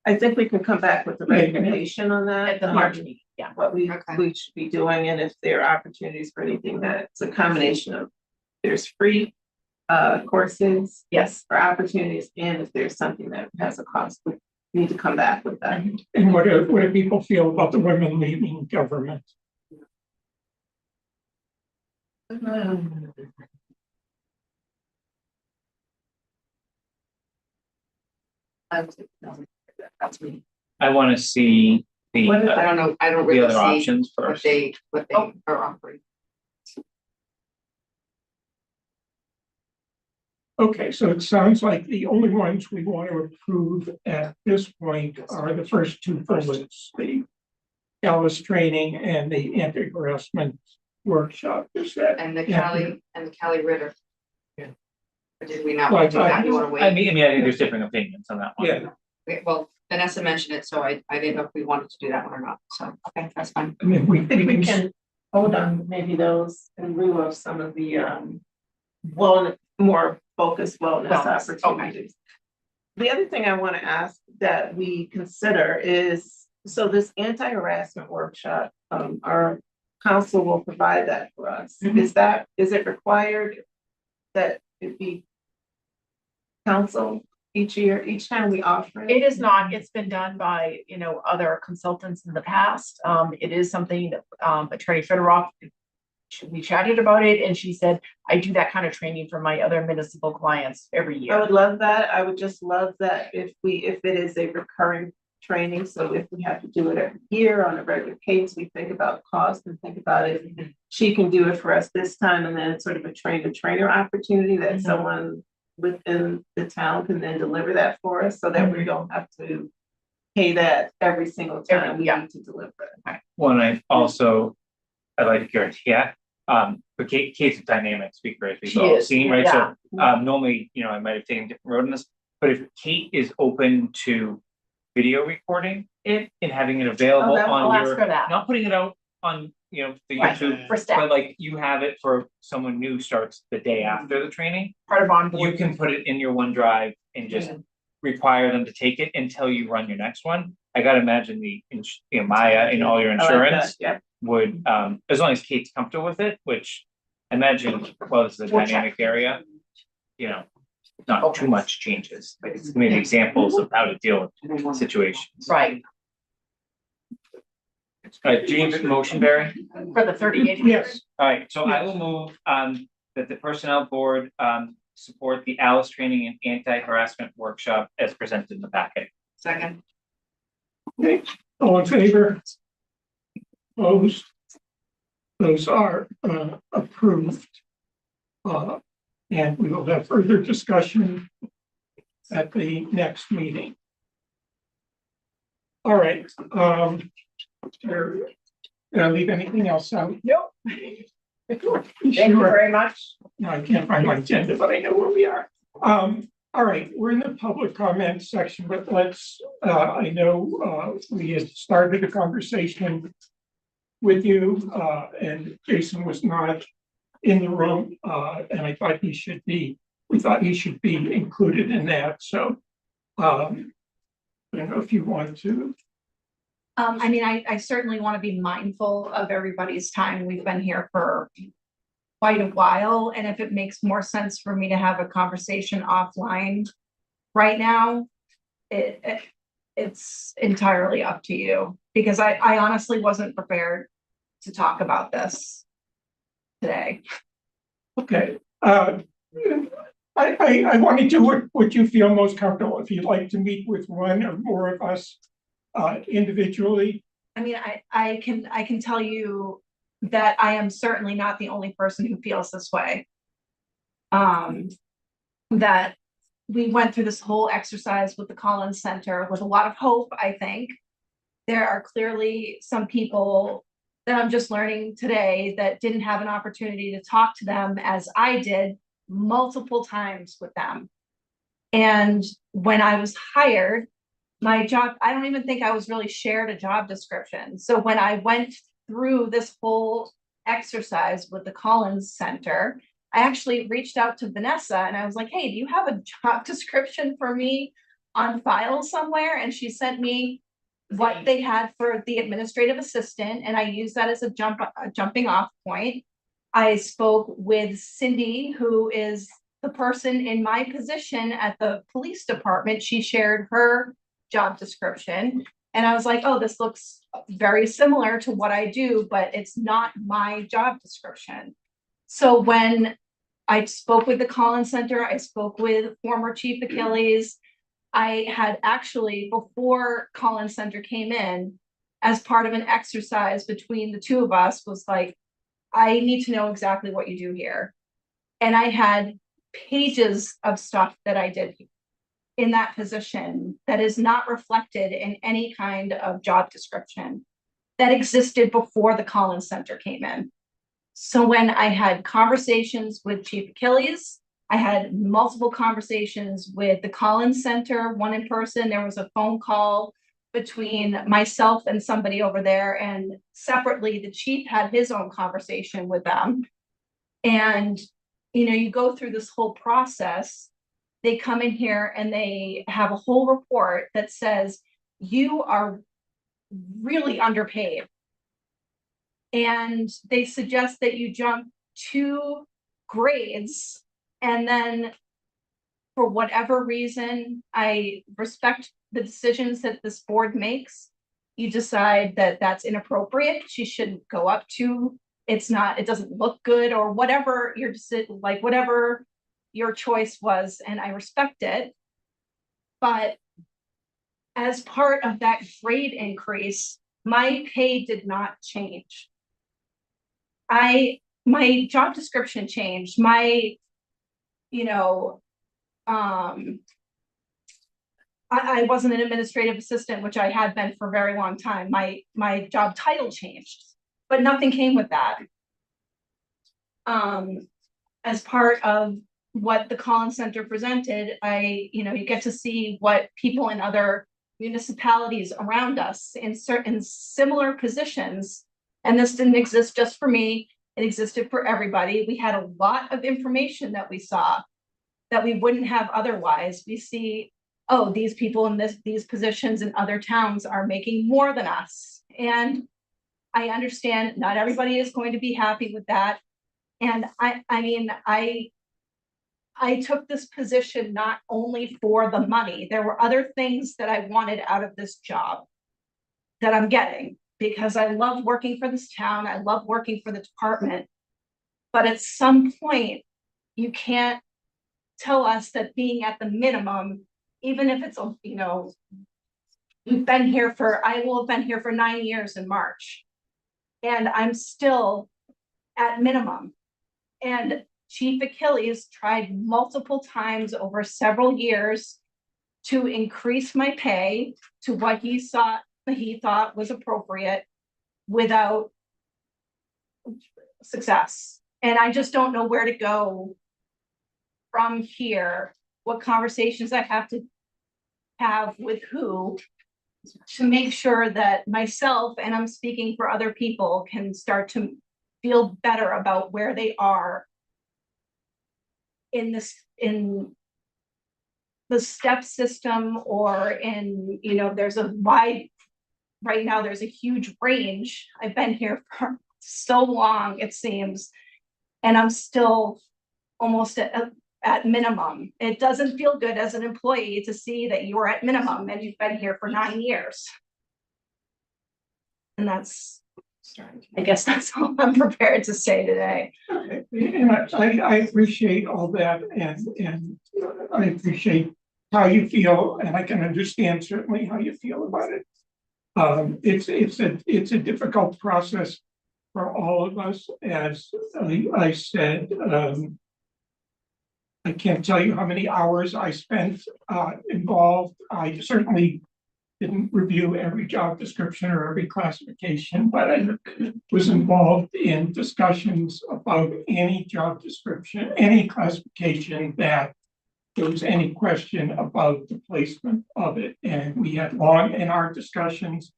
I think we can come back with a recommendation on that. At the March meeting, yeah. What we should be doing, and if there are opportunities for anything that's a combination of, there's free courses. Yes. For opportunities, and if there's something that has a cost, we need to come back with that. and what do people feel about the women leaving government? That's me. I want to see the I don't know, I don't the really other see options what first. they are offering. Okay, so it sounds like the only ones we want to approve at this point are the first two bullets, the Alice training and the anti-harassment workshop. Is that? And the Kelly Ritter. Yeah. Or did we not Well, want to do that? You wanna I wait? mean, I think there's different opinions on that one. Yeah, Okay, well, Vanessa mentioned it, so I didn't know if we wanted to do that one or not, so, okay, that's fine. I mean, we I think we can, can hold on maybe those in lieu of some of the more focused wellness Wellness, okay. opportunities. The other thing I want to ask that we consider is, so this anti-harassment workshop, our council will provide that for us. Mhm. Is it required that it be council each year, each time we offer it? It is not, it's been done by, other consultants in the past. It is something that, Attorney Federoff, we chatted about it and she said, I do that kind of training for my other municipal clients every I year. would love that. I would just love that if it is a recurring training. So if we have to do it every year on a regular cadence, we think about cost and think about it. She can do it for us this time, and then sort of a trainer opportunity that someone within the town can then deliver that for us, so that we don't have to pay that every single time we need to deliver it. One, I'd like to guarantee, but Kate's a dynamic speaker, as She we've all is, seen, right? yeah. So, normally, I might have taken a different road in this, but if Kate is open to video recording it and having it available I'll on ask her that. not putting it out on, the Right, YouTube, for staff. but like you have it for someone new starts the day after the training. Part of onboarding. You can put it in your OneDrive and just require them to take it until you run your next one. I gotta imagine Maya and all your I like that, insurance yeah. would, as long as Kate's comfortable with it, which I imagine, well, this is a We'll check. dynamic area. Not too much changes, but it's maybe examples of how to deal with situations. Right, Do you need a motion, Barry? for the 38. yes, All right, so I will move that the personnel board support the Alice training and anti-harassment workshop as presented in the packet. Second. okay, all in favor? Opposed? Those are approved. And we will have further discussion at the next meeting. All right, did I leave anything else out? Nope. Thank you Sure. very much. No, I can't find my agenda, but I know where we are. All right, we're in the public comment section, but let's, I know, we had started a conversation with you, and Jason was not in the room, and I thought we thought he should be included in that, so, I don't know if you want to. I mean, I certainly want to be mindful of everybody's time. We've been here for quite a while, and if it makes more sense for me to have a conversation offline right now, it's entirely up to you, because I honestly wasn't prepared to talk about this today. Okay, I want to do what you feel most comfortable. If you'd like to meet with one or more of us individually. I mean, I can tell you that I am certainly not the only person who feels this way. That we went through this whole exercise with the Collins Center with a lot of hope, I think. There are clearly some people that I'm just learning today that didn't have an opportunity to talk to them as I did multiple times with them. And when I was hired, my job, I don't even think I was really shared a job description. So when I went through this whole exercise with the Collins Center, I actually reached out to Vanessa and I was like, hey, do you have a job description for me on file somewhere? And she sent me what they had for the administrative assistant, and I used that as a jumping off point. I spoke with Cindy, who is the person in my position at the police department. She shared her job description, and I was like, oh, this looks very similar to what I do, but it's not my job description. So when I spoke with the Collins Center, I spoke with former Chief Achilles. I had actually, before Collins Center came in, as part of an exercise between the two of us, was like, I need to know exactly what you do here. And I had pages of stuff that I did in that position that is not reflected in any kind of job description that existed before the Collins Center came in. So when I had conversations with Chief Achilles, I had multiple conversations with the Collins Center, one in person. There was a phone call between myself and somebody over there, and separately, the chief had his own conversation with them. And, you know, you go through this whole process. They come in here and they have a whole report that says you are really underpaid. And they suggest that you jump 2 grades, and then for whatever reason, I respect the decisions that this board makes. You decide that that's inappropriate. She shouldn't go up to, it doesn't look good, or whatever your decision, like whatever your choice was, and I respect it. But as part of that grade increase, my pay did not change. My job description changed. My, you know, I wasn't an administrative assistant, which I had been for a very long time. My job title changed, but nothing came with that. As part of what the Collins Center presented, you get to see what people in other municipalities around us in certain similar positions, and this didn't exist just for me, it existed for everybody. We had a lot of information that we saw that we wouldn't have otherwise. We see, oh, these people in these positions in other towns are making more than us. And I understand not everybody is going to be happy with that. And I took this position not only for the money. There were other things that I wanted out of this job that I'm getting, because I love working for this town. I love working for the department. But at some point, you can't tell us that being at the minimum, even if it's, we've been here I will have been here for 9 years in March, and I'm still at minimum. And Chief Achilles tried multiple times over several years to increase my pay to what he thought was appropriate, without success. And I just don't know where to go from here, what conversations I have to have with who to make sure that myself, and I'm speaking for other people, can start to feel better about where they are in the step system, or in, there's a wide, right now, there's a huge range. I've been here for so long, it seems, and I'm still almost at minimum. It doesn't feel good as an employee to see that you're at minimum and you've been here for 9 years. And I guess that's all I'm prepared to say today. And I appreciate all that, and I appreciate how you feel, and I can understand certainly how you feel about it. It's a difficult process for all of us, as I said. I can't tell you how many hours I spent involved. I certainly didn't review every job description or every classification, but I was involved in discussions about any job description, any classification that there was any question about the placement of it. And we had long in our discussions,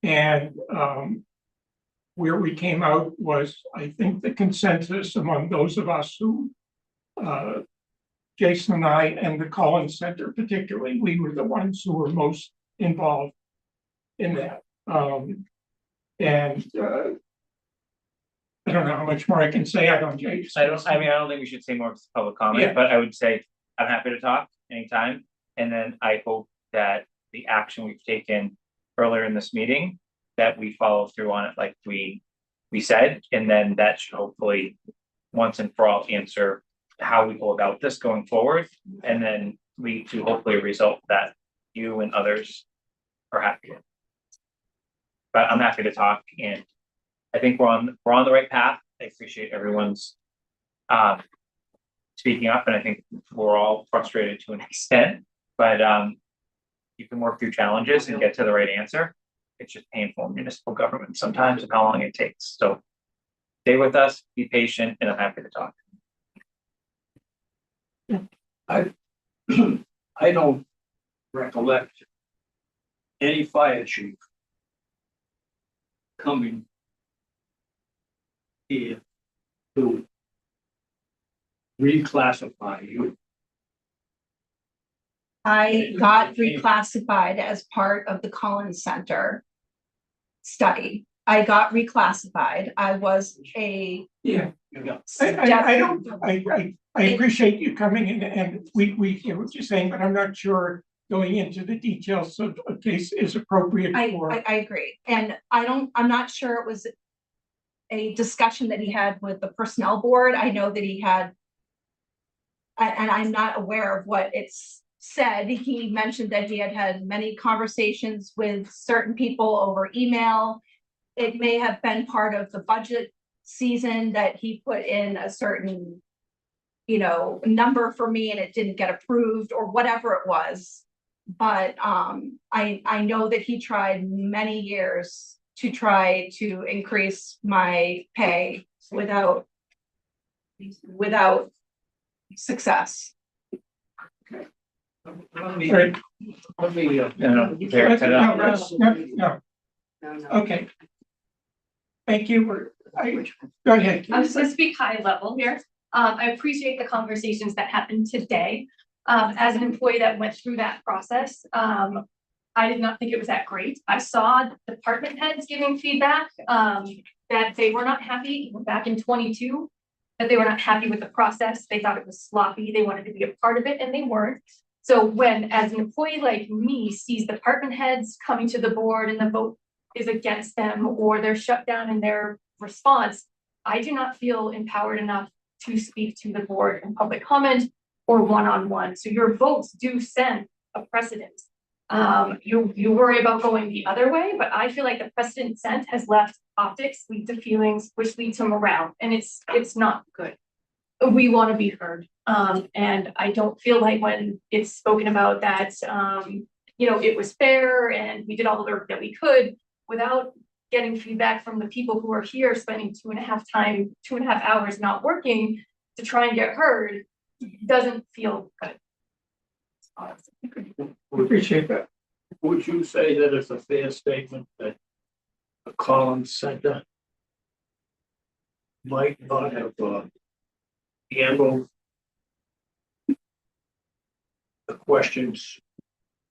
and where we came out was, I think, the consensus among those of us who Jason and I and the Collins Center particularly, we were the ones who were most involved in that. I don't know how much more I can say. I don't think we should say more of public comment, Yeah. but I would say I'm happy to talk anytime. And then I hope that the action we've taken earlier in this meeting, that we follow through on it like we said, and then that should hopefully once and for all answer how we go about this going forward, and then lead to hopefully a result that you and others are happy with. But I'm happy to talk, and I think we're on the right path. I appreciate everyone's speaking up, and I think we're all frustrated to an extent, but you can work through challenges and get to the right answer. It's just painful in municipal government sometimes and how long it takes. So stay with us, be patient, and I'm happy to talk. I don't recollect any fire chief coming here to reclassify you. I got reclassified as part of the Collins Center study. I got reclassified. I was a Yeah. You know, I appreciate you coming in, and we hear what you're saying, but I'm not sure going into the details of a case is appropriate for. I agree. And I'm not sure it was a discussion that he had with the personnel board. I know that he had, and I'm not aware of what it's said. He mentioned that he had many conversations with certain people over email. It may have been part of the budget season that he put in a certain, number for me and it didn't get approved or whatever it was. But I know that he tried many years to try to increase my pay without success. Let me, Right. No, there, cut it off. No. Okay. Thank you. Go ahead. I'm just gonna speak high level here. I appreciate the conversations that happened today. As an employee that went through that process, I did not think it was that great. I saw department heads giving feedback, that they were not happy, even back in 22, that they were not happy with the process. They thought it was sloppy. They wanted to be a part of it and they weren't. So when, as an employee like me, sees department heads coming to the board and the vote is against them, or they're shut down in their response, I do not feel empowered enough to speak to the board in public comment or one-on-one. So your votes do send a precedent. You worry about going the other way, but I feel like the precedent sent has left optics lead to feelings, which lead to morale, and it's not good. We want to be heard. And I don't feel like when it's spoken about that, it was fair and we did all the work that we could without getting feedback from the people who are here, spending 2.5 hours not working to try and get heard, doesn't feel good. We appreciate that. Would you say that it's a fair statement that the Collins Center might not have handled the questions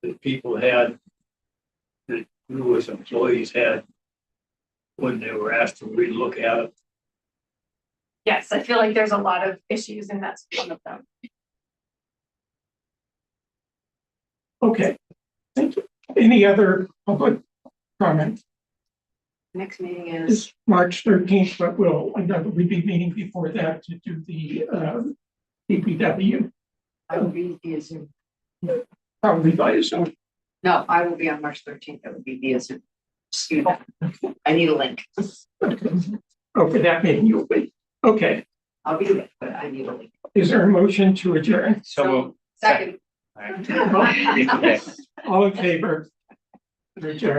that people had, that you as employees had when they were asked to relook at it? Yes, I feel like there's a lot of issues and that's one of them. Okay, thank you. Any other public comment? Next meeting is, It's March 13th, but we'll undoubtedly be meeting before that to do the DPW, I will be via Zoom. probably by Zoom. No, I will be on March 13th. That would be via Zoom. Excuse me. I need a link. Oh, for that meeting you'll be, okay. I'll be there, but I need a link. Is there a motion to adjourn? So. Second. All right. All in favor? Adjourn.